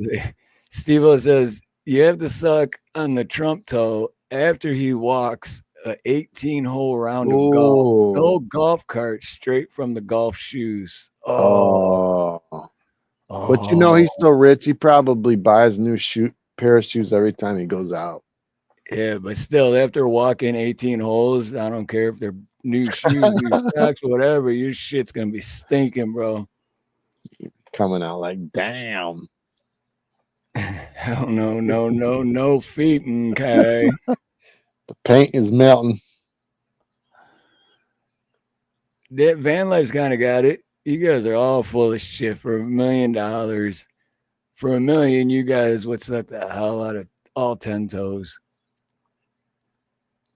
Steve-O says, you have to suck on the Trump toe after he walks a 18-hole round of golf. No Oh. golf cart, straight from the golf shoes. Oh. Oh. But you know, he's still rich. He probably buys new pair of shoes every time he goes out. Yeah, but still, after walking 18 holes, I don't care if they're new shoes, new socks, whatever, your shit's gonna be stinking, bro. Coming out like, damn. Hell no feet, okay. The paint is melting. That van life's kind of got it. You guys are all full of shit for $1 million. For $1 million, you guys would suck the hell out of all 10 toes.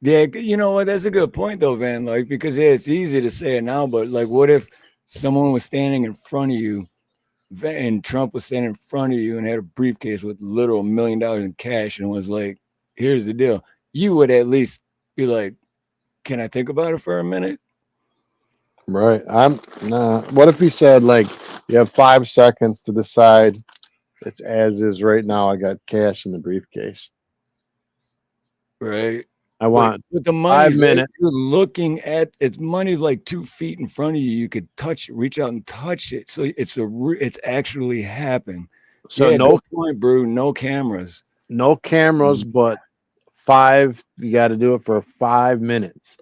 Yeah, you know what? That's a good point, though, Van Life, because yeah, it's easy to say it now, but like, what if someone was standing in front of you and Trump was standing in front of you and had a briefcase with literal $1 million in cash and was like, here's the deal. You would at least be like, can I think about it for a minute? Right. Nah. What if he said, like, you have 5 seconds to decide? It's as is right now. I got cash in the briefcase. Right. I want with the 5 money, minutes. you're looking at it's money like 2 feet in front of you. You could touch, reach out and touch it. So it's actually happening. So yeah, no good point, Brew. No cameras. no cameras, but 5. You got to do it for 5 minutes.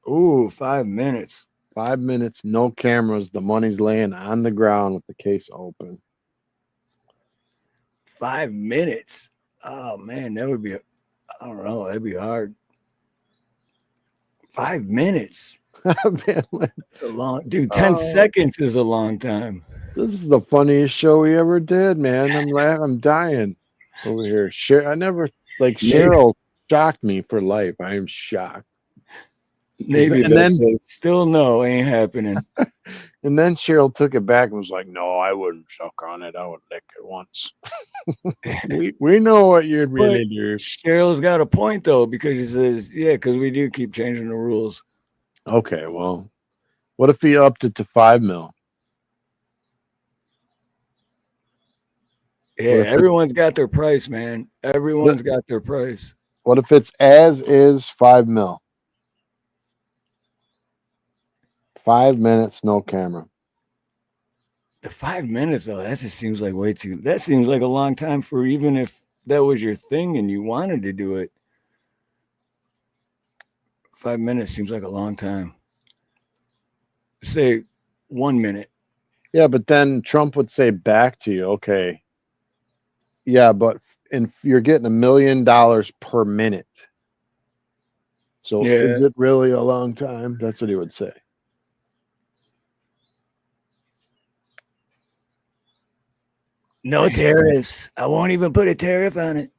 Ooh, 5 minutes. 5 minutes, no cameras. The money's laying on the ground with the case open. 5 minutes. Oh man, that would be. I don't know. That'd be hard. 5 minutes. A long, dude. 10 seconds is a long time. This is the funniest show we ever did, man. I'm laughing. I'm dying over here. Cheryl shocked me for life. I am shocked. Maybe, and then still no, ain't happening. And then Cheryl took it back and was like, "No, I wouldn't suck on it. I would lick it once." we know what you'd really do. Cheryl's got a point though, because she says, "Yeah, because we do keep changing the rules." Okay, well, what if he upped it to 5 mil? Yeah, everyone's got their price, man. Everyone's got their price. What if it's as is 5 mil? 5 minutes, no camera. The 5 minutes, though, that just seems like way too. That seems like a long time for even if that was your thing and you wanted to do it. 5 minutes seems like a long time. Say 1 minute. Yeah, but then Trump would say back to you, okay, yeah, but you're getting $1 million per minute. So is it really a long time? That's what he would say. No tariffs. I won't even put a tariff on it.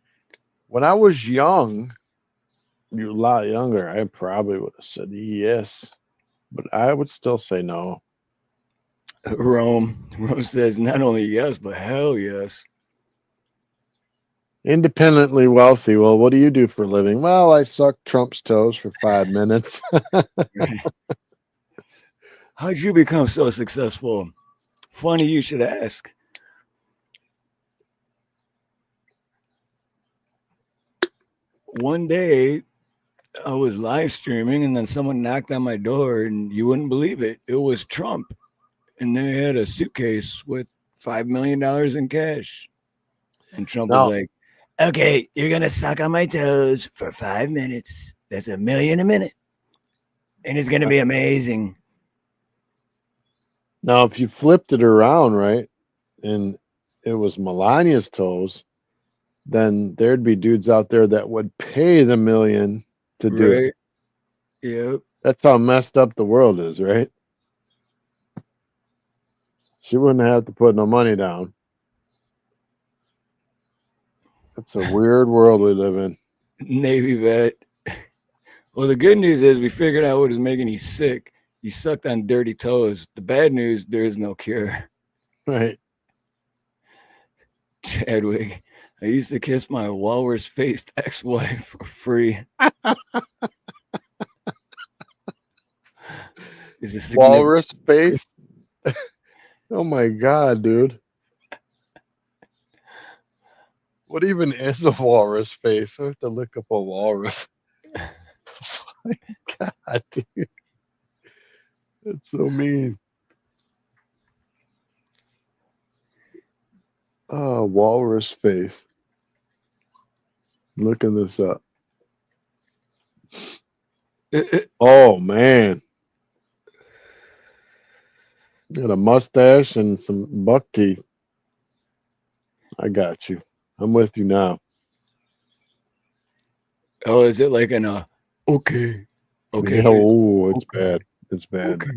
When I was young, you're a lot younger, I probably would have said yes, but I would still say no. Rome says not only yes, but hell yes. Independently wealthy. Well, what do you do for a living? Well, I suck Trump's toes for 5 minutes. How'd you become so successful? Funny you should ask. One day I was live streaming and then someone knocked on my door and you wouldn't believe it. It was Trump. And they had a suitcase with $5 million in cash. And Trump was like, okay, you're going to suck on my toes for 5 minutes. That's $1 million a minute. And it's going to be amazing. Now, if you flipped it around, right, and it was Melania's toes, then there'd be dudes out there that would pay the $1 million to do it. Yep. That's how messed up the world is, right? She wouldn't have to put no money down. It's a weird world we live in. Navy vet. Well, the good news is we figured out what was making you sick. You sucked on dirty toes. The bad news, there is no cure. Right. Chadwick, I used to kiss my walrus-faced ex-wife for free. Is a significant Walrus face. Oh my god, dude. What even is a walrus face? I have to look up a walrus. Oh my god, dude. That's so mean. Oh, walrus face. Looking this up. Oh man. Got a mustache and some buck teeth. I got you. I'm with you now. Oh, is it like an okay? Okay. Yeah, face? oh, it's Okay. bad. It's bad. Okay.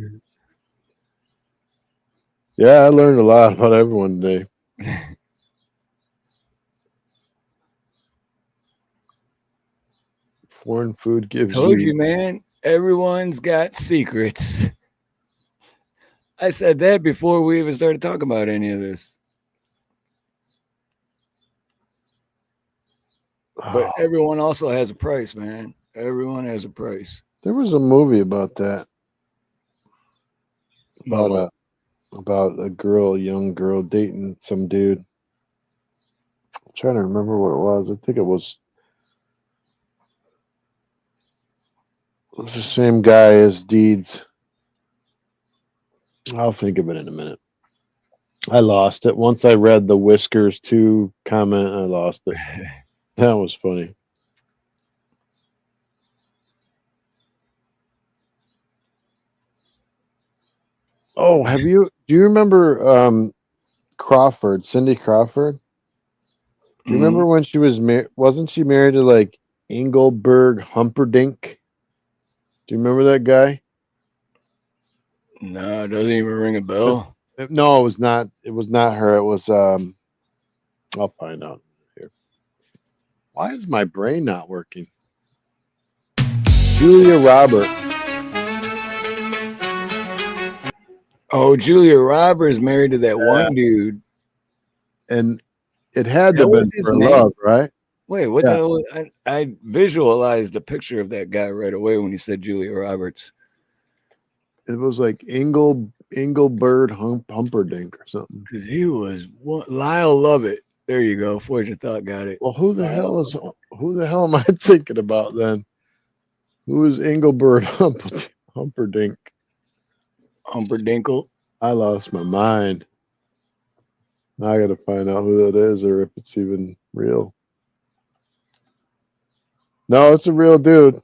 Yeah, I learned a lot about everyone today. Foreign food gives Told you, man. Everyone's got secrets. I said that before we even started talking about any of this. But Oh, everyone also has a price, man. Everyone has a price. there was a movie about that. About About a girl, young girl dating some dude. I'm trying to remember what it was. I think it was the same guy as Deeds. I'll think of it in a minute. I lost it. Once I read the Whiskers 2 comment, I lost it. That was funny. Oh, do you remember Crawford, Cindy Crawford? Do you remember when she was wasn't she married to like Engelberg Humperdinck? Do you remember that guy? No, it doesn't even ring a bell. No, it was not. It was not her. It was. I'll find out here. Why is my brain not working? Julia Roberts. Oh, Julia Roberts married to that one dude. And it had to That have was been his for name? love, right? Wait, what Yeah. the hell? I visualized a picture of that guy right away when you said Julia Roberts. It was like Engelbert Humperdinck or something. Because he was Lyle Lovett. There you go. Fortune Thought got it. Well, who the Lyle hell am I thinking about then? Who is Engelbert Humperdinck? Humperdinkle. I lost my mind. Now I got to find out who that is or if it's even real. No, it's a real dude.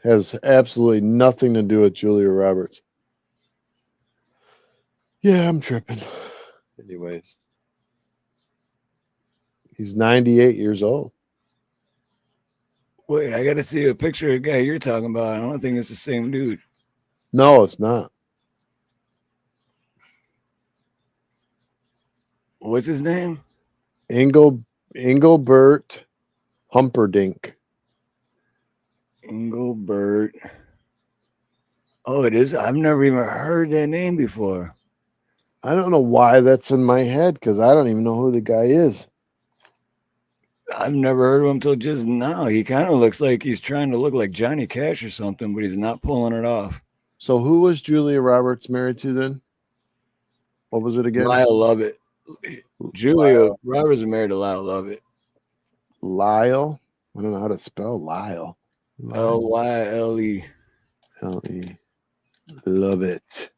Has absolutely nothing to do with Julia Roberts. Yeah, I'm tripping. Anyways, he's 98 years old. Wait, I got to see a picture of the guy you're talking about. I don't think it's the same dude. No, it's not. What's his name? Engelbert Humperdinck. Engelbert. Oh, it is. I've never even heard that name before. I don't know why that's in my head because I don't even know who the guy is. I've never heard of him till just now. He kind of looks like he's trying to look like Johnny Cash or something, but he's not pulling it off. So who was Julia Roberts married to then? What was it again? Lyle Lovett. Julia Roberts is married to Lyle Lovett. Lyle. I don't know how to spell Lyle. Lyle. L-E. Love it.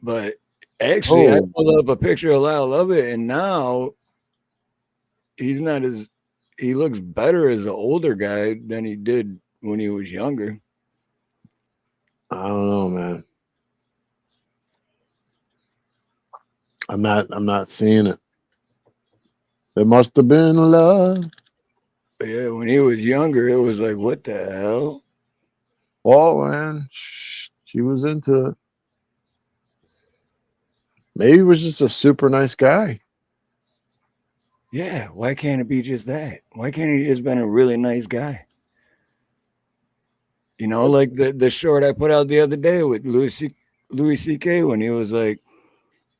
But actually, I Oh. pulled up a picture of Lyle Lovett, and now he's not as he looks better as an older guy than he did when he was younger. I don't know, man. I'm not seeing it. It must have been love. But yeah, when he was younger, it was like, what the hell? Oh man, she was into it. Maybe he was just a super nice guy. Yeah, why can't it be just that? Why can't he just been a really nice guy? You know, like the short I put out the other day with Louis C.K. when he was like,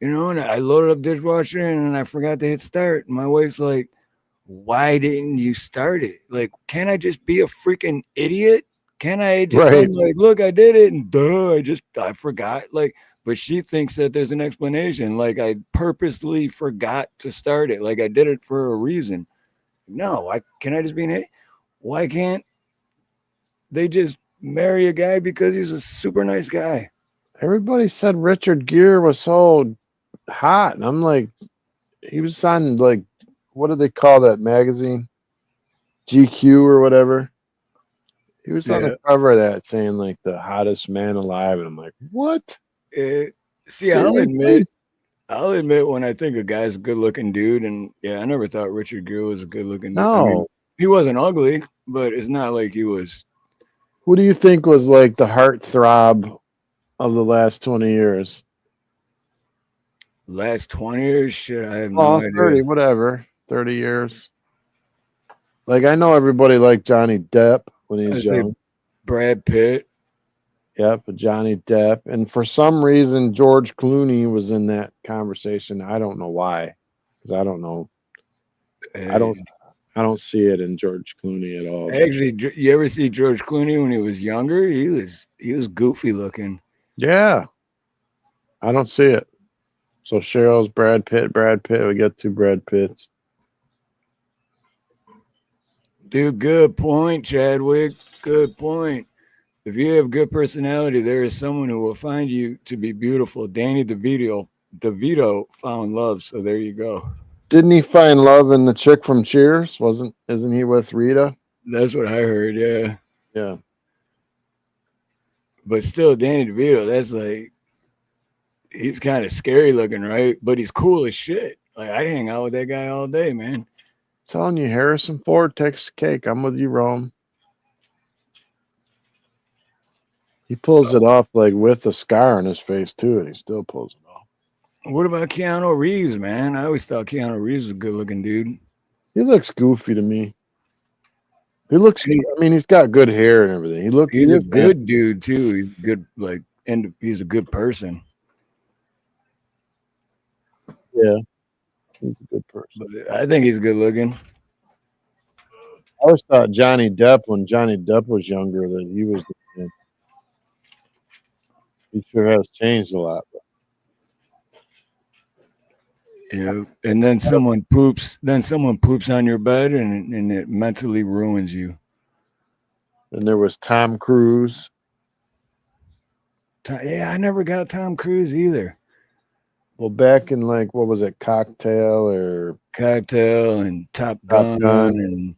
you know, and I loaded up dishwasher and I forgot to hit start. My wife's like, why didn't you start it? Like, can I just be a freaking idiot? Can I just, Right. I'm like, look, I did it and I forgot. Like, but she thinks that there's an explanation. Like, I purposely forgot to start it. Like, I did it for a reason. No, can I just be an idiot? Why can't they just marry a guy because he's a super nice guy? Everybody said Richard Gere was so hot. And I'm like, he was on like, what do they call that magazine? GQ or whatever. He was on the Yeah. cover of that saying like the hottest man alive. And I'm like, what? Eh, see, Seriously? I'll admit when I think a guy's a good looking dude, and yeah, I never thought Richard Gere was a good looking dude. I mean, No. he wasn't ugly, but it's not like he was Who do you think was like the heartthrob of the last 20 years? last 20 years. Shit, I have no Oh, 30, idea. whatever. 30 years. Like, I know everybody liked Johnny Depp when he I was say young. Brad Pitt. Yep, Johnny Depp. And for some reason, George Clooney was in that conversation. I don't know why. Because I don't know. I Uh, don't I don't see it in George Clooney at all. But actually, you ever see George Clooney when he was younger? He was goofy looking. yeah, I don't see it. So Cheryl's Brad Pitt, Brad Pitt. We got two Brad Pitts. Dude, good point, Chadwick. Good point. If you have good personality, there is someone who will find you to be beautiful. Danny DeVito found love, so there you go. Didn't he find love in the chick from Cheers? Isn't he with Rita? That's what I heard, yeah. Yeah. But still, Danny DeVito, that's like he's kind of scary looking, right? But he's cool as shit. Like I'd hang out with that guy all day, man. Telling you, Harrison Ford takes the cake. I'm with you, Rome. He pulls it off like with a scar on his face too, and he still pulls it off. What about Keanu Reeves, man? I always thought Keanu Reeves was a good looking dude. He looks goofy to me. He looks. I mean, he's got good hair and everything. He He's a is handsome. good dude too. He's good, like, and he's a good person. Yeah, he's a good person. But I think he's good looking. I always thought Johnny Depp, when Johnny Depp was younger, that he was the man. He sure has changed a lot. Yeah, and then someone poops. Then someone poops on your bed, and it mentally ruins you. And there was Tom Cruise. Yeah, I never got Tom Cruise either. Well, back in like what was it, Cocktail or Cocktail and Top Top Gun Gun? and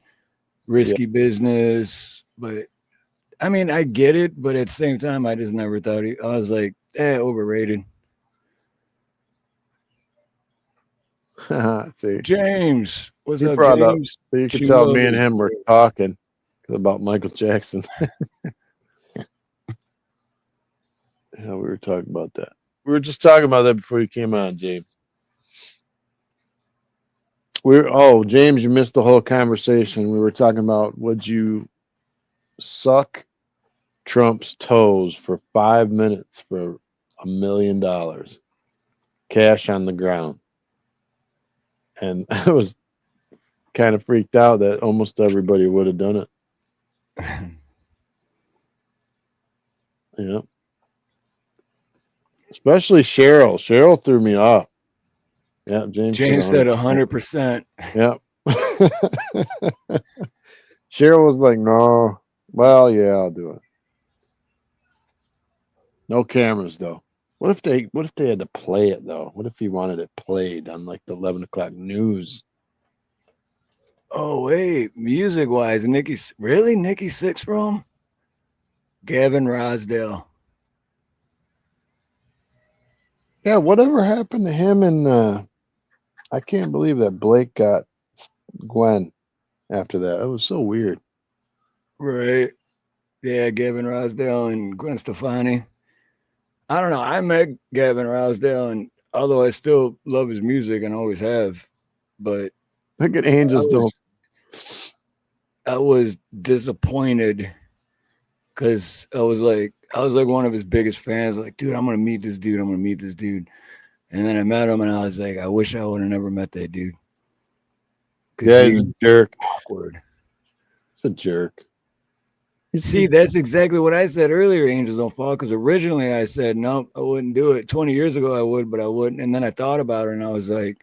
Risky Business. But I mean, I get it, but at the same time, I just never thought I was like, overrated. See, James, what's he up, brought up. James? So you could tell me and Chihuahua. him were talking about Michael Jackson. Yeah, we were talking about that. We were just talking about that before you came on, James. James, you missed the whole conversation. We were talking about would you suck Trump's toes for 5 minutes for $1 million, cash on the ground. And I was kind of freaked out that almost everybody would have done it. Yeah. Especially Cheryl. Cheryl threw me off. Yeah, James James said 100%. Yeah. Cheryl was like, no. Well, yeah, I'll do it. No cameras though. What if they had to play it though? What if he wanted it played on like the 11 o'clock news? Oh wait, music wise, Nikki Sixx from Gavin Rosdale. Yeah, whatever happened to him and I can't believe that Blake got Gwen after that. It was so weird. Right. Yeah, Gavin Rosdale and Gwen Stefani. I don't know. I met Gavin Rosdale and although I still love his music and always have, but Look at I Angels was, don't. I was disappointed because I was like one of his biggest fans. Like, dude, I'm gonna meet this dude. I'm gonna meet this dude. And then I met him, and I was like, I wish I would have never met that dude because Yeah, he's a he's jerk. awkward. He's a jerk. See, that's exactly what I said earlier. Angels don't fall because originally I said nope, I wouldn't do it. 20 years ago I would, but I wouldn't. And then I thought about it, and I was like,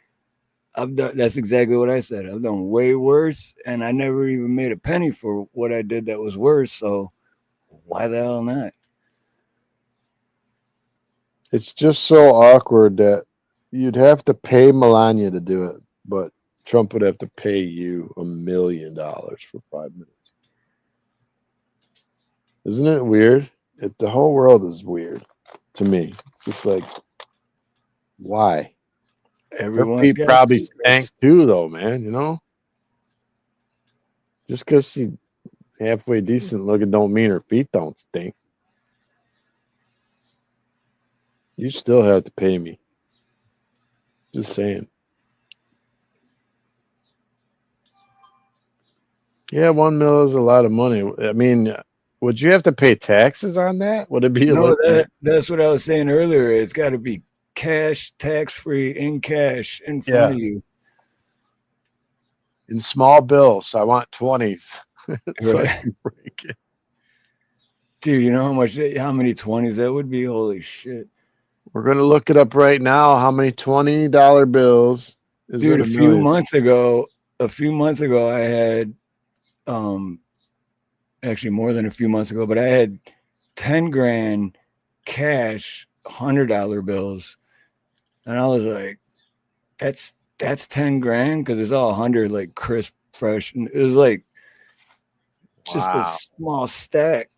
I've done. That's exactly what I said. I've done way worse, and I never even made a penny for what I did that was worse. So why the hell not? It's just so awkward that you'd have to pay Melania to do it, but Trump would have to pay you $1 million for 5 minutes. Isn't it weird? The whole world is weird to me. It's just like, why? Her Everyone's feet got probably stank secrets. too, though, man. You know, just because she's halfway decent looking don't mean her feet don't stink. You still have to pay me. Just saying. Yeah, 1 mil is a lot of money. I mean, would you have to pay taxes on that? Would it be No, like that's what I was saying earlier. It's got to be cash, tax free, in cash, in front yeah, of you. in small bills? I want 20s so I Right. can break it. Dude, you know how many 20s that would be? Holy shit. We're gonna look it up right now. How many $20 bills is Dude, in a million? a few months ago, I had, um, actually more than a few months ago, but I had 10 grand cash, $100 bills. And I was like, that's 10 grand because it's all 100, like crisp, fresh. And it was like just a Wow. small stack.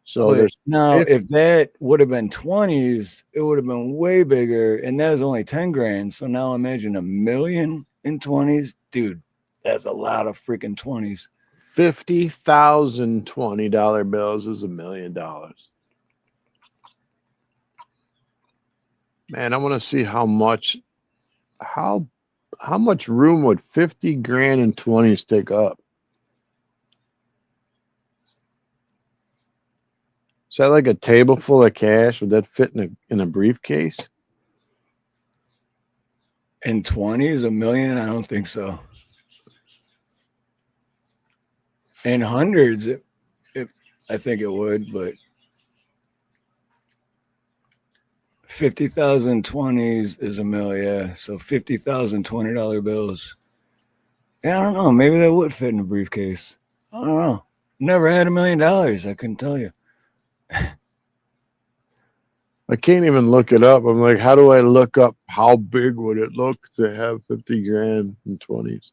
So But there's now, 50, if that would have been 20s, it would have been way bigger. And that was only 10 grand. So now imagine 1 million in 20s. Dude, that's a lot of freaking 20s. 50,000 $20 bills is $1 million. Man, I want to see how how much room would 50 grand in 20s take up? Is that like a table full of cash? Would that fit in a briefcase? In 20s, 1 million? I don't think so. In hundreds, I think it would, but 50,000 20s is $1 million. Yeah. So 50,000 $20 bills. Yeah, I don't know. Maybe that would fit in a briefcase. I don't know. Never had $1 million. I couldn't tell you. I can't even look it up. I'm like, how do I look up how big would it look to have 50 grand in 20s?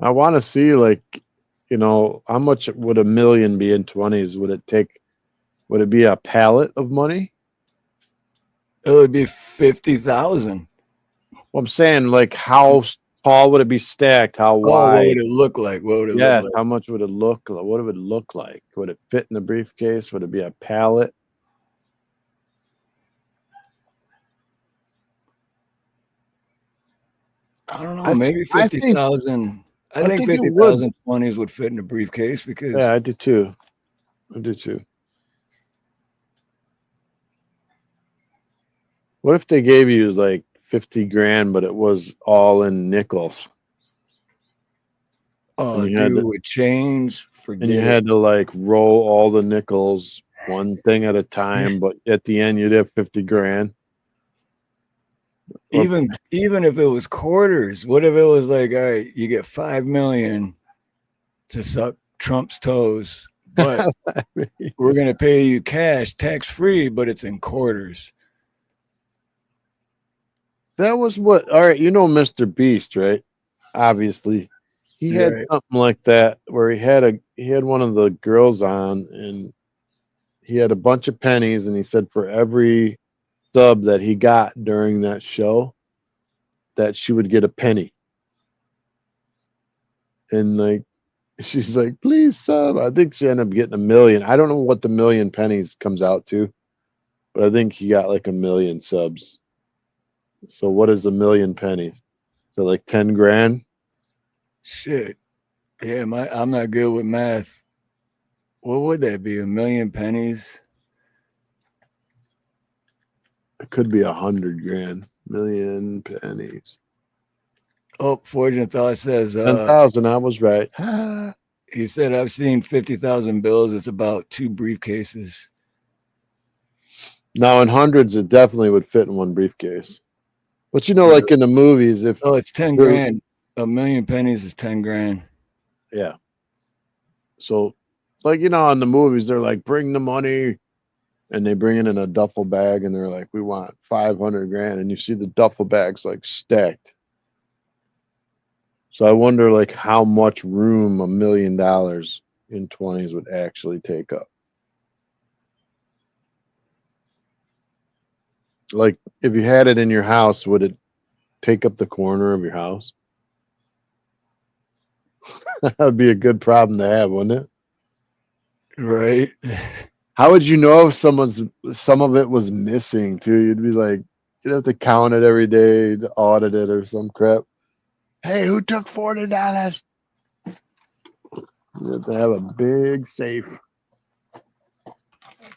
I want to see, like, how much would $1 million be in 20s? Would it be a pallet of money? It would be 50,000. Well, I'm saying, like, how tall would it be stacked? How Oh, what would wide? it look like? What would it look Yes. like? How much would it look like? What would it look like? Would it fit in the briefcase? Would it be a pallet? I don't know. I Maybe I think 50,000. I I think think it would. 50,000 20s would fit in a briefcase Yeah, because I do too. I do too. What if they gave you like 50 grand, but it was all in nickels, and oh, you had dude, to, with change, forget it. like roll all the nickels one thing at a time, but at the end you'd have 50 grand. Or Even if it was quarters, what if it was like, all right, you get 5 million to suck Trump's toes, but we're gonna pay you cash, tax free, but it's in quarters. that was what. All right, Mr. Beast, right? Obviously, he had Right. something like that where he had one of the girls on, and he had a bunch of pennies, and he said for every sub that he got during that show, that she would get a penny. And like she's like, please sub. I think she ended up getting 1 million. I don't know what the 1 million pennies comes out to. but I think he got like 1 million subs. So what is 1 million pennies? So like 10 grand? Shit. Yeah, I'm not good with math. What would that be? 1 million pennies? It could be 100 grand. 1 million pennies. Oh, Fortune Thought says 10,000. I was right. he said I've seen 50,000 bills. It's about 2 briefcases. Now in hundreds, it definitely would fit in one briefcase. But you know, Yeah. like in the movies, if Oh, it's 10 they're- grand. 1 million pennies is 10 grand. yeah. So, like you know, in the movies, they're like, bring the money, and they bring it in a duffel bag, and they're like, we want 500 grand, and you see the duffel bags like stacked. So I wonder like how much room $1 million in 20s would actually take up. Like if you had it in your house, would it take up the corner of your house? That would be a good problem to have, wouldn't it? Right. How would you know if some of it was missing too? You'd be like, you'd have to count it every day to audit it or some crap. Hey, who took $40? You have to have a big safe. I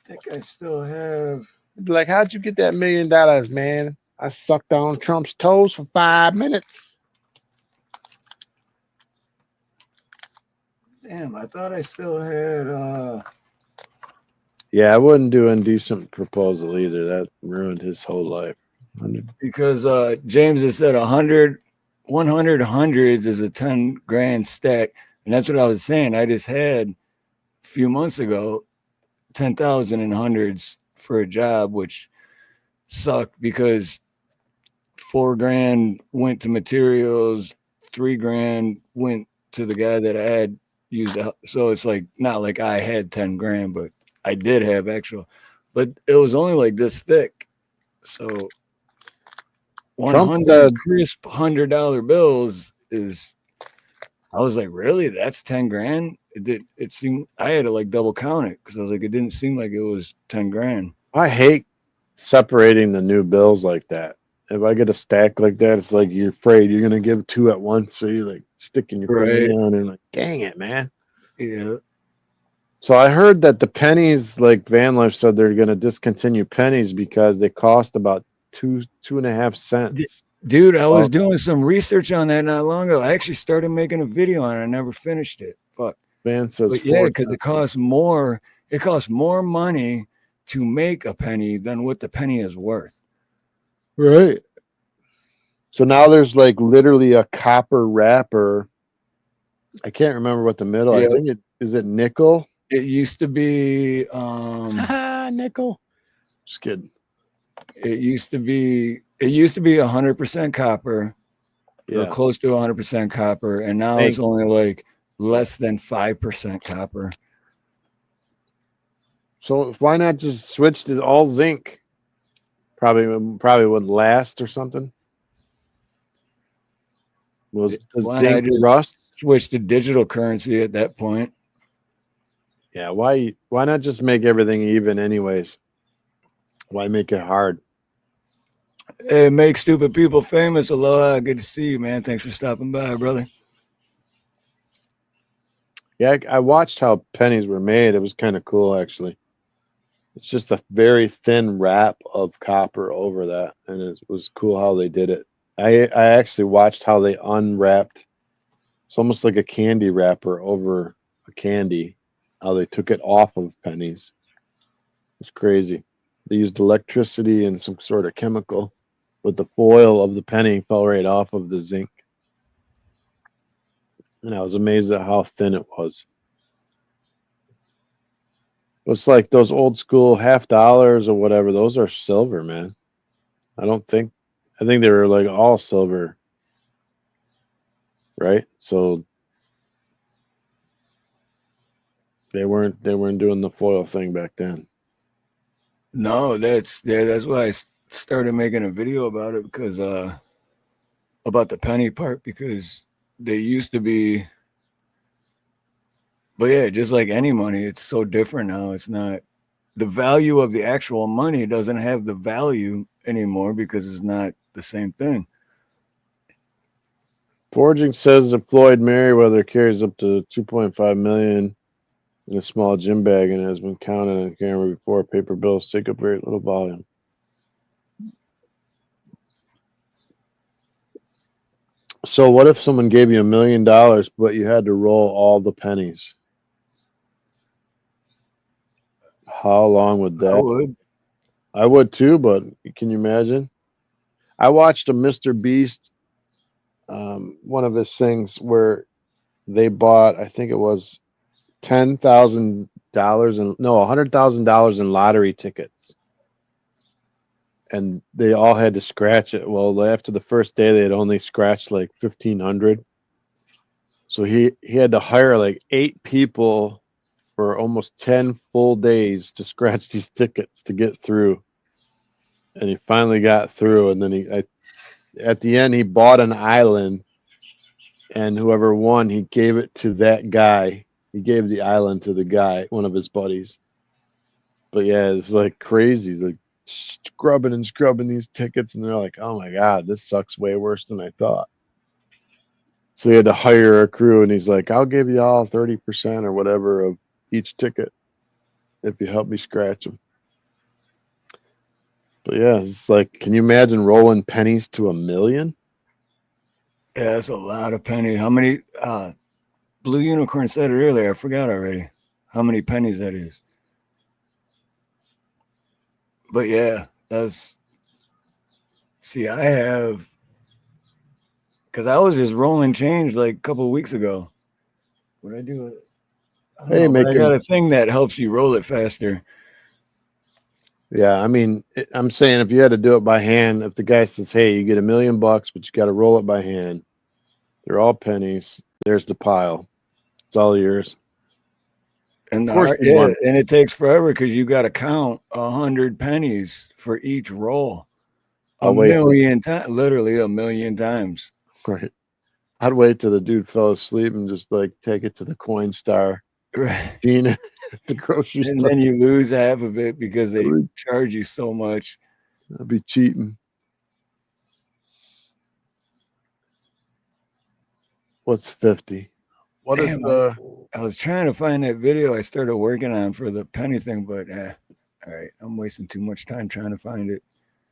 think I still have. You'd be like, how'd you get that $1 million, man? I sucked on Trump's toes for 5 minutes. Damn, I thought I still had Yeah, I wouldn't do indecent proposal either. That ruined his whole life. because James has said 100 hundreds is a 10 grand stack. And that's what I was saying. I just had a few months ago 10,000 in hundreds for a job, which sucked because 4 grand went to materials, 3 grand went to the guy that I had used. So it's like not like I had 10 grand, but I did have actual, but it was only like this thick. So 100 crisp $100 bills is, I was like, really? That's 10 grand? It seemed, I had to like double count it because I was like, it didn't seem like it was 10 grand. I hate separating the new bills like that. If I get a stack like that, it's like you're afraid you're gonna give 2 at once, so you like sticking your finger down and like, dang it, man. Yeah. So I heard that the pennies, like Van Life said, they're gonna discontinue pennies because they cost about 2.5 cents. Dude, I was doing some research on that not long ago. I actually started making a video on it. I never finished it. Fuck. Van says, but yeah, because it costs more. It costs more money to make a penny than what the penny is worth. Right. So now there's like literally a copper wrapper. I can't remember what the middle. Yeah. I think is it nickel. It used to be nickel. Just kidding. It used to be 100% copper, or close to 100% copper, and now it's only like less than 5% copper. So why not just switch to all zinc? Probably wouldn't last or something. Does zinc rust? Switch to digital currency at that point. Yeah, why not just make everything even anyways? Why make it hard? Hey, make stupid people famous. Aloha, good to see you, man. Thanks for stopping by, brother. Yeah, I watched how pennies were made. It was kind of cool, actually. It's just a very thin wrap of copper over that, and it was cool how they did it. I actually watched how they unwrapped. It's almost like a candy wrapper over a candy. How they took it off of pennies. It's crazy. They used electricity and some sort of chemical, but the foil of the penny fell right off of the zinc. And I was amazed at how thin it was. It's like those old school $50 or whatever. Those are silver, man. I think they were like all silver, right? So they weren't doing the foil thing back then. No, that's why I started making a video about it, because about the penny part, because they used to be. But yeah, just like any money, it's so different now. It's not the value of the actual money doesn't have the value anymore because it's not the same thing. Forging says that Floyd Merriweather carries up to 2.5 million in a small gym bag and has been counted on camera before. Paper bills take up very little volume. So what if someone gave you $1 million, but you had to roll all the pennies? How long would that? I would. I would too, but can you imagine? I watched a Mr. Beast, one of his things where they bought, I think it was $10,000 and no, $100,000 in lottery tickets, and they all had to scratch it. Well, after the first day, they had only scratched like 1,500. So he had to hire like 8 people for almost 10 full days to scratch these tickets to get through. And he finally got through. And then at the end, he bought an island, and whoever won, he gave it to that guy. He gave the island to the guy, one of his buddies. But yeah, it's like crazy, like scrubbing and scrubbing these tickets. And they're like, oh my God, this sucks way worse than I thought. So he had to hire a crew, and he's like, I'll give you all 30% or whatever of each ticket if you help me scratch them. But yeah, it's like, can you imagine rolling pennies to $1 million? Yeah, that's a lot of pennies. How many? Blue Unicorn said it earlier. I forgot already how many pennies that is. But yeah, that's. See, I have. Because I was just rolling change like a couple of weeks ago. What did I do with it? I don't know, but I got a thing that helps you roll it faster. Yeah, I mean, I'm saying if you had to do it by hand, if the guy says, hey, you get $1 million, but you got to roll it by hand, they're all pennies. There's the pile. It's all yours. And and it takes forever because you got to count 100 pennies for each roll. A million times, literally $1 million times. Right. I'd wait till the dude fell asleep and just like take it to the Coinstar machine at the grocery store. And then you lose half of it because they charge you so much. That'd be cheating. What's 50? What is the? I was trying to find that video I started working on for the penny thing, but all right, I'm wasting too much time trying to find it.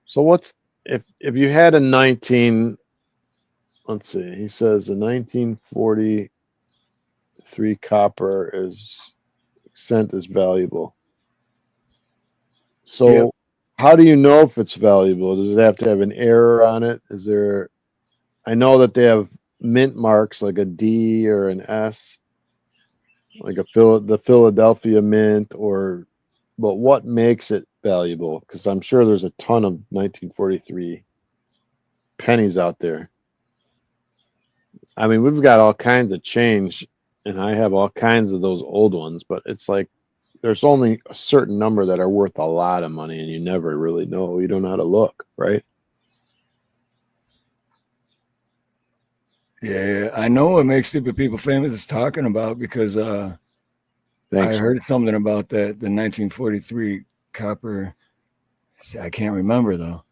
So what's if you had a 19? Let's see. He says a 1943 copper cent is valuable. So yep. How do you know if it's valuable? Does it have to have an error on it? Is there? I know that they have mint marks like a D or an S, like the Philadelphia Mint, but what makes it valuable? Because I'm sure there's a ton of 1943 pennies out there. I mean, we've got all kinds of change, and I have all kinds of those old ones, but it's like there's only a certain number that are worth a lot of money, and you never really know. You don't know how to look, right? Yeah, I know what makes stupid people famous is talking about because I heard something about that, the 1943 copper. I can't remember, though.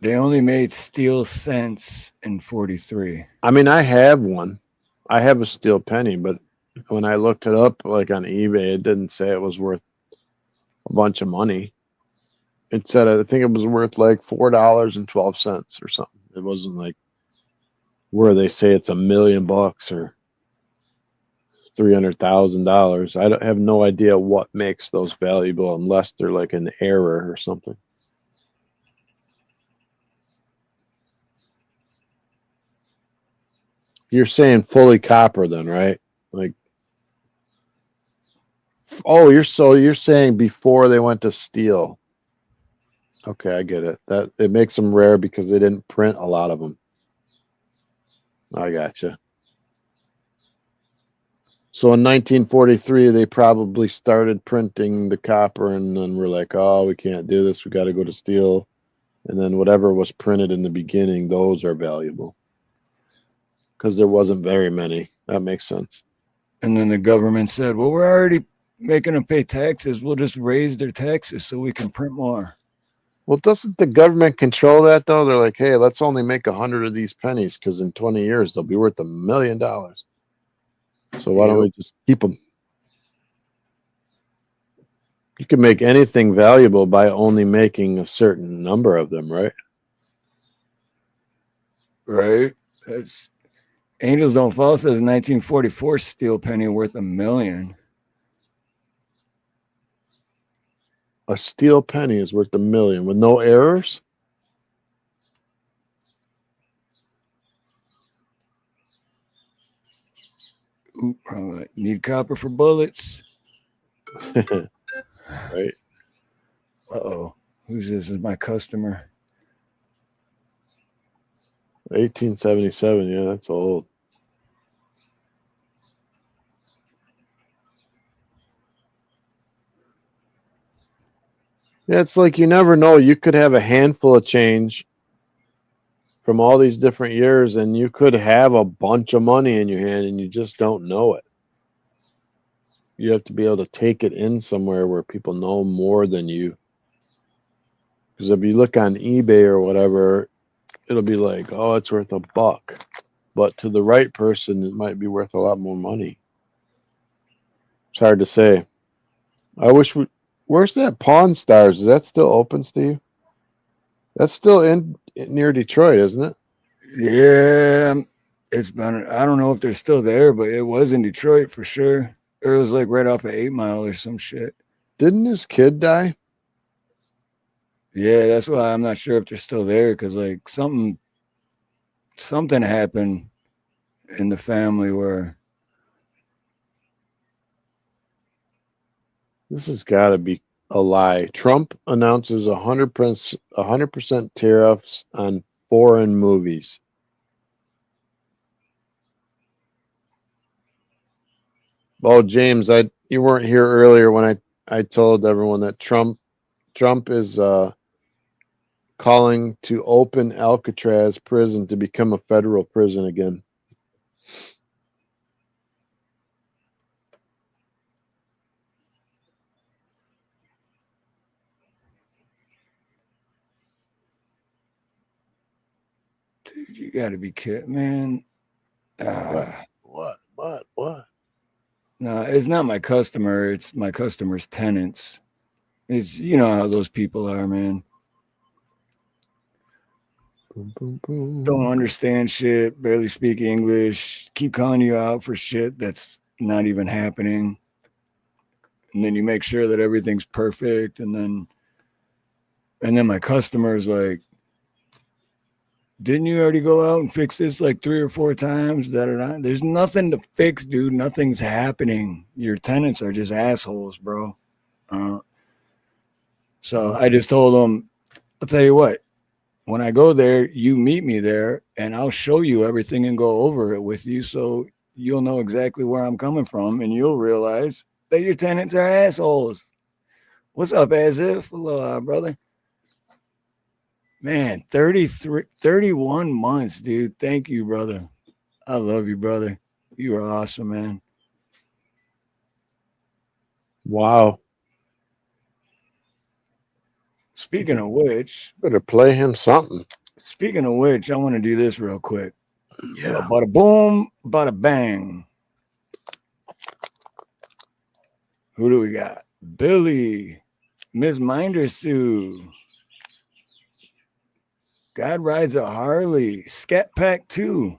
They only made steel cents in 43. I mean, I have one. I have a steel penny, but when I looked it up, like on eBay, it didn't say it was worth a bunch of money. It said, I think it was worth like $4.12 or something. It wasn't like where they say it's $1 million or $300,000. I have no idea what makes those valuable unless they're like an error or something. You're saying fully copper then, right? Like, oh, you're saying before they went to steel. Okay, I get it. That it makes them rare because they didn't print a lot of them. I gotcha. So in 1943, they probably started printing the copper, and then we're like, oh, we can't do this. We got to go to steel. And then whatever was printed in the beginning, those are valuable. Because there wasn't very many. That makes sense. And then the government said, well, we're already making them pay taxes. We'll just raise their taxes so we can print more. Well, doesn't the government control that though? They're like, hey, let's only make 100 of these pennies because in 20 years they'll be worth $1 million. So why don't Yep. we just keep them? You can make anything valuable by only making a certain number of them, right? Right? That's Angels Don't Fall says 1944 steel penny worth $1 million. A steel penny is worth $1 million with no errors. Ooh, right. Need copper for bullets. Right. Uh-oh. Who's this? Is my customer. 1877. Yeah, that's old. Yeah, it's like you never know. You could have a handful of change from all these different years, and you could have a bunch of money in your hand, and you just don't know it. You have to be able to take it in somewhere where people know more than you. Because if you look on eBay or whatever, it'll be like, oh, it's worth $1. But to the right person, it might be worth a lot more money. It's hard to say. I wish we. Where's that Pawn Stars? Is that still open, Steve? That's still in near Detroit, isn't it? Yeah, it's been. I don't know if they're still there, but it was in Detroit for sure. Or it was like right off of 8 Mile or some shit. Didn't his kid die? Yeah, that's why I'm not sure if they're still there because like something happened in the family where This has got to be a lie. Trump announces 100% tariffs on foreign movies. Oh, James, you weren't here earlier when I told everyone that Trump is calling to open Alcatraz prison to become a federal prison again. dude, you got to be kidding, man. What? No, it's not my customer. It's my customer's tenants. It's you know how those people are, man. Boom, boom, boom. Don't understand shit, barely speak English, keep calling you out for shit that's not even happening. And then you make sure that everything's perfect. And then my customer's like, didn't you already go out and fix this like 3 or 4 times? There's nothing to fix, dude. Nothing's happening. Your tenants are just assholes, bro. So I just told them, I'll tell you what, when I go there, you meet me there and I'll show you everything and go over it with you so you'll know exactly where I'm coming from and you'll realize that your tenants are assholes. What's up, as if? Hello, brother. Man, 31 months, dude. Thank you, brother. I love you, brother. You are awesome, man. Wow. Speaking of which, Better play him something. I want to do this real quick. Yeah. Bada boom, bada bang. Who do we got? Billy, Ms. Minder Sue, God Rides a Harley, Scat Pack 2,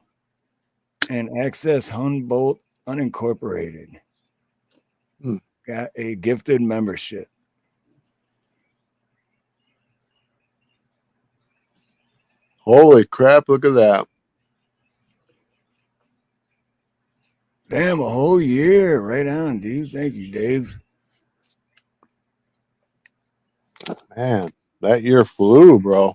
and Access Humboldt Unincorporated. Got a gifted membership. Holy crap, look at that. Damn, a whole year. Right on, dude. Thank you, Dave. Man, that year flew, bro.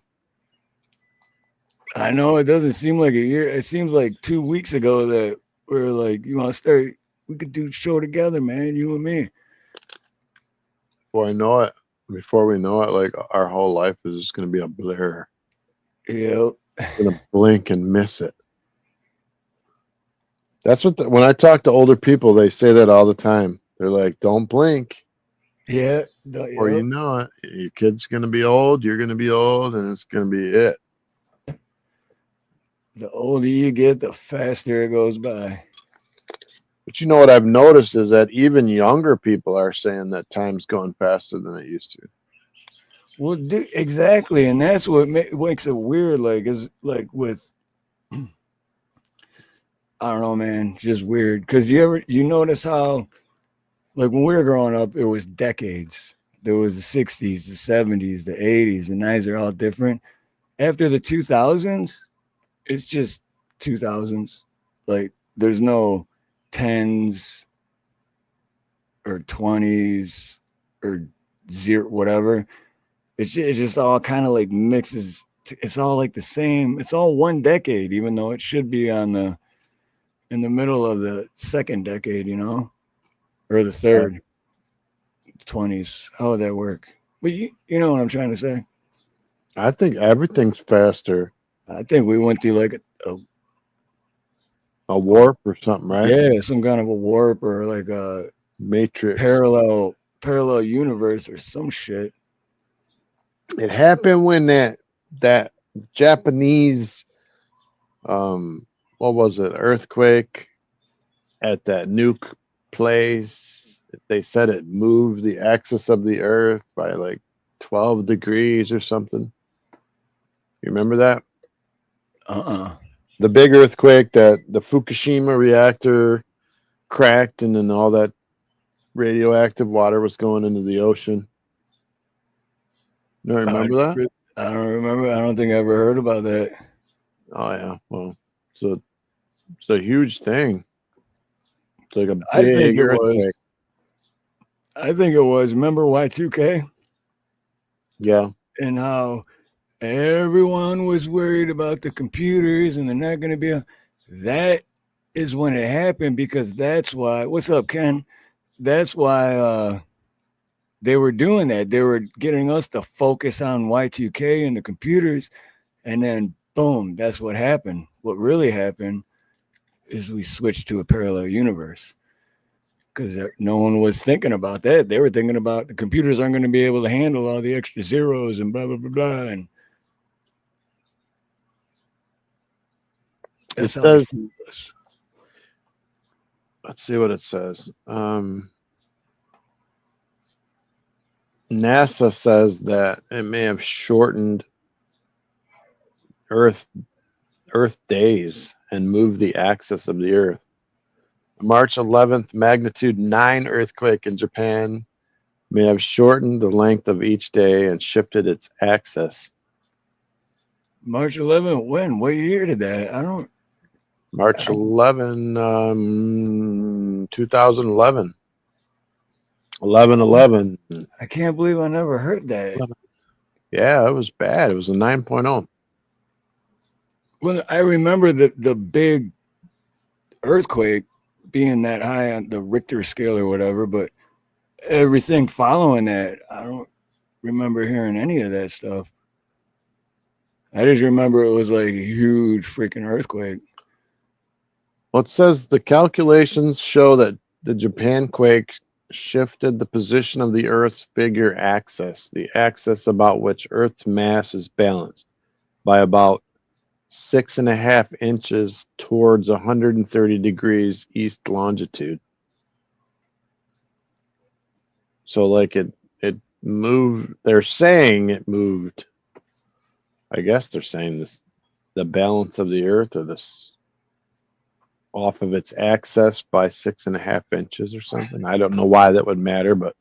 I know it doesn't seem like a year. It seems like 2 weeks ago that we were like, you want to start? We could do a show together, man, you and me. Before we know it, like our whole life is just going to be a blur. Yep. Going to blink and miss it. That's what when I talk to older people, they say that all the time. They're like, don't blink, Yeah. or you Yep. know it. Your kid's gonna be old. You're gonna be old, and it's gonna be it. The older you get, the faster it goes by. But you know what I've noticed is that even younger people are saying that time's going faster than it used to. Well, exactly, and that's what makes it weird. Like, is like with I don't know, man, just weird. Because you notice how like when we were growing up, it was decades. There was the '60s, the '70s, the '80s, the '90s are all different. After the 2000s, it's just 2000s. Like, there's no tens or 20s or zero, whatever. It's just all kind of like mixes. It's all like the same. It's all one decade, even though it should be in the middle of the second decade, or the third, 20s. How would that work? But you know what I'm trying to say. I think everything's faster. I think we went through like A warp or something, right? yeah, some kind of a warp or like a Matrix. parallel universe or some shit. It happened when that Japanese what was it, earthquake at that nuke place. They said it moved the axis of the earth by like 12 degrees or something. You remember that? The big earthquake that the Fukushima reactor cracked and then all that radioactive water was going into the ocean. You don't remember that? I don't remember. I don't think I ever heard about that. Oh yeah. Well, it's a huge thing. It's like a I think big it was. earthquake. I think it was. Remember Y2K? Yeah. And how everyone was worried about the computers and they're not going to be. That is when it happened because that's why. What's up, Ken? That's why they were doing that. They were getting us to focus on Y2K and the computers, and then boom, that's what happened. What really happened is we switched to a parallel universe because no one was thinking about that. They were thinking about the computers aren't going to be able to handle all the extra zeros and blah blah blah blah. And that's It how they says, fooled us. let's see what it says. NASA says that it may have shortened Earth days and moved the axis of the Earth. March 11th, magnitude 9 earthquake in Japan may have shortened the length of each day and shifted its axis. March 11th, when? What year did that? March 11, 2011. 11/11. I can't believe I never heard that. Yeah, it was bad. It was a 9.0. Well, I remember the big earthquake being that high on the Richter scale or whatever, but everything following that, I don't remember hearing any of that stuff. I just remember it was like a huge freaking earthquake. Well, it says the calculations show that the Japan quake shifted the position of the Earth's figure axis, the axis about which Earth's mass is balanced, by about 6.5 inches towards 130 degrees east longitude. So, like it moved. They're saying it moved. I guess they're saying this, the balance of the Earth, or this, off of its axis by 6.5 inches or something. I don't know why that would matter, but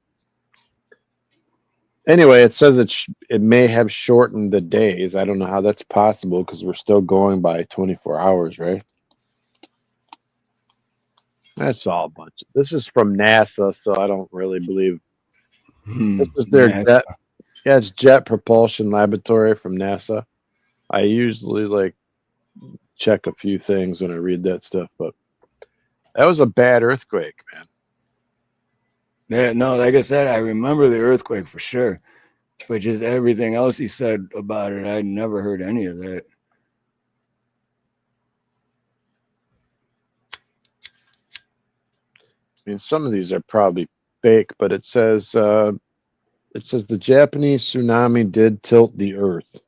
anyway, it says it may have shortened the days. I don't know how that's possible because we're still going by 24 hours, right? That's all a bunch of. This is from NASA, so I don't really believe. This is their jet. Yeah, it's Jet Propulsion Laboratory from NASA. I usually like check a few things when I read that stuff, but that was a bad earthquake, man. Yeah, no, like I said, I remember the earthquake for sure, but just everything else he said about it, I'd never heard any of that. mean, some of these are probably fake, but it says the Japanese tsunami did tilt the earth.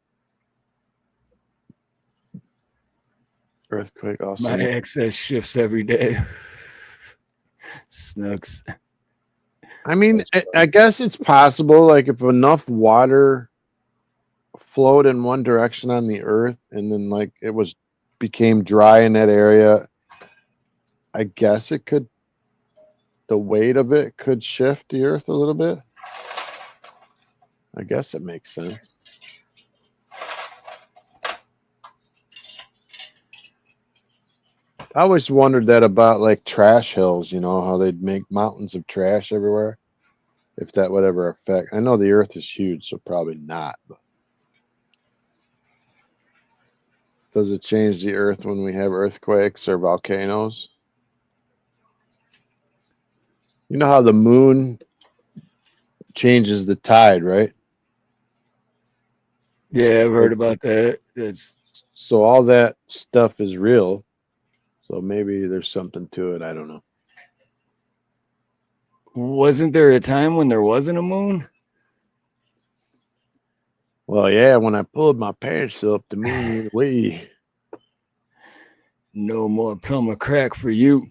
Earthquake also. My access shifts every day. Snooks. I mean, I guess it's possible. Like if enough water flowed in one direction on the earth, and then like it became dry in that area, I guess it could. The weight of it could shift the earth a little bit. I guess it makes sense. I always wondered that about like trash hills, you know, how they'd make mountains of trash everywhere. If that would ever affect. I know the earth is huge, so probably not. But does it change the earth when we have earthquakes or volcanoes? You know how the moon changes the tide, right? Yeah, I've heard about that. It's So all that stuff is real. So maybe there's something to it. I don't know. wasn't there a time when there wasn't a moon? Well, yeah, when I pulled my pants up, the moon went away. No more plumber crack for you.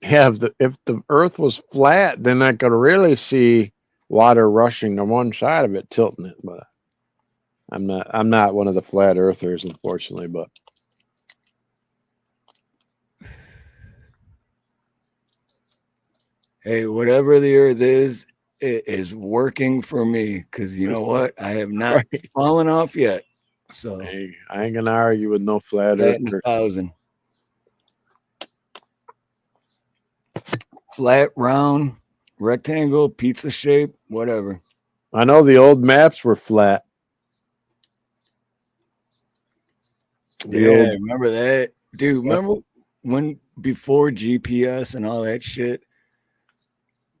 Yeah, if the earth was flat, then I could really see water rushing to one side of it, tilting it. But I'm not one of the flat earthers, unfortunately. But Hey, whatever the earth is, it is working for me. Because you know what? I have not right. fallen off yet. So Hey, I ain't gonna argue with no flat batting earther. 1,000. Flat, round, rectangle, pizza shape, whatever. I know the old maps were flat. Yeah, remember that, dude. Remember when before GPS and all that shit?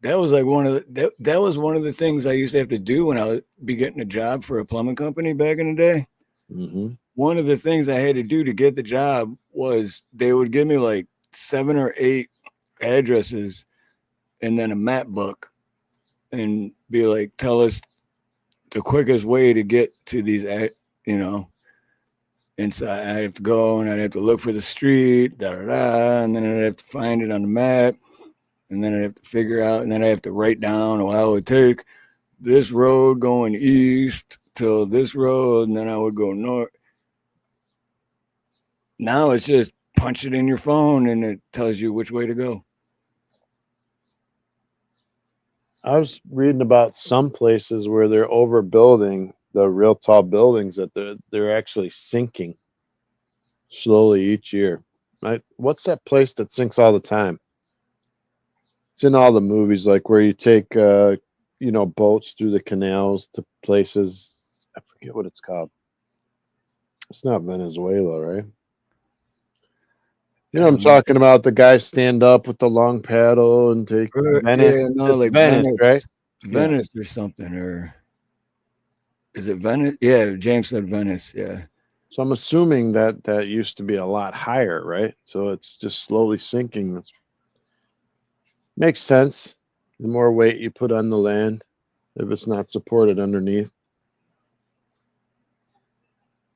That was like that was one of the things I used to have to do when I would be getting a job for a plumbing company back in the day. Mm-hmm. One of the things I had to do to get the job was they would give me like 7 or 8 addresses and then a map book and be like, tell us the quickest way to get to these, you know. And so I'd have to go and I'd have to look for the street, and then I'd have to find it on the map, and then I'd have to figure out, and then I have to write down, well, it would take this road going east till this road, and then I would go north. Now it's just punch it in your phone and it tells you which way to go. I was reading about some places where they're overbuilding the real tall buildings that they're actually sinking slowly each year. Right? What's that place that sinks all the time? It's in all the movies, like where you take boats through the canals to places. I forget what it's called. It's not Venezuela, right? You know what I'm talking about? The guys stand up with the long paddle and take Venice. Yeah, no, It's like Venice, right? Venice or something, or is it Venice? Yeah, James said Venice. Yeah. So I'm assuming that used to be a lot higher, right? So it's just slowly sinking. Makes sense. The more weight you put on the land, if it's not supported underneath.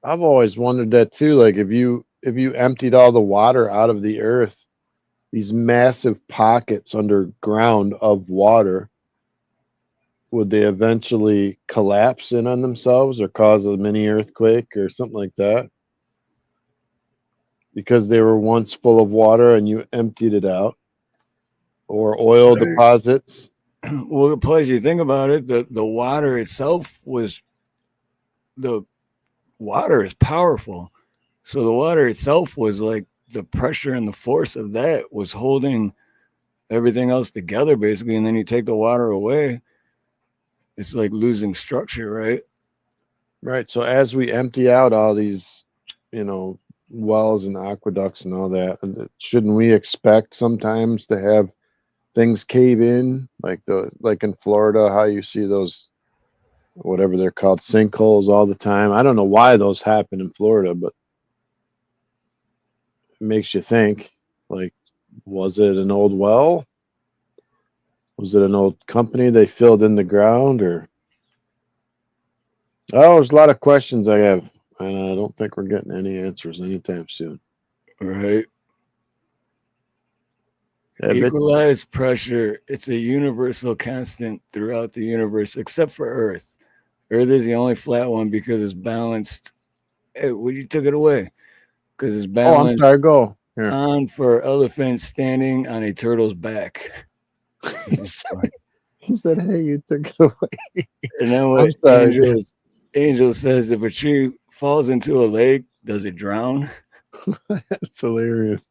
I've always wondered that too. Like if you emptied all the water out of the earth, these massive pockets underground of water, would they eventually collapse in on themselves or cause a mini earthquake or something like that? Because they were once full of water and you emptied it out, or oil deposits. Well, plus you think about it, the water itself the water is powerful. So the water itself was like the pressure and the force of that was holding everything else together basically. And then you take the water away, it's like losing structure, right? Right. So as we empty out all these, wells and aqueducts and all that, shouldn't we expect sometimes to have things cave in, like in Florida, how you see those, whatever they're called, sinkholes all the time? I don't know why those happen in Florida, but it makes you think, like, Was it an old well? Was it an old company they filled in the ground, or? Oh, there's a lot of questions I have, and I don't think we're getting any answers anytime soon. Right. Yeah, Equalized pressure, it's a universal constant throughout the universe, except for Earth. Earth is the only flat one because it's balanced. Hey, well, you took it away. Because it's oh, I'm balanced sorry. Go here. on for elephant standing on a turtle's back. He said, "Hey, you took it away." And then I'm what sorry. Angel says, if a tree falls into a lake, does it drown? That's hilarious.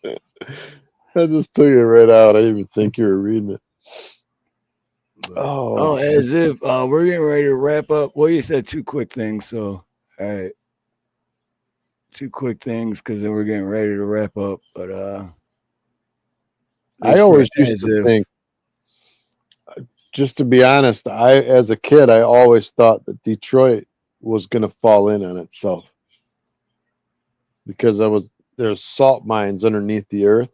I just took it right out. I didn't even think you were reading it. Oh, as if we're getting ready to wrap up. Well, you said two quick things, so all right. Two quick things because then we're getting ready to wrap up. But I always used to think, just to be honest, as a kid, I always thought that Detroit was going to fall in on itself because there's salt mines underneath the earth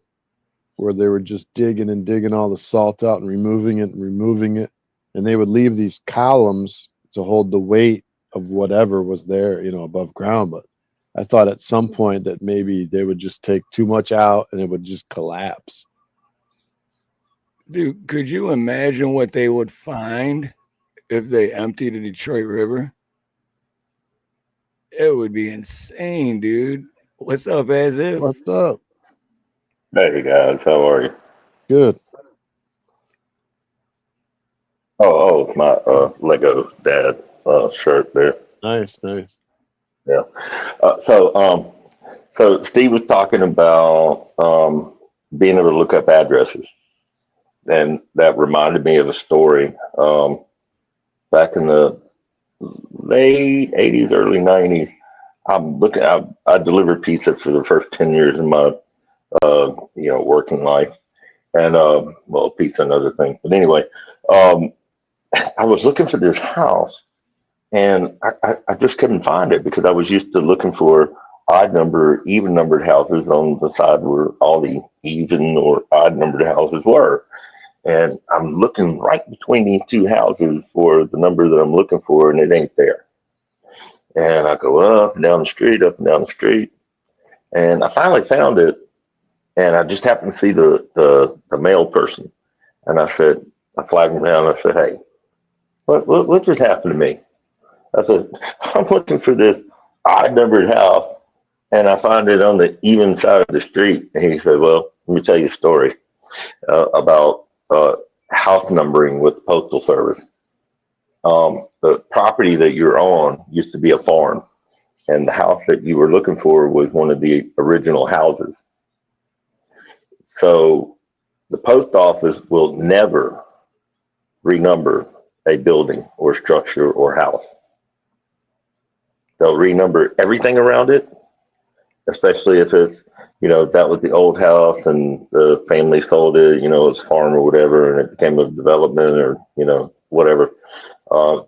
where they were just digging and digging all the salt out and removing it, and they would leave these columns to hold the weight of whatever was there, above ground. But I thought at some point that maybe they would just take too much out and it would just collapse. dude, could you imagine what they would find if they emptied the Detroit River? It would be insane, dude. What's up, as if? What's up? Hey guys, how are you? Good. Oh, my Lego dad shirt there. Nice. Yeah. So Steve was talking about being able to look up addresses, and that reminded me of a story. Back in the late '80s, early '90s, I delivered pizza for the first 10 years of my working life, and pizza and other things. But anyway, I was looking for this house, and I just couldn't find it because I was used to looking for odd number, even numbered houses on the side where all the even or odd numbered houses were. And I'm looking right between these two houses for the number that I'm looking for, and it ain't there. And I go up and down the street, up and down the street, and I finally found it. And I just happened to see the male person, and I flagged him down. And I said, "Hey, what just happened to me?" I said, "I'm looking for this odd numbered house, and I find it on the even side of the street." And he said, "Well, let me tell you a story about house numbering with the Postal Service. The property that you're on used to be a farm, and the house that you were looking for was one of the original houses. So the post office will never renumber a building or structure or house. They'll renumber everything around it, especially if it's, that was the old house and the family sold it, it's farm or whatever, and it became a development or, whatever.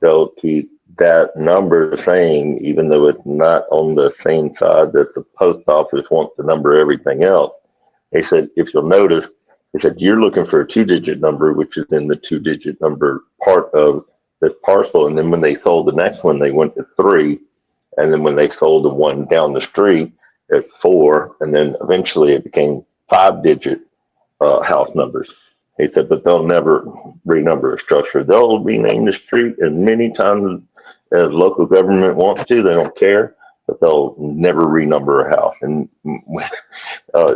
They'll keep that number the same, even though it's not on the same side that the post office wants to number everything else." They said, if you'll notice, they said, you're looking for a 2-digit number, which is in the 2-digit number part of this parcel. And then when they sold the next one, they went to 3. And then when they sold the one down the street, it's 4. And then eventually it became 5-digit house numbers. He said, but they'll never renumber a structure. They'll rename the street as many times as local government wants to. They don't care, but they'll never renumber a house. And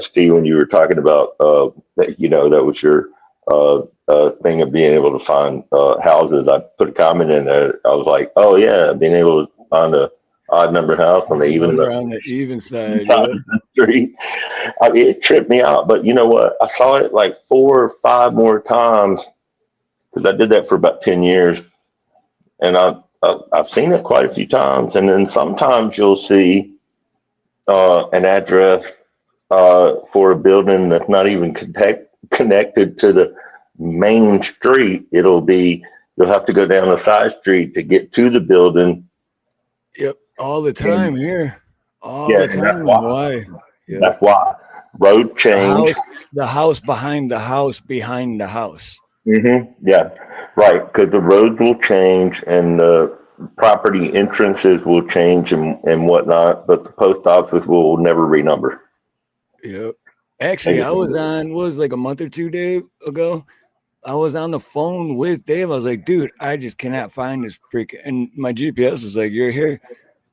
Steve, when you were talking about that was your thing of being able to find houses, I put a comment in there. I was like, oh yeah, being able to find a odd numbered house on the even side, of the street. I mean, it tripped me out. But you know what? I saw it like 4 or 5 more times because I did that for about 10 years, and I've seen it quite a few times. And then sometimes you'll see an address for a building that's not even connected to the main street. You'll have to go down a side street to get to the building. Yep, all the time here. All the time. That's why. Yep. That's why. road change. The house behind the house behind the house. Yeah, right. Because the roads will change and the property entrances will change and whatnot, but the post office will never renumber. Yep. Actually, I was on, what was like a month or two ago. I was on the phone with Dave. I was like, dude, I just cannot find this freak. And my GPS was like, you're here.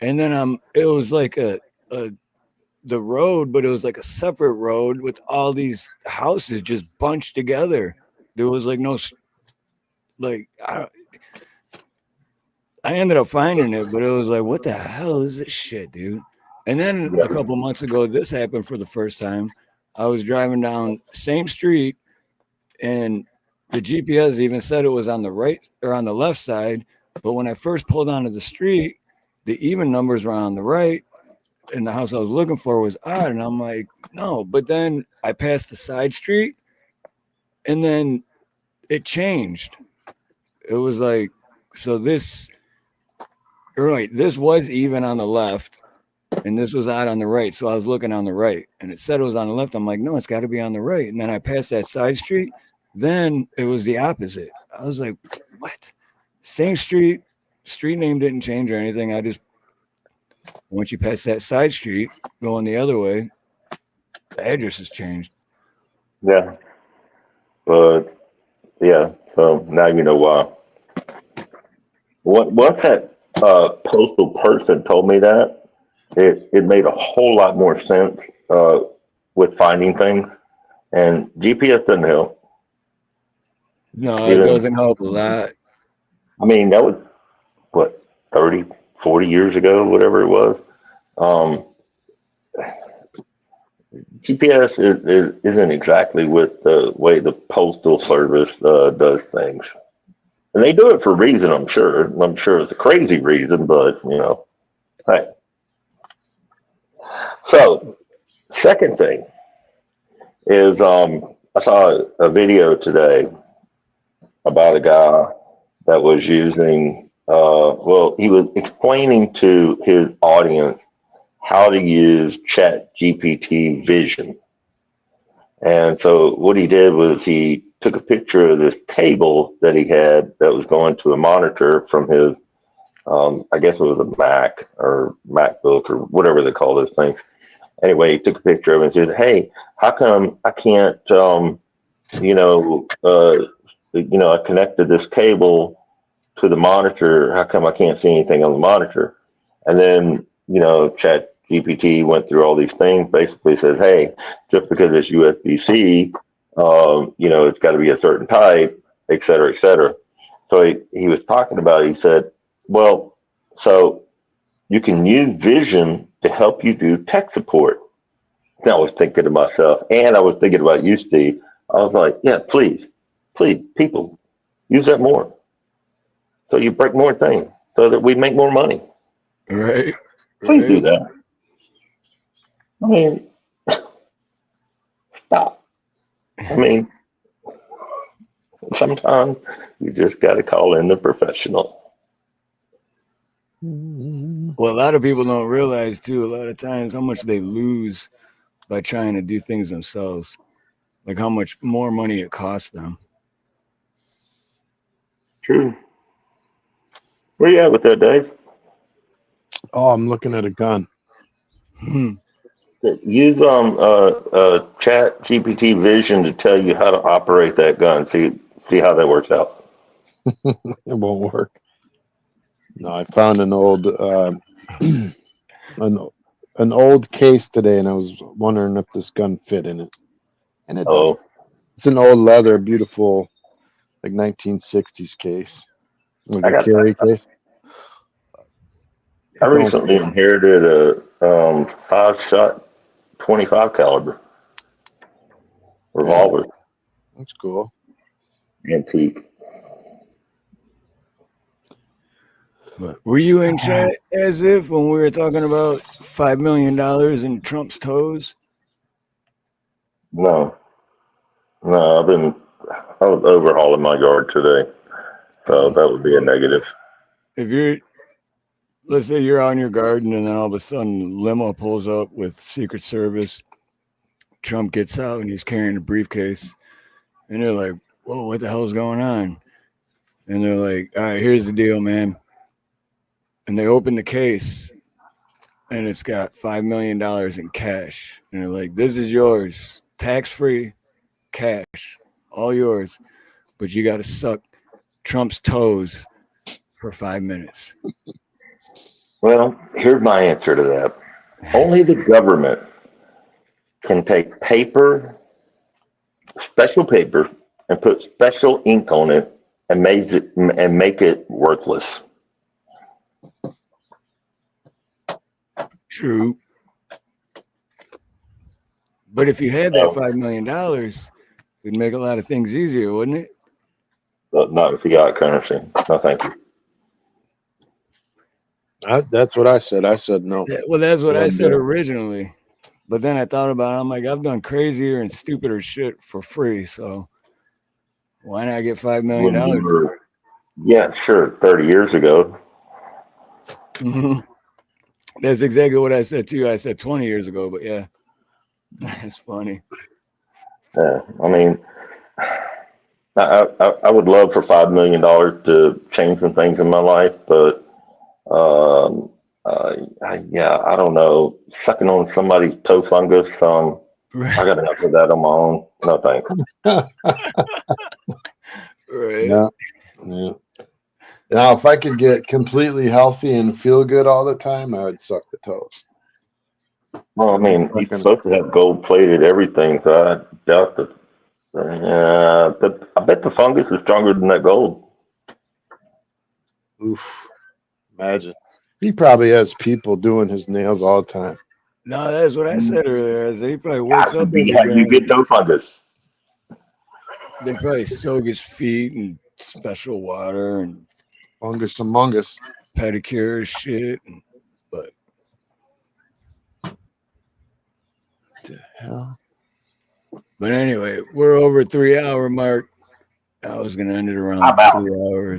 And then it was like the road, but it was like a separate road with all these houses just bunched together. There was like no, like, I ended up finding it, but it was like, what the hell is this shit, dude? And then a couple months ago, this happened for the first time. I was driving down same street, and the GPS even said it was on the right or on the left side. But when I first pulled onto the street, the even numbers were on the right, and the house I was looking for was odd. And I'm like, no. But then I passed the side street, and then it changed. It was like, so this was even on the left, and this was odd on the right. So I was looking on the right, and it said it was on the left. I'm like, no, it's got to be on the right. And then I passed that side street. Then it was the opposite. I was like, what? Same street name didn't change or anything. I just, once you pass that side street going the other way, the address has changed. Yeah, but yeah. So now you know why. Once that postal person told me that, it made a whole lot more sense with finding things. And GPS doesn't help. No, it doesn't help a lot. I mean, that was what 30, 40 years ago, whatever it was. GPS isn't exactly with the way the postal service does things, and they do it for a reason. I'm sure. I'm sure it's a crazy reason, but hey. So, second thing is I saw a video today about a guy that was using. Well, he was explaining to his audience how to use Chat GPT Vision. And so what he did was he took a picture of this cable that he had that was going to a monitor from his, I guess it was a Mac or MacBook or whatever they call those things. Anyway, he took a picture of it and said, hey, how come I can't, I connected this cable to the monitor. How come I can't see anything on the monitor? And then, Chat GPT went through all these things, basically says, hey, just because it's USB-C, it's got to be a certain type, et cetera, et cetera. So he was talking about it. He said, well, so you can use Vision to help you do tech support. And I was thinking to myself, and I was thinking about you, Steve. I was like, yeah, please, people, use that more. So you break more things so that we make more money. Right. Please do that. I mean, stop. I mean, sometimes you just got to call in the professional. Well, a lot of people don't realize, too, a lot of times how much they lose by trying to do things themselves, like how much more money it costs them. True. Where you at with that, Dave? Oh, I'm looking at a gun. Use Chat GPT Vision to tell you how to operate that gun. See how that works out. It won't work. No, I found an old an old case today, and I was wondering if this gun fit in it, and it does. It's an old leather, beautiful, like 1960s case, like a carry case. I recently inherited a 5-shot 25 caliber revolver. That's cool. Antique. Were you in chat as if when we were talking about $5 million in Trump's toes? No, I was overhauling my yard today, so that would be a negative. If let's say you're out in your garden and then all of a sudden limo pulls up with Secret Service, Trump gets out and he's carrying a briefcase, and they're like, "Whoa, what the hell's going on?" And they're like, "All right, here's the deal, man." And they open the case, and it's got $5 million in cash. And they're like, "This is yours, tax-free, cash, all yours. But you got to suck Trump's toes for 5 minutes." Well, here's my answer to that. Only the government can take paper, special paper, and put special ink on it and make it worthless. True. But if you had that $5 million, it'd make a lot of things easier, wouldn't it? But not if you got currency. No, thank you. That's what I said. I said no. Yeah, well, that's what I said originally. But then I thought about it. I'm like, I've done crazier and stupider shit for free. So why not get $5 million? Yeah, sure. 30 years ago. Mm-hmm. That's exactly what I said too. I said 20 years ago, but yeah, that's funny. Yeah, I mean, I would love for $5 million to change some things in my life, but yeah, I don't know. Sucking on somebody's toe fungus, Right. I got enough of that on my own. No thanks. Right. Yeah. Yeah. Now, if I could get completely healthy and feel good all the time, I would suck the toes. Well, I mean, he's supposed to have gold-plated everything, so I doubt that. But I bet the fungus is stronger than that gold. Oof. Imagine. He probably has people doing his nails all the time. No, that's what I said earlier. I said he probably wakes Has to up be every how you day. get toe fungus. They probably soak his feet in special water and Fungus and mungus. pedicure shit. But The hell? But anyway, we're over 3 hour mark. I was gonna end it around I'm out. 3 hours.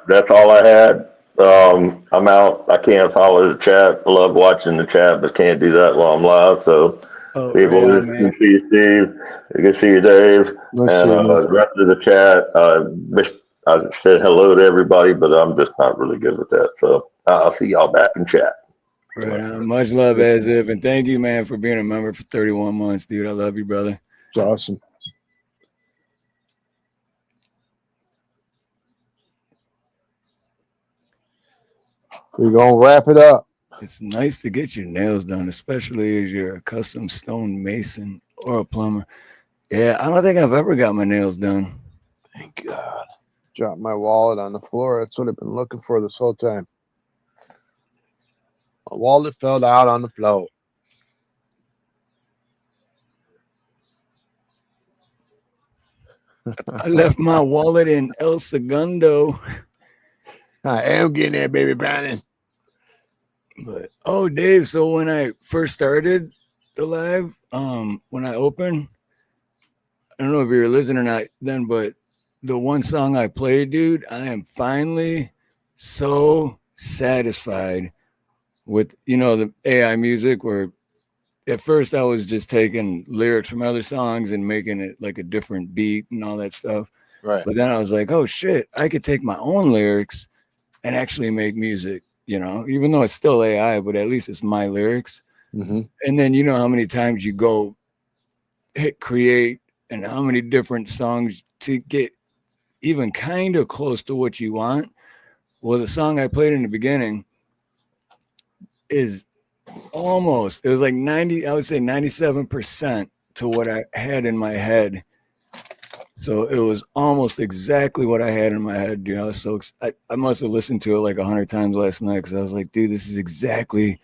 That's all I had. I'm out. I can't follow the chat. I love watching the chat, but can't do that while I'm live. So people, right on, good man. to see you, Steve. Good to see you, Dave. Nice And the rest of the chat, I said hello to everybody, but I'm just not really good with that. So I'll see y'all back in chat. Right on. Much love, as if, and thank you, man, for being a member for 31 months, dude. I love you, brother. It's awesome. We're gonna wrap it up. It's nice to get your nails done, especially as you're a custom stone mason or a plumber. Yeah, I don't think I've ever got my nails done. Thank God. Dropped my wallet on the floor. That's what I've been looking for this whole time. My wallet fell out on the floor. I left my wallet in El Segundo. I am getting there, baby Brandon. But oh, Dave, so when I first started the live, when I opened, I don't know if you were listening or not then, but the one song I played, dude, I am finally so satisfied with, the AI music, where at first I was just taking lyrics from other songs and making it like a different beat and all that stuff. Right. But then I was like, oh shit, I could take my own lyrics and actually make music, even though it's still AI, but at least it's my lyrics. Mm-hmm. And then you know how many times you go hit create and how many different songs to get even kind of close to what you want. Well, the song I played in the beginning is almost, it was like 90, I would say 97% to what I had in my head. So it was almost exactly what I had in my head. So I must have listened to it like 100 times last night, because I was like, dude, this is exactly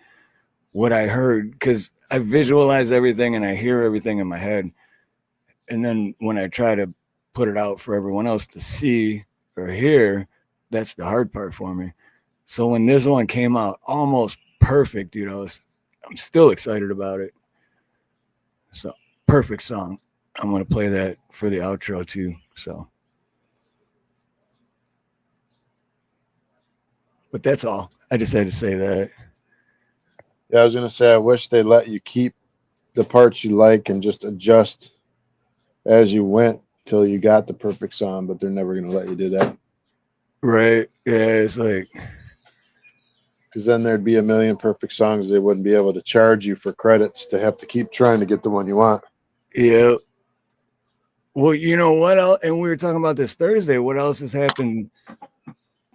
what I heard, because I visualize everything and I hear everything in my head. And then when I try to put it out for everyone else to see or hear, that's the hard part for me. So when this one came out almost perfect, I'm still excited about it. So perfect song. I'm going to play that for the outro too. So, but that's all. I just had to say that. Yeah, I was gonna say I wish they let you keep the parts you like and just adjust as you went till you got the perfect song, but they're never going to let you do that. Right. Yeah, it's like, Because then there'd be a million perfect songs. They wouldn't be able to charge you for credits to have to keep trying to get the one you want. yeah. Well, you know what else? And we were talking about this Thursday. What else has happened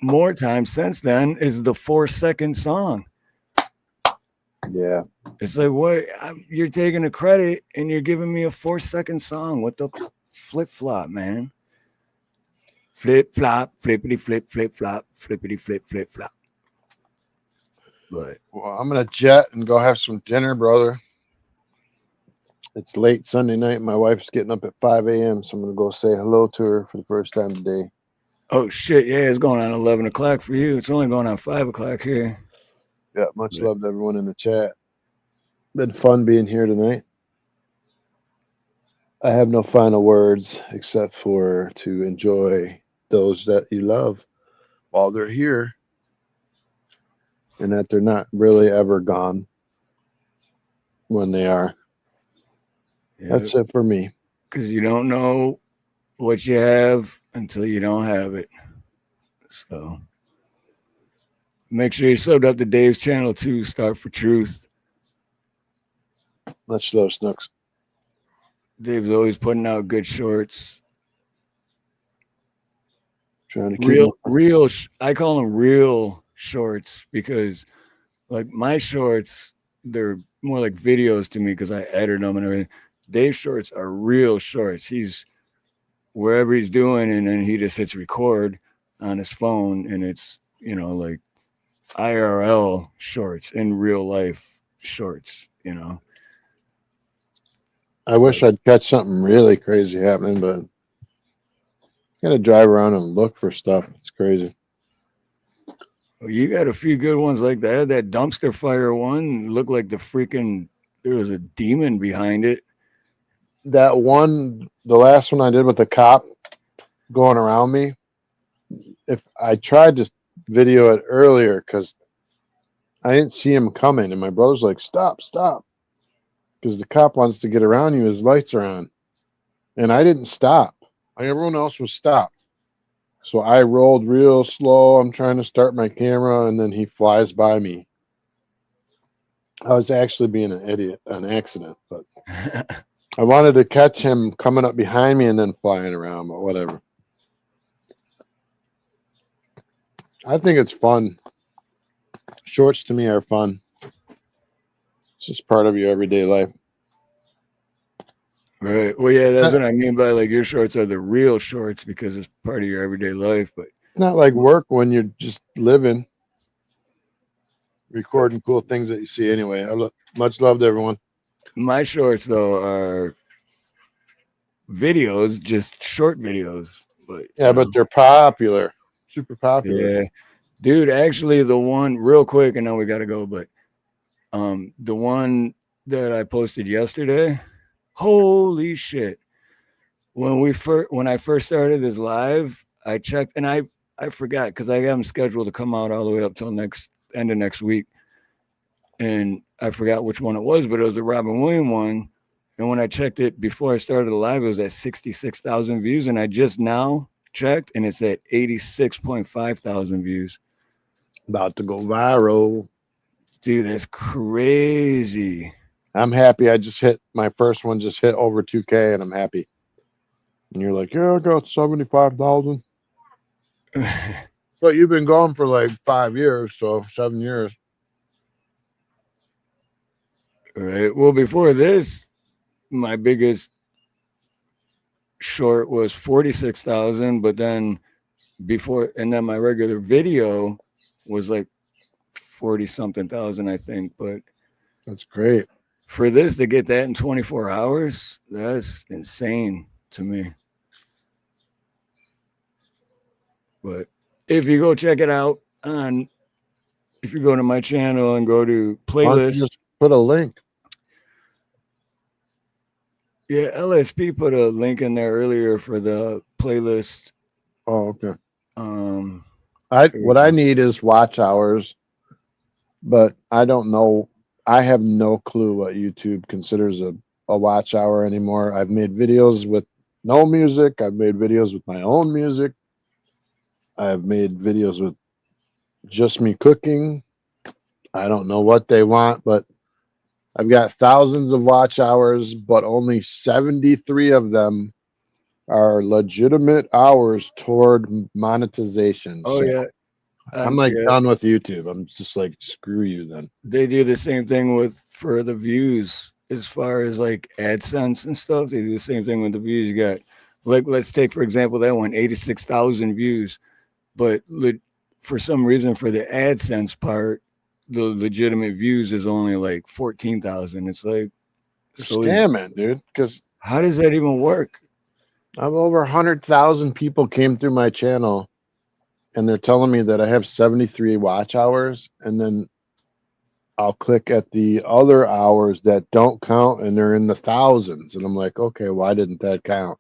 more times since then is the 4-second song. Yeah. It's like, what? You're taking a credit and you're giving me a 4-second song. What the flip flop, man? Flip flop, flippity flip, flip flop, flippity flip, flip flop. But Well, I'm going to jet and go have some dinner, brother. It's late Sunday night. My wife's getting up at 5 a.m., so I'm going to go say hello to her for the first time today. oh shit, yeah, it's going on 11 o'clock for you. It's only going on 5 o'clock here. Yeah, much love to everyone in the chat. Been fun being here tonight. I have no final words except for to enjoy those that you love while they're here and that they're not really ever gone when they are. Yeah, That's it for me. because you don't know what you have until you don't have it. So make sure you subbed up to Dave's channel too. Start for Truth. Much love, Snooks. Dave's always putting out good shorts. Trying to keep Real. I call them real shorts because, like, my shorts, they're more like videos to me because I edit them and everything. Dave's shorts are real shorts. He's wherever he's doing, and then he just hits record on his phone, and it's, you know, like IRL shorts in real life shorts, you know. I wish I'd catch something really crazy happening, but gotta drive around and look for stuff. It's crazy. Well, you got a few good ones like that. That dumpster fire one looked like there was a demon behind it. That one, the last one I did with the cop going around me, if I tried to video it earlier because I didn't see him coming, and my brother's like, stop, because the cop wants to get around you, his lights are on. And I didn't stop. Everyone else was stopped. So I rolled real slow. I'm trying to start my camera, and then he flies by me. I was actually being an idiot, an accident, but I wanted to catch him coming up behind me and then flying around, but whatever. I think it's fun. Shorts to me are fun. It's just part of your everyday life. Right. Well, yeah, that's what I mean by, like, your shorts are the real shorts because it's part of your everyday life. But It's not like work when you're just living, recording cool things that you see anyway. Much love to everyone. my shorts, though, are videos, just short videos. But Yeah, but they're popular, super popular. yeah, dude, actually, the one real quick, and then we got to go. But the one that I posted yesterday, holy shit! When I first started this live, I checked and I forgot because I have them scheduled to come out all the way up till end of next week, and I forgot which one it was, but it was the Robin Williams one. And when I checked it before I started the live, it was at 66,000 views, and I just now checked, and it's at 86.5 thousand views. About to go viral. Dude, that's crazy. I'm happy. My first one just hit over 2K, and I'm happy. And you're like, yeah, I got 75,000. But you've been gone for like 5 years, so 7 years. Right. Well, before this, my biggest short was 46,000, but then my regular video was like 40 something thousand, I think. But That's great. for this to get that in 24 hours, that's insane to me. But if you go check it out if you go to my channel and go to playlist, just put a link. Yeah, LSP put a link in there earlier for the playlist. Oh, okay. Um, What I need is watch hours, but I don't know I have no clue what YouTube considers a watch hour anymore. I've made videos with no music. I've made videos with my own music. I've made videos with just me cooking. I don't know what they want, but I've got thousands of watch hours, but only 73 of them are legitimate hours toward monetization. Oh So yeah. I'm like Yeah, done with YouTube. I'm just like, screw you then. they do the same thing with for the views as far as like AdSense and stuff. They do the same thing with the views. You got like let's take for example that one 86,000 views, but for some reason for the AdSense part, the legitimate views is only like 14,000. It's like They're so scamming, dude. Because how does that even work? I've over 100,000 people came through my channel, and they're telling me that I have 73 watch hours, and then I'll click at the other hours that don't count, and they're in the thousands, and I'm like, okay, why didn't that count?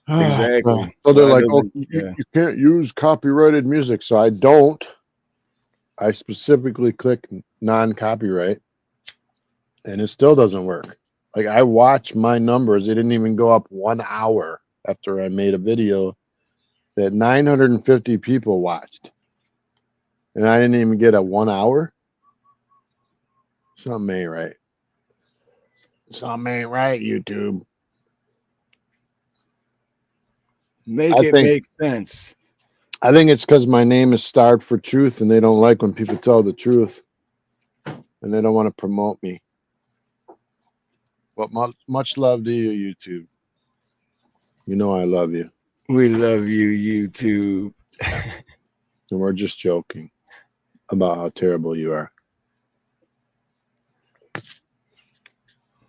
So Exactly. they're Why like, oh, doesn't yeah. you can't use copyrighted music, so I don't. I specifically click non-copyright, and it still doesn't work. Like I watch my numbers; they didn't even go up 1 hour after I made a video that 950 people watched, and I didn't even get a 1 hour. Something ain't right. Something ain't right, YouTube. Make I it think make sense. I think it's because my name is Starved for Truth, and they don't like when people tell the truth, and they don't want to promote me. But much love to you, YouTube. You know I love you, We love you, YouTube. and we're just joking about how terrible you are.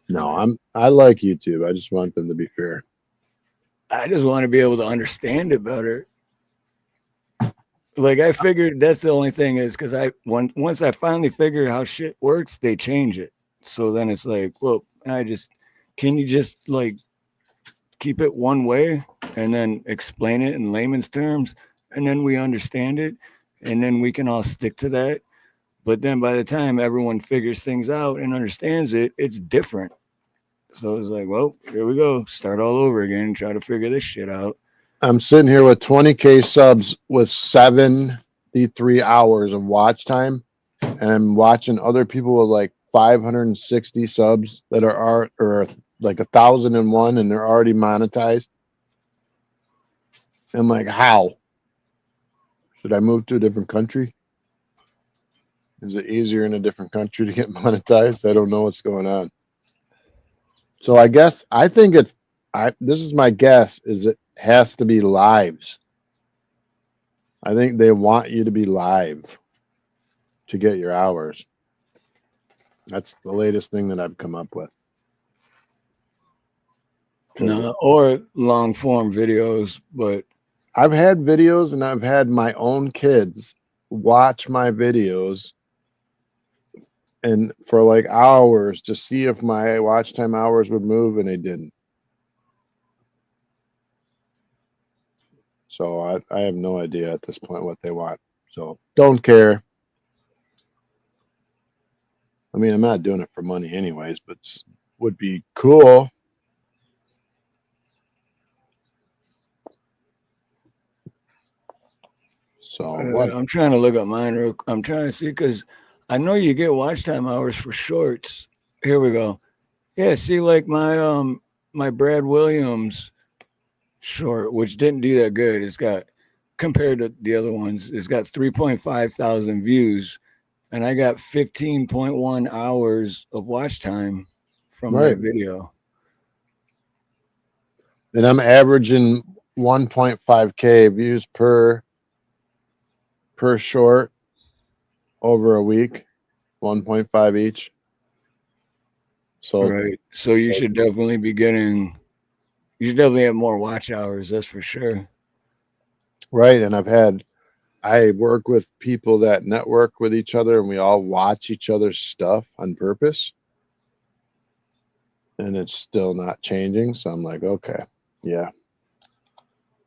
No, I like YouTube. I just want them to be fair. I just want to be able to understand it better. Like I figured that's the only thing is because once I finally figure how shit works, they change it. So then it's like, well, can you just like keep it one way and then explain it in layman's terms, and then we understand it, and then we can all stick to that. But then by the time everyone figures things out and understands it, it's different. So it's like, well, here we go, start all over again, try to figure this shit out. I'm sitting here with 20K subs with 73 hours of watch time, and I'm watching other people with like 560 subs that are or like 1,001, and they're already monetized. I'm like, how? Should I move to a different country? Is it easier in a different country to get monetized? I don't know what's going on. So I think this is my guess, is it has to be lives. I think they want you to be live to get your hours. That's the latest thing that I've come up with. No, or long form videos, but I've had videos, and I've had my own kids watch my videos and for like hours to see if my watch time hours would move, and they didn't. So I have no idea at this point what they want. So don't care. I mean, I'm not doing it for money anyways, but would be cool. So what? I'm trying to look up mine. I'm trying to see because I know you get watch time hours for shorts. Here we go. Yeah, see, like my Brad Williams short, which didn't do that good. It's got compared to the other ones, it's got 3.5 thousand views, and I got 15.1 hours of watch time from Right. that video. And I'm averaging 1.5K views per short over a week, 1.5 each. So Right. So you should definitely be getting. You should definitely have more watch hours. That's for sure. right, and I work with people that network with each other, and we all watch each other's stuff on purpose, and it's still not changing. So I'm like, okay, yeah,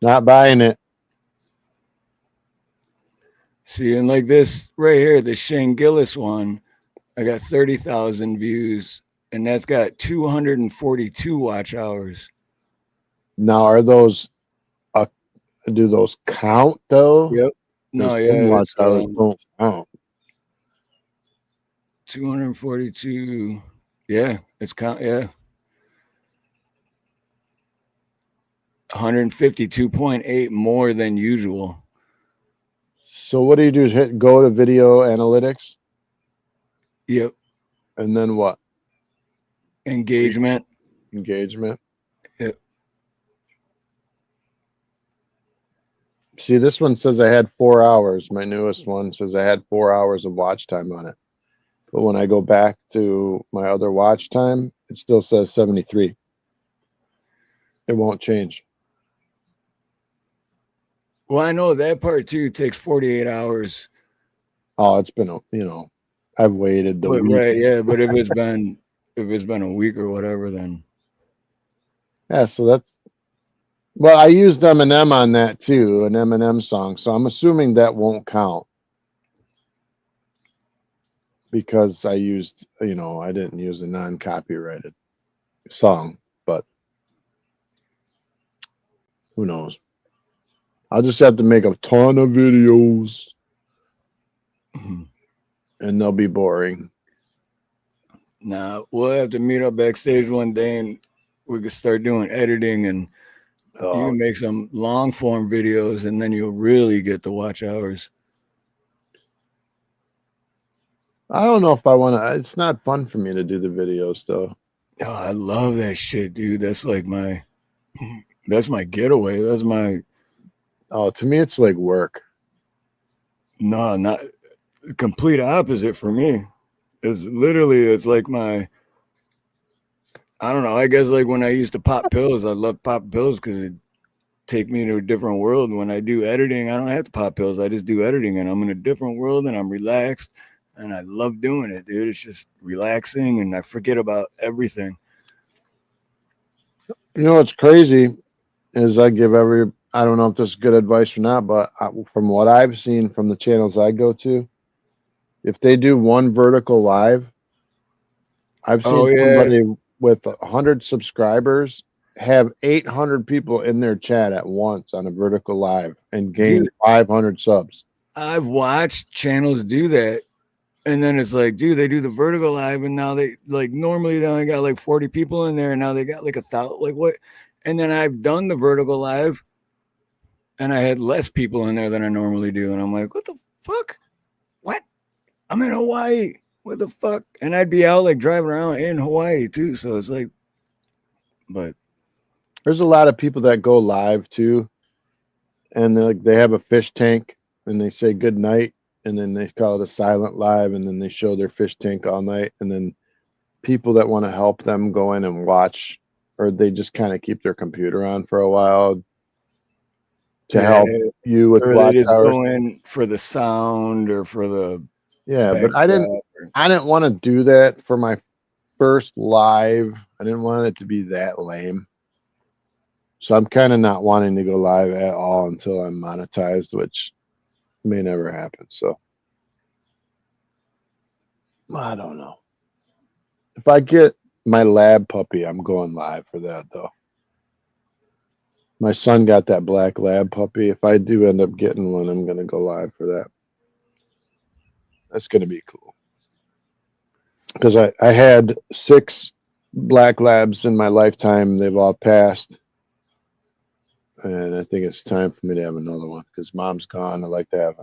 not buying it. See, and like this right here, the Shane Gillis one, I got 30,000 views, and that's got 242 watch hours. Now, are those do those count though? Yep. No, Because yeah, some watch it's hours don't count. 242. Yeah, it's count. Yeah, 152.8 more than usual. So what do you do? Hit go to video analytics, Yep. and then what? Engagement. Engagement. Yep. See, this one says I had 4 hours. My newest one says I had 4 hours of watch time on it. But when I go back to my other watch time, it still says 73. It won't change. Well, I know that part too takes 48 hours. Oh, it's been I've waited the But week. right, yeah. But if it's been a week or whatever, then Yeah, so that's well, I used Eminem on that too, an Eminem song. So I'm assuming that won't count because I used, I didn't use a non-copyrighted song, but who knows? I'll just have to make a ton of videos and they'll be boring. nah, we'll have to meet up backstage one day and we could start doing editing, and you can make some long form videos, and then you'll really get the watch hours. I don't know if I want to. It's not fun for me to do the videos though. Oh, I love that shit, dude. That's my getaway. That's my Oh, to me, it's like work. no, not the complete opposite for me. It's like I don't know. I guess like when I used to pop pills, I love pop pills because it take me to a different world. When I do editing, I don't have to pop pills. I just do editing, and I'm in a different world, and I'm relaxed, and I love doing it, dude. It's just relaxing, and I forget about everything. You know what's crazy is I don't know if this is good advice or not, but from what I've seen from the channels I go to, if they do one vertical live, I've seen somebody with 100 subscribers have 800 people in their chat at once on a vertical live and gain Dude, 500 subs. I've watched channels do that. And then it's like, dude, they do the vertical live, and now they like normally they only got like 40 people in there, and now they got like 1,000. Like what? And then I've done the vertical live, and I had less people in there than I normally do, and I'm like, what the fuck? What? I'm in Hawaii. What the fuck? And I'd be out like driving around in Hawaii too. So it's like, but There's a lot of people that go live too, and they have a fish tank and they say good night, and then they call it a silent live, and then they show their fish tank all night, and then people that want to help them go in and watch, or they just kind of keep their computer on for a while to help you with or watch they just hours. go in for the sound or for the But I didn't want to do that for my first live. I didn't want it to be that lame. So I'm kind of not wanting to go live at all until I'm monetized, which may never happen. So I don't know. If I get my lab puppy, I'm going live for that though. My son got that black lab puppy. If I do end up getting one, I'm going to go live for that. That's going to be cool. Because I had 6 black labs in my lifetime. They've all passed. And I think it's time for me to have another one because mom's gone. I like to have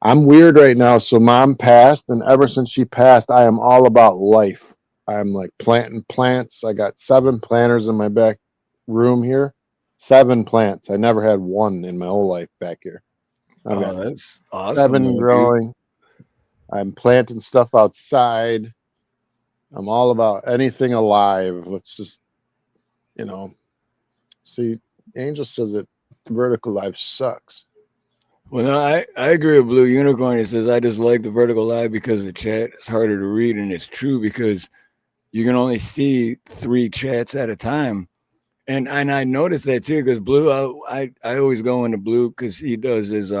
I'm weird right now. So mom passed, and ever since she passed, I am all about life. I'm like planting plants. I got 7 planters in my back room here. 7 plants. I never had one in my whole life back here. I've got that's awesome. 7 growing. I'm planting stuff outside. I'm all about anything alive. Let's just, see, Angel says that vertical life sucks. Well, no, I agree with Blue Unicorn. It says, I just like the vertical live because the chat is harder to read. And it's true because you can only see 3 chats at a time. And I noticed that too because Blue, I always go into Blue because he does his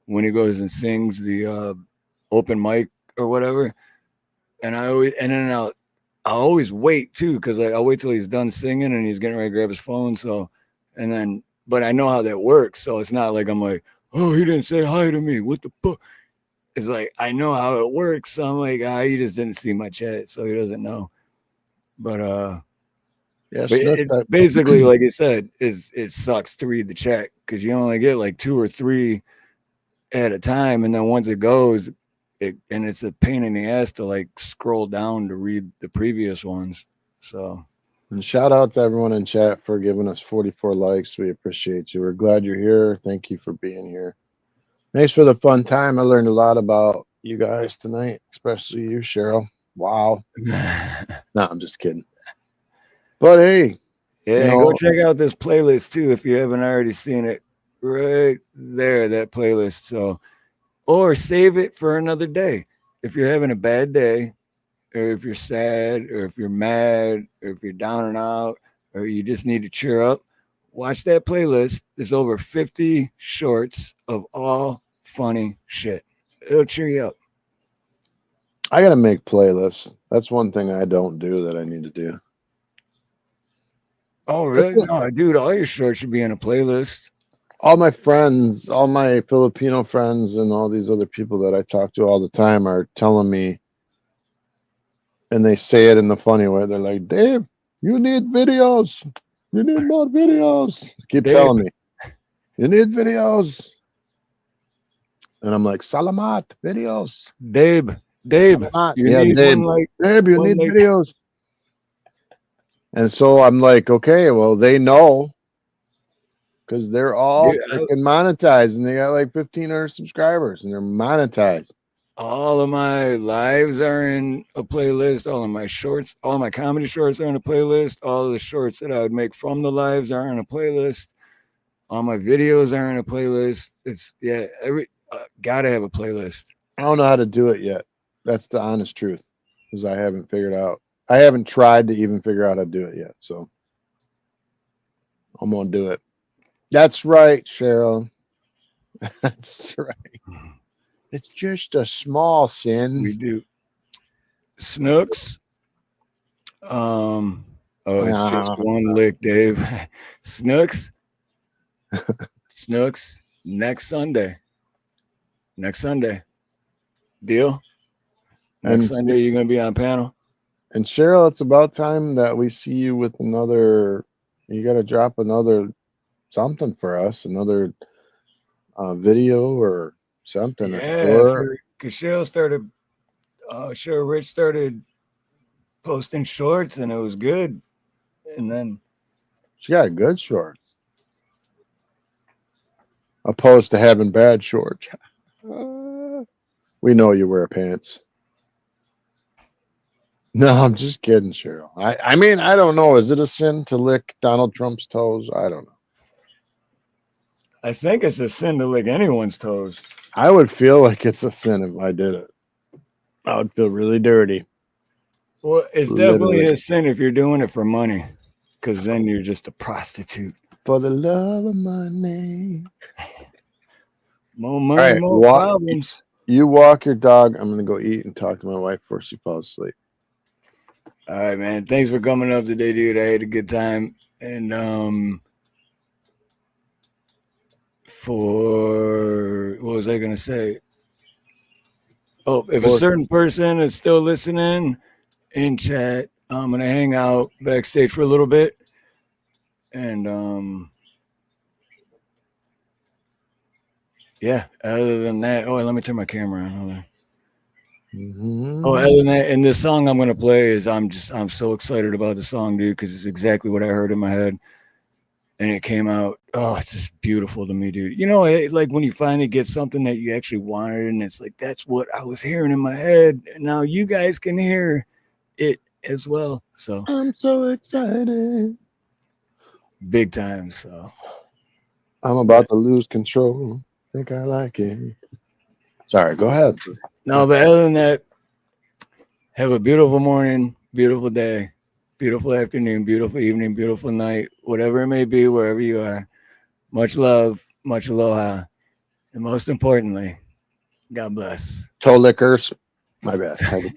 when he goes and sings the open mic or whatever. And I'll always wait too, because I'll wait till he's done singing and he's getting ready to grab his phone. So, and then, but I know how that works. So it's not like I'm like, oh, he didn't say hi to me. What the fuck? It's like, I know how it works. So I'm like, he just didn't see my chat, so he doesn't know. But Yeah, but Snook, basically, like I said, it sucks to read the chat because you only get like 2 or 3 at a time, and then once it goes, and it's a pain in the ass to like scroll down to read the previous ones. So, and shout out to everyone in chat for giving us 44 likes. We appreciate you. We're glad you're here. Thank you for being here. Thanks for the fun time. I learned a lot about you guys tonight, especially you, Cheryl. Wow. No, I'm just kidding. But hey, yeah, go check out this playlist too if you haven't already seen it. Right there, that playlist. So, or save it for another day. If you're having a bad day, or if you're sad, or if you're mad, or if you're down and out, or you just need to cheer up, watch that playlist. There's over 50 shorts of all funny shit. It'll cheer you up. I gotta make playlists. That's one thing I don't do that I need to do. Oh, really? No, dude, all your shorts should be in a playlist. All my friends, all my Filipino friends, and all these other people that I talk to all the time are telling me, and they say it in the funny way. They're like, Dave, you need videos. You need more videos. Keep telling me, you need videos. And I'm like, Salamat, videos. Dave, Salamat. you need Dave, one like Dave, you one need like, videos. And so I'm like, okay, well, they know because they're all freaking monetized and they got like 1,500 subscribers and they're monetized. All of my lives are in a playlist. All of my shorts, all my comedy shorts are in a playlist. All of the shorts that I would make from the lives are in a playlist. All my videos are in a playlist. It's gotta have a playlist. I don't know how to do it yet. That's the honest truth, because I haven't figured out. I haven't tried to even figure out how to do it yet. So I'm gonna do it. That's right, Cheryl. That's right. It's just a small sin. We do. Snooks. It's just one lick, Dave. Snooks. Snooks. Next Sunday. Deal? Next Sunday you're gonna be on panel. And Cheryl, it's about time that we see you with another. You got to drop another something for us, another video or something. Yeah, because Cheryl Rich started posting shorts and it was good. And then she got good shorts, opposed to having bad shorts. We know you wear pants. No, I'm just kidding, Cheryl. I mean, I don't know. Is it a sin to lick Donald Trump's toes? I don't know. I think it's a sin to lick anyone's toes. I would feel like it's a sin if I did it. I would feel really dirty. Well, it's definitely a sin if you're doing it for money, because then you're just a prostitute. For the love of money. More money, more problems. You walk your dog. I'm going to go eat and talk to my wife before she falls asleep. All right, man. Thanks for coming up today, dude. I had a good time. And what was I going to say? Oh, if a certain person is still listening in chat, I'm going to hang out backstage for a little bit. And yeah, other than that, let me turn my camera on. Hold on. Mm-hmm. Oh, other than that, and this song I'm gonna play is I'm so excited about the song, dude, because it's exactly what I heard in my head, and it came out. Oh, it's just beautiful to me, dude. You know, like when you finally get something that you actually wanted, and it's like that's what I was hearing in my head, and now you guys can hear it as well. So I'm so excited, big time. So I'm about to lose control. Think I like it. Sorry, go ahead. No, but other than that, have a beautiful morning, beautiful day, beautiful afternoon, beautiful evening, beautiful night, whatever it may be, wherever you are. Much love, much aloha, And most importantly, God bless. Toe lickers. My bad. Had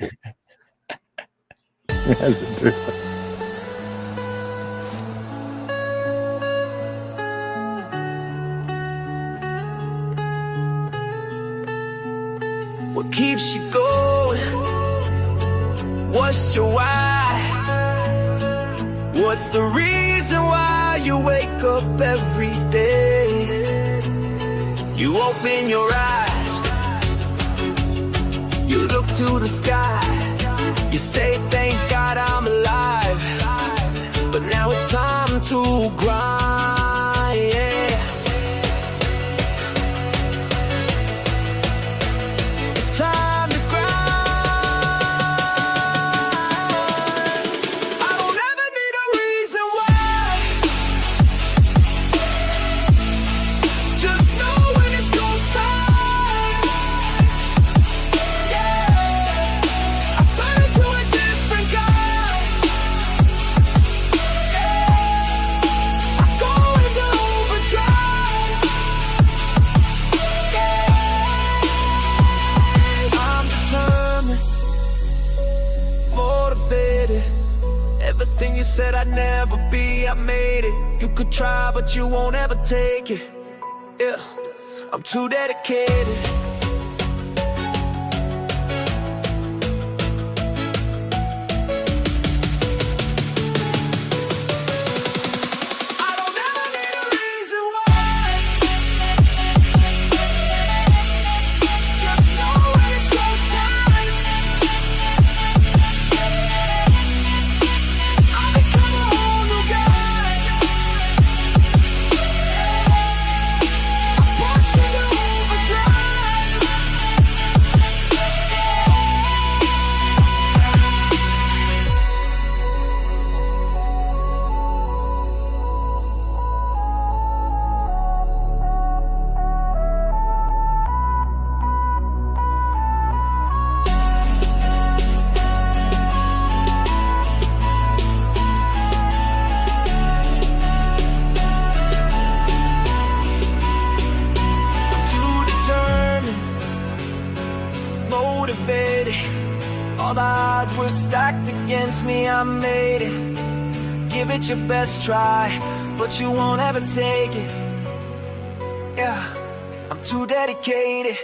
to do it. What keeps you going? What's your why? What's the reason why you wake up every day? You open your eyes, you look to the sky, you say thank God I'm alive, but now it's time to grind, yeah. It's time to grind. I don't ever need a reason why. Just know when it's go time. Yeah, I turn into a different guy. Yeah, I go into overdrive. Yeah, I'm determined, motivated. Everything you said I'd never be, I made it. You could try, but you won't ever take it. Yeah, I'm too dedicated. I don't ever need a reason why. Just know when it's go time. I'll become a whole new guy. I push into overdrive. Too determined, motivated. All the odds were stacked against me, I made it. Give it your best try, but you won't ever take it. Yeah, I'm too dedicated.